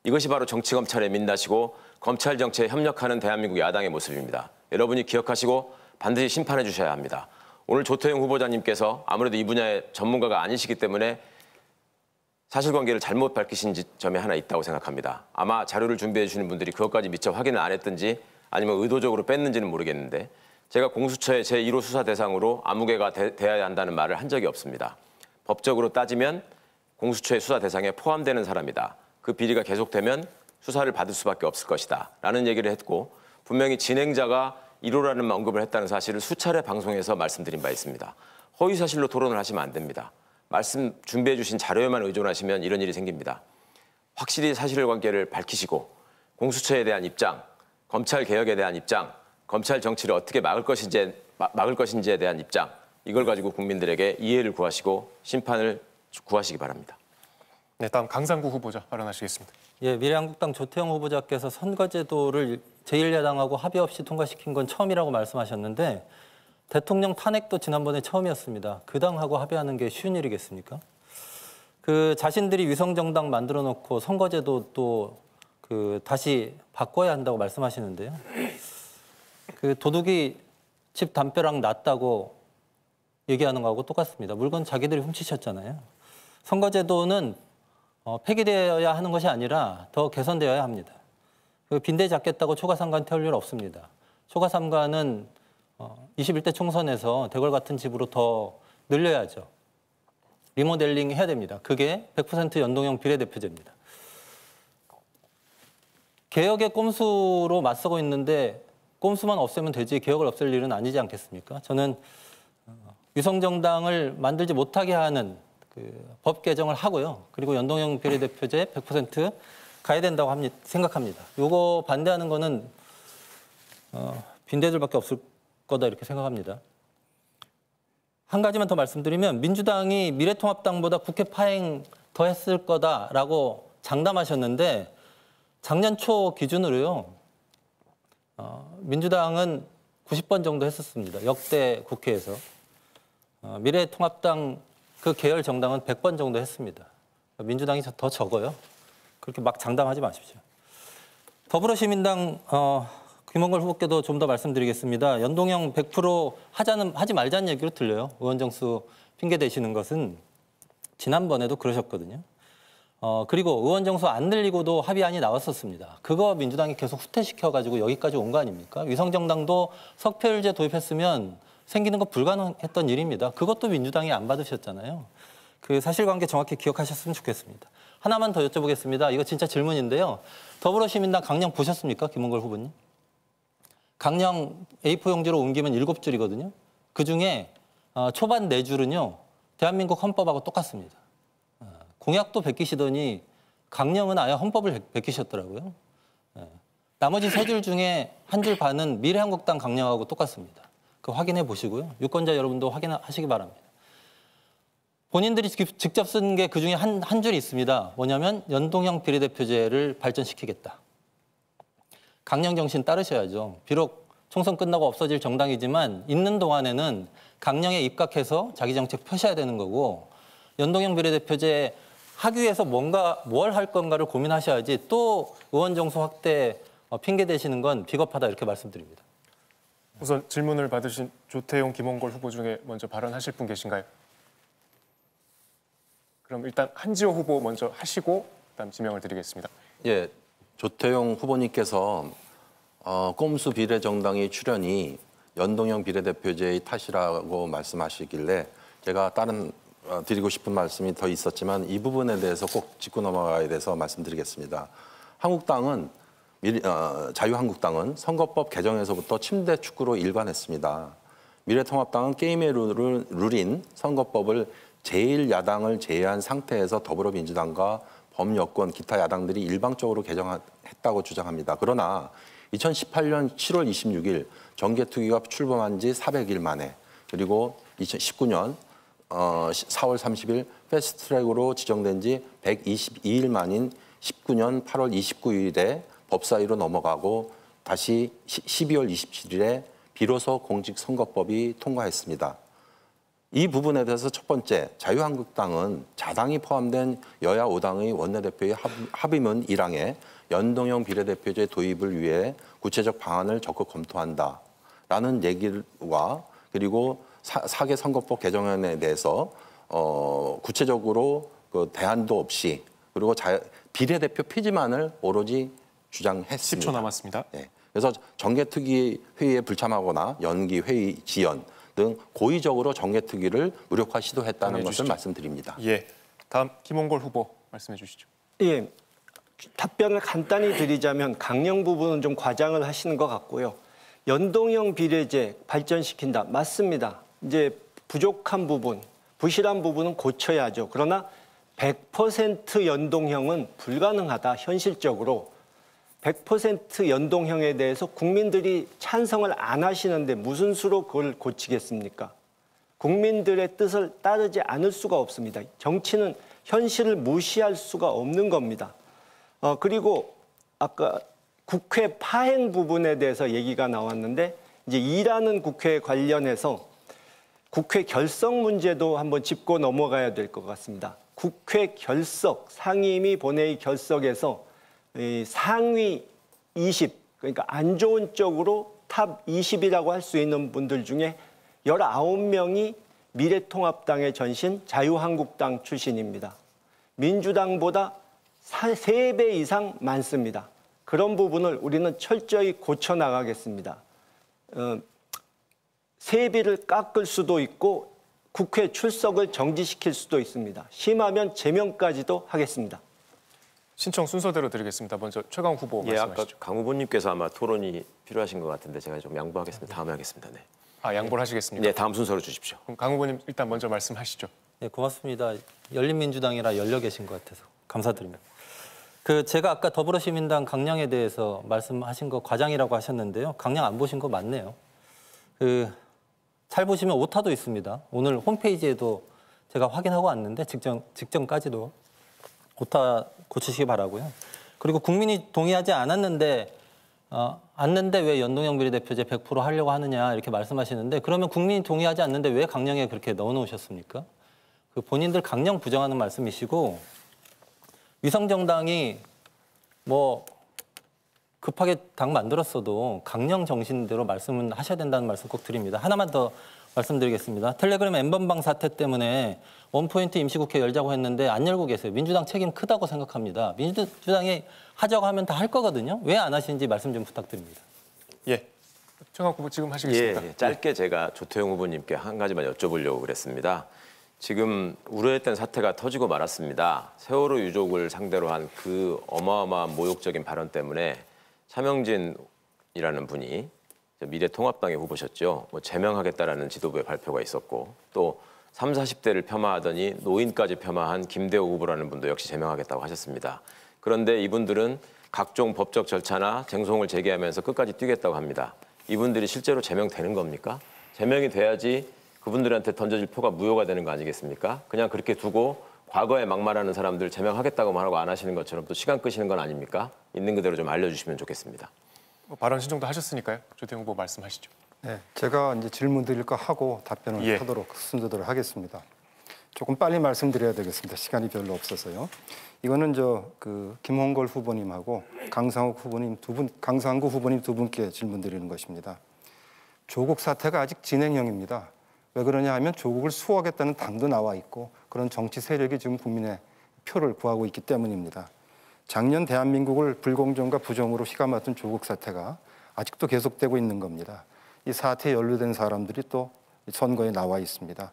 이것이 바로 정치검찰의 민낯이고 검찰 정치에 협력하는 대한민국 야당의 모습입니다. 여러분이 기억하시고 반드시 심판해 주셔야 합니다. 오늘 조태용 후보자님께서 아무래도 이 분야의 전문가가 아니시기 때문에 사실관계를 잘못 밝히신 점이 하나 있다고 생각합니다. 아마 자료를 준비해 주시는 분들이 그것까지 미처 확인을 안 했든지 아니면 의도적으로 뺐는지는 모르겠는데 제가 공수처의 제1호 수사 대상으로 아무개가 돼야 한다는 말을 한 적이 없습니다. 법적으로 따지면 공수처의 수사 대상에 포함되는 사람이다. 그 비리가 계속되면 수사를 받을 수밖에 없을 것이다. 라는 얘기를 했고 분명히 진행자가 1호라는 언급을 했다는 사실을 수차례 방송에서 말씀드린 바 있습니다. 허위사실로 토론을 하시면 안 됩니다. 말씀 준비해 주신 자료에만 의존하시면 이런 일이 생깁니다. 확실히 사실관계를 밝히시고 공수처에 대한 입장, 검찰 개혁에 대한 입장, 검찰 정치를 어떻게 막을 것인지에 대한 입장, 이걸 가지고 국민들에게 이해를 구하시고 심판을 구하시기 바랍니다. 네, 다음 강상구 후보자 발언하시겠습니다. 예, 미래한국당 조태영 후보자께서 선거제도를 제1야당하고 합의 없이 통과시킨 건 처음이라고 말씀하셨는데 대통령 탄핵도 지난번에 처음이었습니다. 그 당하고 합의하는 게 쉬운 일이겠습니까? 그 자신들이 위성정당 만들어 놓고 선거제도 또 다시 바꿔야 한다고 말씀하시는데요. 그 도둑이 집 담벼락 놨다고 얘기하는 거하고 똑같습니다. 물건 자기들이 훔치셨잖아요. 선거제도는 폐기되어야 하는 것이 아니라 더 개선되어야 합니다. 그 빈대 잡겠다고 초과삼관 태울 일 없습니다. 초과삼관은 21대 총선에서 대궐 같은 집으로 더 늘려야죠. 리모델링 해야 됩니다. 그게 100% 연동형 비례대표제입니다. 개혁의 꼼수로 맞서고 있는데 꼼수만 없애면 되지 개혁을 없앨 일은 아니지 않겠습니까? 저는 위성정당을 만들지 못하게 하는 법 개정을 하고요. 그리고 연동형 비례대표제 100% 가야 된다고 생각합니다. 요거 반대하는 거는 빈대들밖에 없을 거다 이렇게 생각합니다. 한 가지만 더 말씀드리면 민주당이 미래통합당보다 국회 파행 더 했을 거다라고 장담하셨는데 작년 초 기준으로요. 민주당은 90번 정도 했었습니다. 역대 국회에서. 미래통합당 그 계열 정당은 100번 정도 했습니다. 민주당이 더 적어요. 그렇게 막 장담하지 마십시오. 더불어시민당 김원걸 후보께도 좀 더 말씀드리겠습니다. 연동형 100% 하지 말자는 얘기로 들려요. 의원 정수 핑계 대시는 것은 지난번에도 그러셨거든요. 그리고 의원 정수 안 늘리고도 합의안이 나왔었습니다. 그거 민주당이 계속 후퇴시켜가지고 여기까지 온 거 아닙니까? 위성정당도 석패율제 도입했으면 생기는 거 불가능했던 일입니다. 그것도 민주당이 안 받으셨잖아요. 그 사실관계 정확히 기억하셨으면 좋겠습니다. 하나만 더 여쭤보겠습니다. 이거 진짜 질문인데요. 더불어시민당 강령 보셨습니까? 김홍걸 후보님. 강령 A4 용지로 옮기면 7줄이거든요. 그중에 초반 4줄은요. 대한민국 헌법하고 똑같습니다. 공약도 베끼시더니 강령은 아예 헌법을 베끼셨더라고요. 나머지 3줄 중에 1줄 반은 미래한국당 강령하고 똑같습니다. 그 확인해 보시고요. 유권자 여러분도 확인하시기 바랍니다. 본인들이 직접 쓴 게 그중에 한 줄이 있습니다. 뭐냐면 연동형 비례대표제를 발전시키겠다. 강령 정신 따르셔야죠. 비록 총선 끝나고 없어질 정당이지만 있는 동안에는 강령에 입각해서 자기 정책 펴셔야 되는 거고 연동형 비례대표제 하기 위해서 뭘 할 건가를 고민하셔야지 또 의원 정수 확대 핑계 대시는 건 비겁하다 이렇게 말씀드립니다. 우선 질문을 받으신 조태용, 김홍걸 후보 중에 먼저 발언하실 분 계신가요? 그럼 일단 한지호 후보 먼저 하시고 그다음 지명을 드리겠습니다. 예, 조태용 후보님께서 꼼수 비례정당의 출현이 연동형 비례대표제의 탓이라고 말씀하시길래 제가 다른 드리고 싶은 말씀이 더 있었지만 이 부분에 대해서 꼭 짚고 넘어가야 돼서 말씀드리겠습니다. 자유한국당은 선거법 개정에서부터 침대 축구로 일관했습니다. 미래통합당은 게임의 룰인 선거법을 제1야당을 제외한 상태에서 더불어민주당과 범여권 기타 야당들이 일방적으로 개정했다고 주장합니다. 그러나 2018년 7월 26일 정개특위가 출범한 지 400일 만에 그리고 2019년 4월 30일 패스트트랙으로 지정된 지 122일 만인 19년 8월 29일에 법사위로 넘어가고 다시 12월 27일에 비로소 공직선거법이 통과했습니다. 이 부분에 대해서 첫 번째, 자유한국당은 자당이 포함된 여야 5당의 원내대표의 합의문 1항에 연동형 비례대표제 도입을 위해 구체적 방안을 적극 검토한다라는 얘기와 그리고 4개 선거법 개정안에 대해서 구체적으로 그 대안도 없이 그리고 비례대표 폐지만을 오로지 주장했습니다. 10초 남았습니다. 네. 그래서 정개특위 회의에 불참하거나 연기 회의 지연 등 고의적으로 정개특위를 무력화 시도했다는 것을 말씀드립니다. 예, 다음 김홍걸 후보 말씀해 주시죠. 예, 답변을 간단히 드리자면 강령 부분은 좀 과장을 하시는 것 같고요. 연동형 비례제 발전시킨다. 맞습니다. 이제 부족한 부분, 부실한 부분은 고쳐야죠. 그러나 100% 연동형은 불가능하다. 현실적으로 100% 연동형에 대해서 국민들이 찬성을 안 하시는데 무슨 수로 그걸 고치겠습니까? 국민들의 뜻을 따르지 않을 수가 없습니다. 정치는 현실을 무시할 수가 없는 겁니다. 그리고 아까 국회 파행 부분에 대해서 얘기가 나왔는데 이제 일하는 국회 관련해서 국회 결석 문제도 한번 짚고 넘어가야 될 것 같습니다. 국회 결석, 상임위 본회의 결석에서 상위 20, 그러니까 안 좋은 쪽으로 탑 20이라고 할 수 있는 분들 중에 19명이 미래통합당의 전신 자유한국당 출신입니다. 민주당보다 3배 이상 많습니다. 그런 부분을 우리는 철저히 고쳐나가겠습니다. 세비를 깎을 수도 있고 국회 출석을 정지시킬 수도 있습니다. 심하면 제명까지도 하겠습니다. 신청 순서대로 드리겠습니다. 먼저 최강 후보 말씀하시죠. 아까 강 후보님께서 아마 토론이 필요하신 것 같은데 제가 좀 양보하겠습니다. 다음에 하겠습니다. 네. 양보를 하시겠습니까? 네, 다음 순서로 주십시오. 그럼 강 후보님 일단 먼저 말씀하시죠. 네, 고맙습니다. 열린민주당이라 열려 계신 것 같아서 감사드립니다. 제가 아까 더불어시민당 강령에 대해서 말씀하신 거 과장이라고 하셨는데요. 강령 안 보신 거 맞네요. 잘 보시면 오타도 있습니다. 오늘 홈페이지에도 제가 확인하고 왔는데 직전까지도 오타 고치시기 바라고요. 그리고 국민이 동의하지 않았는데 왜 연동형 비례대표제 100% 하려고 하느냐 이렇게 말씀하시는데 그러면 국민이 동의하지 않는데 왜 강령에 그렇게 넣어놓으셨습니까? 본인들 강령 부정하는 말씀이시고 위성정당이 뭐 급하게 당 만들었어도 강령 정신대로 말씀은 하셔야 된다는 말씀 꼭 드립니다. 하나만 더 말씀드리겠습니다. 텔레그램 N번방 사태 때문에 원포인트 임시국회 열자고 했는데 안 열고 계세요. 민주당 책임 크다고 생각합니다. 민주당이 하자고 하면 다 할 거거든요. 왜 안 하시는지 말씀 좀 부탁드립니다. 예, 최강 후보 지금 하시겠습니다. 짧게 제가 조태용 후보님께 한 가지만 여쭤보려고 그랬습니다. 지금 우려했던 사태가 터지고 말았습니다. 세월호 유족을 상대로 한 그 어마어마한 모욕적인 발언 때문에 차명진이라는 분이 미래통합당의 후보셨죠. 제명하겠다라는 지도부의 발표가 있었고 또 30, 40대를 폄하하더니 노인까지 폄하한 김대호 후보라는 분도 역시 제명하겠다고 하셨습니다. 그런데 이분들은 각종 법적 절차나 쟁송을 제기하면서 끝까지 뛰겠다고 합니다. 이분들이 실제로 제명되는 겁니까? 제명이 돼야지 그분들한테 던져질 표가 무효가 되는 거 아니겠습니까? 그냥 그렇게 두고 과거에 막말하는 사람들 제명하겠다고만 하고 안 하시는 것처럼 또 시간 끄시는 건 아닙니까? 있는 그대로 좀 알려주시면 좋겠습니다. 발언 신청도 하셨으니까요. 조태용 후보 말씀하시죠. 네, 제가 이제 질문 드릴 거 하고 답변을 하도록 순서대로 하겠습니다. 조금 빨리 말씀드려야 되겠습니다. 시간이 별로 없어서요. 이거는 김홍걸 후보님하고 강상구 후보님 두 분께 질문 드리는 것입니다. 조국 사태가 아직 진행형입니다. 왜 그러냐 하면 조국을 수호하겠다는 당도 나와 있고 그런 정치 세력이 지금 국민의 표를 구하고 있기 때문입니다. 작년 대한민국을 불공정과 부정으로 휘감았던 조국 사태가 아직도 계속되고 있는 겁니다. 이 사태에 연루된 사람들이 또 선거에 나와 있습니다.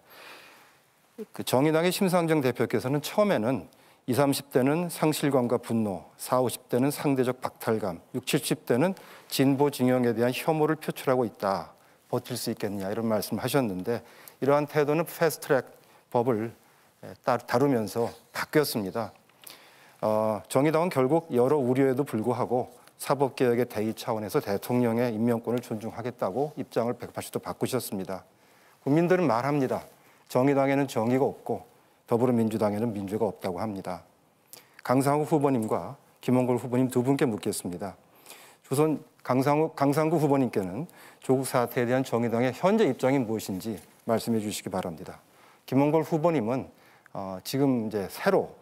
정의당의 심상정 대표께서는 처음에는 20, 30대는 상실감과 분노, 40, 50대는 상대적 박탈감, 60, 70대는 진보 진영에 대한 혐오를 표출하고 있다. 버틸 수 있겠냐 이런 말씀을 하셨는데 이러한 태도는 패스트트랙 법을 다루면서 바뀌었습니다. 정의당은 결국 여러 우려에도 불구하고 사법개혁의 대의 차원에서 대통령의 임명권을 존중하겠다고 입장을 180도 바꾸셨습니다. 국민들은 말합니다. 정의당에는 정의가 없고 더불어민주당에는 민주가 없다고 합니다. 강상구 후보님과 김홍걸 후보님 두 분께 묻겠습니다. 우선 강상구 후보님께는 조국 사태에 대한 정의당의 현재 입장이 무엇인지 말씀해 주시기 바랍니다. 김홍걸 후보님은 지금 이제 새로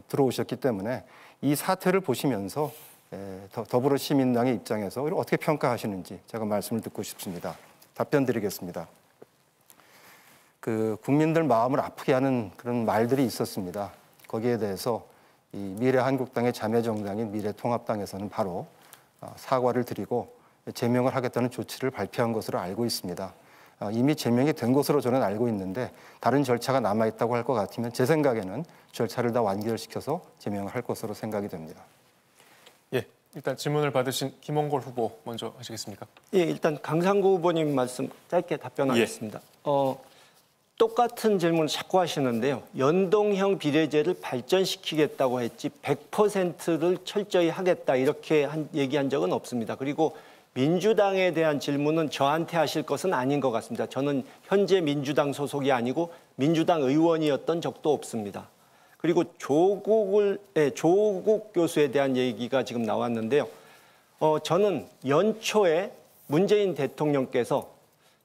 들어오셨기 때문에 이 사태를 보시면서 더불어시민당의 입장에서 어떻게 평가하시는지 제가 말씀을 듣고 싶습니다. 답변 드리겠습니다. 국민들 마음을 아프게 하는 그런 말들이 있었습니다. 거기에 대해서 이 미래한국당의 자매정당인 미래통합당에서는 바로 사과를 드리고 제명을 하겠다는 조치를 발표한 것으로 알고 있습니다. 이미 제명이 된 것으로 저는 알고 있는데 다른 절차가 남아있다고 할 것 같으면 제 생각에는 절차를 다 완결시켜서 제명을 할 것으로 생각이 됩니다. 예, 일단 질문을 받으신 김홍걸 후보 먼저 하시겠습니까? 예, 일단 강상구 후보님 말씀 짧게 답변하겠습니다. 똑같은 질문을 자꾸 하시는데요. 연동형 비례제를 발전시키겠다고 했지 100%를 철저히 하겠다 이렇게 얘기한 적은 없습니다. 그리고 민주당에 대한 질문은 저한테 하실 것은 아닌 것 같습니다. 저는 현재 민주당 소속이 아니고 민주당 의원이었던 적도 없습니다. 그리고 조국 교수에 대한 얘기가 지금 나왔는데요. 저는 연초에 문재인 대통령께서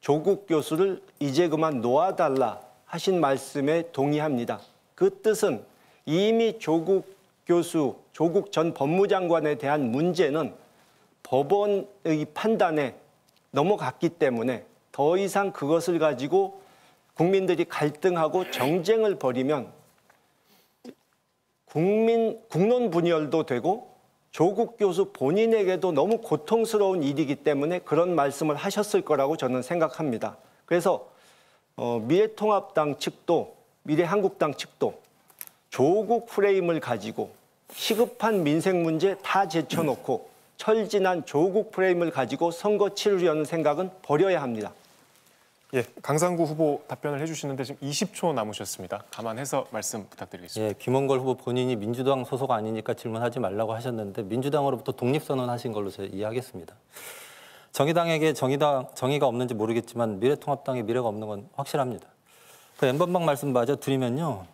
조국 교수를 이제 그만 놓아달라 하신 말씀에 동의합니다. 그 뜻은 이미 조국 교수, 조국 전 법무장관에 대한 문제는 법원의 판단에 넘어갔기 때문에 더 이상 그것을 가지고 국민들이 갈등하고 정쟁을 벌이면 국론 분열도 되고 조국 교수 본인에게도 너무 고통스러운 일이기 때문에 그런 말씀을 하셨을 거라고 저는 생각합니다. 그래서 미래통합당 측도 미래한국당 측도 조국 프레임을 가지고 시급한 민생 문제 다 제쳐놓고 철진한 조국 프레임을 가지고 선거 치르려는 생각은 버려야 합니다. 예, 강상구 후보 답변을 해주시는데 지금 20초 남으셨습니다. 감안해서 말씀 부탁드리겠습니다. 예, 김홍걸 후보 본인이 민주당 소속 아니니까 질문하지 말라고 하셨는데 민주당으로부터 독립선언하신 걸로 제가 이해하겠습니다. 정의당에게 정의가 없는지 모르겠지만 미래통합당에 미래가 없는 건 확실합니다. N번방 말씀 마저 드리면요.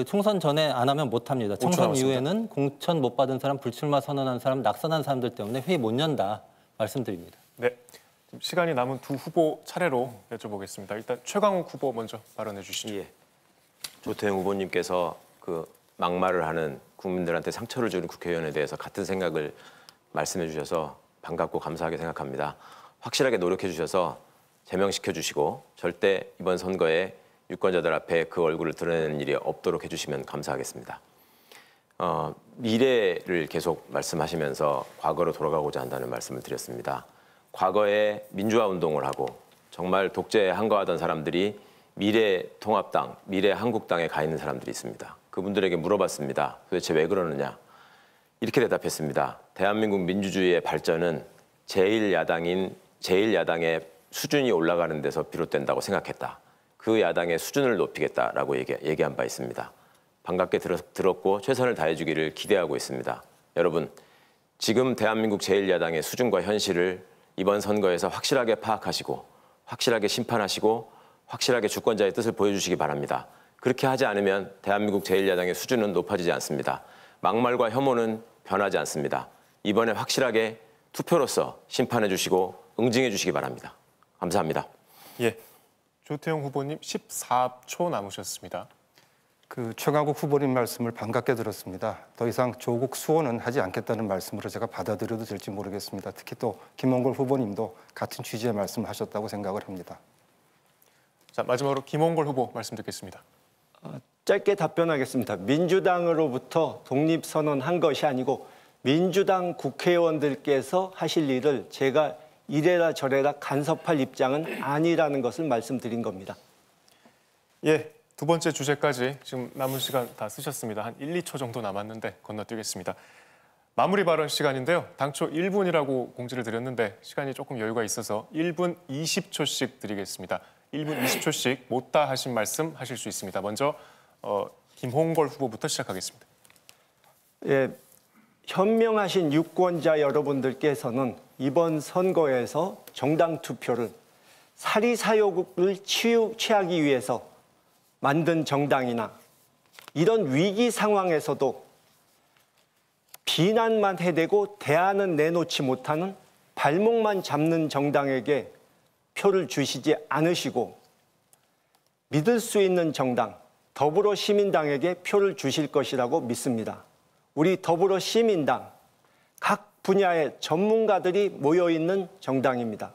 총선 전에 안 하면 못합니다. 총선 이후에는 공천 못 받은 사람, 불출마 선언한 사람, 낙선한 사람들 때문에 회의 못 연다 말씀드립니다. 네, 시간이 남은 두 후보 차례로 여쭤보겠습니다. 일단 최강욱 후보 먼저 발언해 주시죠. 예. 조태용 후보님께서 막말을 하는 국민들한테 상처를 주는 국회의원에 대해서 같은 생각을 말씀해 주셔서 반갑고 감사하게 생각합니다. 확실하게 노력해 주셔서 제명시켜 주시고 절대 이번 선거에 유권자들 앞에 그 얼굴을 드러내는 일이 없도록 해주시면 감사하겠습니다. 미래를 계속 말씀하시면서 과거로 돌아가고자 한다는 말씀을 드렸습니다. 과거에 민주화 운동을 하고 정말 독재에 항거하던 사람들이 미래통합당, 미래한국당에 가 있는 사람들이 있습니다. 그분들에게 물어봤습니다. 도대체 왜 그러느냐? 이렇게 대답했습니다. 대한민국 민주주의의 발전은 제1야당의 수준이 올라가는 데서 비롯된다고 생각했다. 그 야당의 수준을 높이겠다라고 얘기한 바 있습니다. 반갑게 들었고 최선을 다해주기를 기대하고 있습니다. 여러분, 지금 대한민국 제1야당의 수준과 현실을 이번 선거에서 확실하게 파악하시고 확실하게 심판하시고 확실하게 주권자의 뜻을 보여주시기 바랍니다. 그렇게 하지 않으면 대한민국 제1야당의 수준은 높아지지 않습니다. 막말과 혐오는 변하지 않습니다. 이번에 확실하게 투표로서 심판해 주시고 응징해 주시기 바랍니다. 감사합니다. 예, 조태용 후보님 14초 남으셨습니다. 최강욱 후보님 말씀을 반갑게 들었습니다. 더 이상 조국 수호는 하지 않겠다는 말씀으로 제가 받아들여도 될지 모르겠습니다. 특히 또 김홍걸 후보님도 같은 취지의 말씀하셨다고 생각을 합니다. 자, 마지막으로 김홍걸 후보 말씀 듣겠습니다. 짧게 답변하겠습니다. 민주당으로부터 독립선언한 것이 아니고 민주당 국회의원들께서 하실 일을 제가 이래라 저래라 간섭할 입장은 아니라는 것을 말씀드린 겁니다. 예, 두 번째 주제까지 지금 남은 시간 다 쓰셨습니다. 한 1, 2초 정도 남았는데 건너뛰겠습니다. 마무리 발언 시간인데요. 당초 1분이라고 공지를 드렸는데 시간이 조금 여유가 있어서 1분 20초씩 드리겠습니다. 1분 20초씩 못다 하신 말씀 하실 수 있습니다. 먼저 김홍걸 후보부터 시작하겠습니다. 예, 현명하신 유권자 여러분들께서는 이번 선거에서 정당 투표를 사리사욕을 취하기 위해서 만든 정당이나 이런 위기 상황에서도 비난만 해대고 대안은 내놓지 못하는 발목만 잡는 정당에게 표를 주시지 않으시고 믿을 수 있는 정당, 더불어시민당에게 표를 주실 것이라고 믿습니다. 우리 더불어시민당, 각 분야의 전문가들이 모여있는 정당입니다.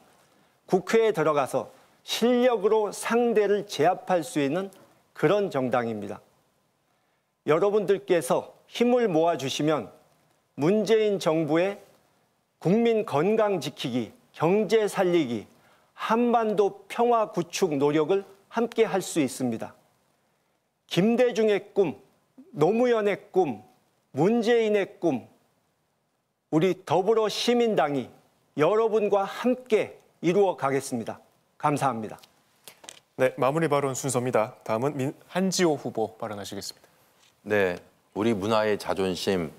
국회에 들어가서 실력으로 상대를 제압할 수 있는 그런 정당입니다. 여러분들께서 힘을 모아주시면 문재인 정부의 국민 건강 지키기, 경제 살리기, 한반도 평화 구축 노력을 함께 할 수 있습니다. 김대중의 꿈, 노무현의 꿈, 문재인의 꿈, 우리 더불어시민당이 여러분과 함께 이루어 가겠습니다. 감사합니다. 네, 마무리 발언 순서입니다. 다음은 한지호 후보 발언하시겠습니다. 네, 우리 문화의 자존심,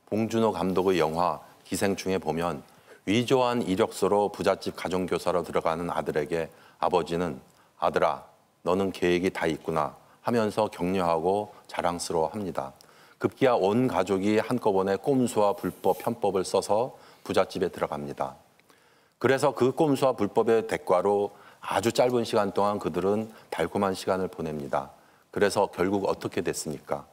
봉준호 감독의 영화 기생충에 보면 위조한 이력서로 부잣집 가정교사로 들어가는 아들에게 아버지는 아들아, 너는 계획이 다 있구나 하면서 격려하고 자랑스러워합니다. 급기야 온 가족이 한꺼번에 꼼수와 불법 편법을 써서 부잣집에 들어갑니다. 그래서 그 꼼수와 불법의 대가로 아주 짧은 시간 동안 그들은 달콤한 시간을 보냅니다. 그래서 결국 어떻게 됐습니까?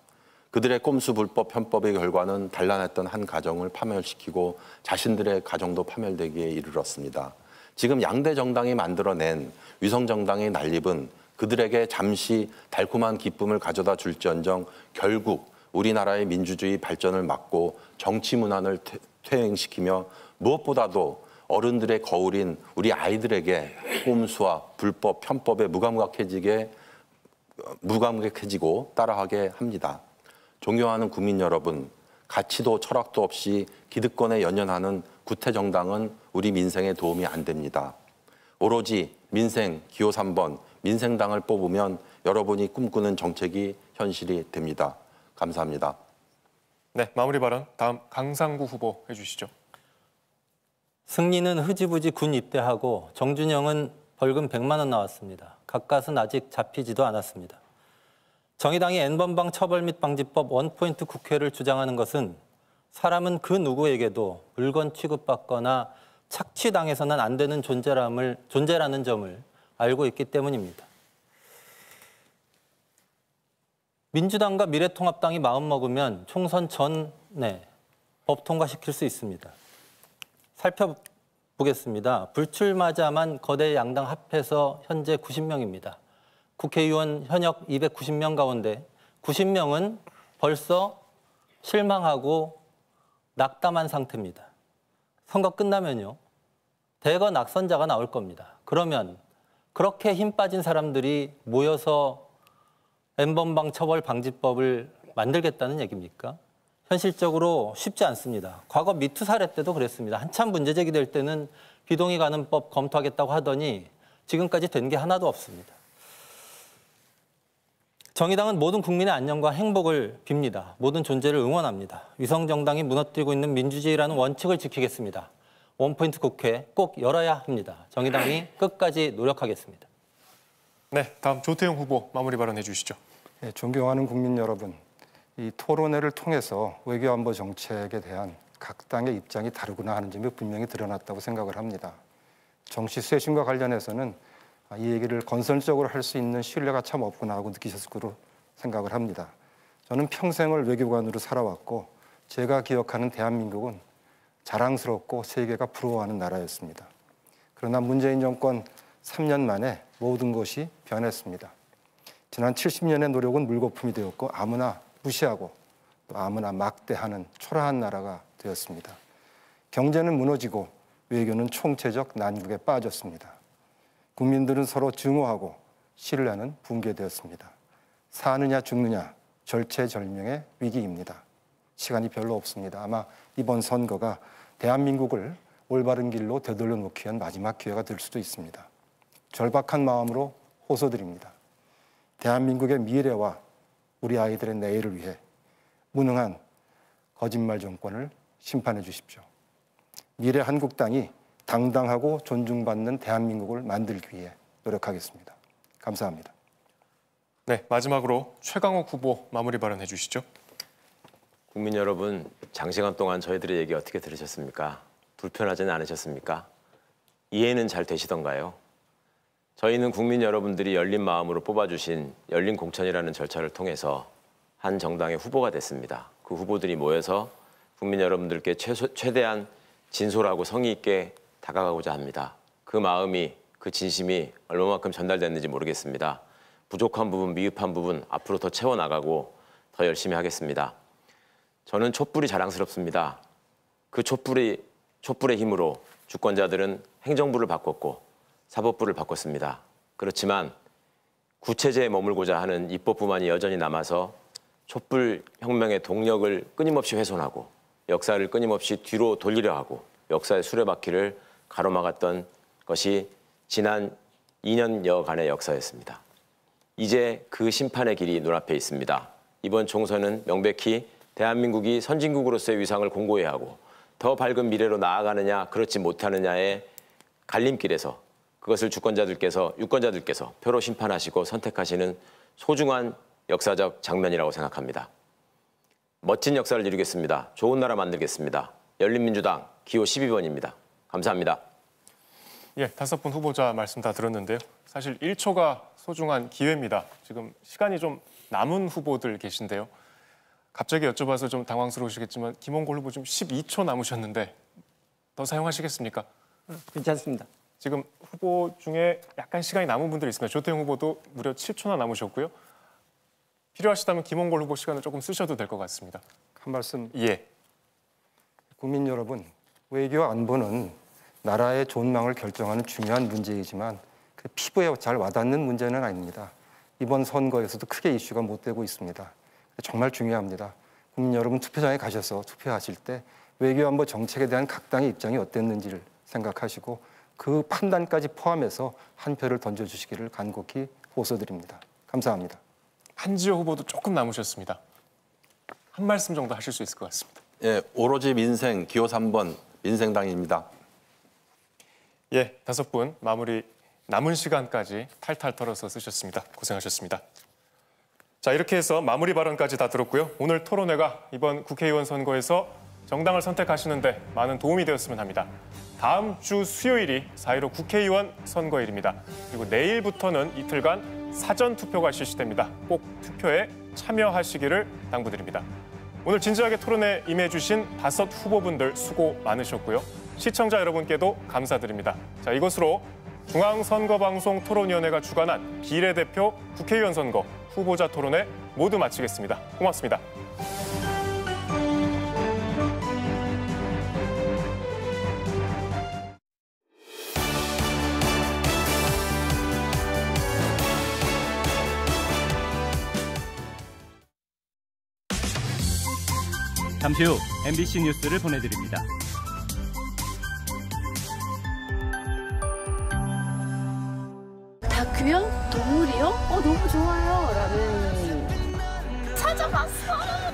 그들의 꼼수 불법 편법의 결과는 단란했던 한 가정을 파멸시키고 자신들의 가정도 파멸되기에 이르렀습니다. 지금 양대 정당이 만들어낸 위성 정당의 난립은 그들에게 잠시 달콤한 기쁨을 가져다 줄지언정 결국 우리나라의 민주주의 발전을 막고 정치 문화를 퇴행시키며 무엇보다도 어른들의 거울인 우리 아이들에게 꼼수와 불법 편법에 무감각해지고 따라하게 합니다. 존경하는 국민 여러분, 가치도 철학도 없이 기득권에 연연하는 구태정당은 우리 민생에 도움이 안 됩니다. 오로지 민생 기호 3번 민생당을 뽑으면 여러분이 꿈꾸는 정책이 현실이 됩니다. 감사합니다. 네, 마무리 발언 다음 강상구 후보 해주시죠. 승리는 흐지부지 군 입대하고 정준영은 벌금 100만 원 나왔습니다. 가까스는 아직 잡히지도 않았습니다. 정의당이 N번방 처벌 및 방지법 원포인트 국회를 주장하는 것은 사람은 그 누구에게도 물건 취급받거나 착취당해서는 안 되는 존재라는 점을 알고 있기 때문입니다. 민주당과 미래통합당이 마음먹으면 총선 전에 법 통과시킬 수 있습니다. 살펴보겠습니다. 불출마자만 거대 양당 합해서 현재 90명입니다. 국회의원 현역 290명 가운데 90명은 벌써 실망하고 낙담한 상태입니다. 선거 끝나면요, 대거 낙선자가 나올 겁니다. 그러면 그렇게 힘 빠진 사람들이 모여서 N번방 처벌 방지법을 만들겠다는 얘기입니까? 현실적으로 쉽지 않습니다. 과거 미투 사례 때도 그랬습니다. 한참 문제 제기될 때는 비동의 가늠법 검토하겠다고 하더니 지금까지 된 게 하나도 없습니다. 정의당은 모든 국민의 안녕과 행복을 빕니다. 모든 존재를 응원합니다. 위성정당이 무너뜨리고 있는 민주주의라는 원칙을 지키겠습니다. 원포인트 국회 꼭 열어야 합니다. 정의당이 끝까지 노력하겠습니다. 네, 다음 조태용 후보 마무리 발언해 주시죠. 네, 존경하는 국민 여러분, 이 토론회를 통해서 외교안보 정책에 대한 각 당의 입장이 다르구나 하는 점이 분명히 드러났다고 생각을 합니다. 정치 쇄신과 관련해서는 이 얘기를 건설적으로 할 수 있는 신뢰가 참 없구나 하고 느끼셨을 거로 생각을 합니다. 저는 평생을 외교관으로 살아왔고 제가 기억하는 대한민국은 자랑스럽고 세계가 부러워하는 나라였습니다. 그러나 문재인 정권 3년 만에 모든 것이 변했습니다. 지난 70년의 노력은 물거품이 되었고 아무나 무시하고 또 아무나 막대하는 초라한 나라가 되었습니다. 경제는 무너지고 외교는 총체적 난국에 빠졌습니다. 국민들은 서로 증오하고 신뢰는 붕괴되었습니다. 사느냐 죽느냐 절체절명의 위기입니다. 시간이 별로 없습니다. 아마 이번 선거가 대한민국을 올바른 길로 되돌려 놓기 위한 마지막 기회가 될 수도 있습니다. 절박한 마음으로 호소드립니다. 대한민국의 미래와 우리 아이들의 내일을 위해 무능한 거짓말 정권을 심판해 주십시오. 미래 한국당이 당당하고 존중받는 대한민국을 만들기 위해 노력하겠습니다. 감사합니다. 네, 마지막으로 최강욱 후보 마무리 발언해 주시죠. 국민 여러분, 장시간 동안 저희들의 얘기 어떻게 들으셨습니까? 불편하지는 않으셨습니까? 이해는 잘 되시던가요? 저희는 국민 여러분들이 열린 마음으로 뽑아주신 열린 공천이라는 절차를 통해서 한 정당의 후보가 됐습니다. 그 후보들이 모여서 국민 여러분들께 최대한 진솔하고 성의 있게 다가가고자 합니다. 그 마음이, 그 진심이 얼마만큼 전달됐는지 모르겠습니다. 부족한 부분, 미흡한 부분 앞으로 더 채워나가고 더 열심히 하겠습니다. 저는 촛불이 자랑스럽습니다. 그 촛불의 힘으로 주권자들은 행정부를 바꿨고 사법부를 바꿨습니다. 그렇지만 구체제에 머물고자 하는 입법부만이 여전히 남아서 촛불 혁명의 동력을 끊임없이 훼손하고 역사를 끊임없이 뒤로 돌리려 하고 역사의 수레바퀴를 가로막았던 것이 지난 2년여간의 역사였습니다. 이제 그 심판의 길이 눈앞에 있습니다. 이번 총선은 명백히 대한민국이 선진국으로서의 위상을 공고히 하고 더 밝은 미래로 나아가느냐 그렇지 못하느냐의 갈림길에서 그것을 유권자들께서 표로 심판하시고 선택하시는 소중한 역사적 장면이라고 생각합니다. 멋진 역사를 이루겠습니다. 좋은 나라 만들겠습니다. 열린민주당 기호 12번입니다. 감사합니다. 예, 5분 후보자 말씀 다 들었는데요. 사실 1초가 소중한 기회입니다. 지금 시간이 좀 남은 후보들 계신데요. 갑자기 여쭤봐서 좀 당황스러우시겠지만 김홍걸 후보 지금 12초 남으셨는데 더 사용하시겠습니까? 괜찮습니다. 지금 후보 중에 약간 시간이 남은 분들이 있습니다. 조태용 후보도 무려 7초나 남으셨고요. 필요하시다면 김홍걸 후보 시간을 조금 쓰셔도 될 것 같습니다. 한 말씀. 예. 국민 여러분, 외교 안보는 나라의 존망을 결정하는 중요한 문제이지만 그 피부에 잘 와닿는 문제는 아닙니다. 이번 선거에서도 크게 이슈가 못 되고 있습니다. 정말 중요합니다. 국민 여러분 투표장에 가셔서 투표하실 때 외교안보 정책에 대한 각 당의 입장이 어땠는지를 생각하시고 그 판단까지 포함해서 한 표를 던져주시기를 간곡히 호소드립니다. 감사합니다. 한지호 후보도 조금 남으셨습니다. 한 말씀 정도 하실 수 있을 것 같습니다. 예, 오로지 민생 기호 3번 민생당입니다. 예, 5분 마무리 남은 시간까지 탈탈 털어서 쓰셨습니다. 고생하셨습니다. 자, 이렇게 해서 마무리 발언까지 다 들었고요. 오늘 토론회가 이번 국회의원 선거에서 정당을 선택하시는데 많은 도움이 되었으면 합니다. 다음 주 수요일이 4.15 국회의원 선거일입니다. 그리고 내일부터는 이틀간 사전 투표가 실시됩니다. 꼭 투표에 참여하시기를 당부드립니다. 오늘 진지하게 토론에 임해주신 5 후보분들 수고 많으셨고요. 시청자 여러분께도 감사드립니다. 자, 이것으로 중앙선거방송 토론위원회가 주관한 비례대표 국회의원 선거 후보자 토론회 모두 마치겠습니다. 고맙습니다. 잠시 후 MBC 뉴스를 보내드립니다. 다큐요? 동물이요? 너무 좋아요. 라는 찾아봤어.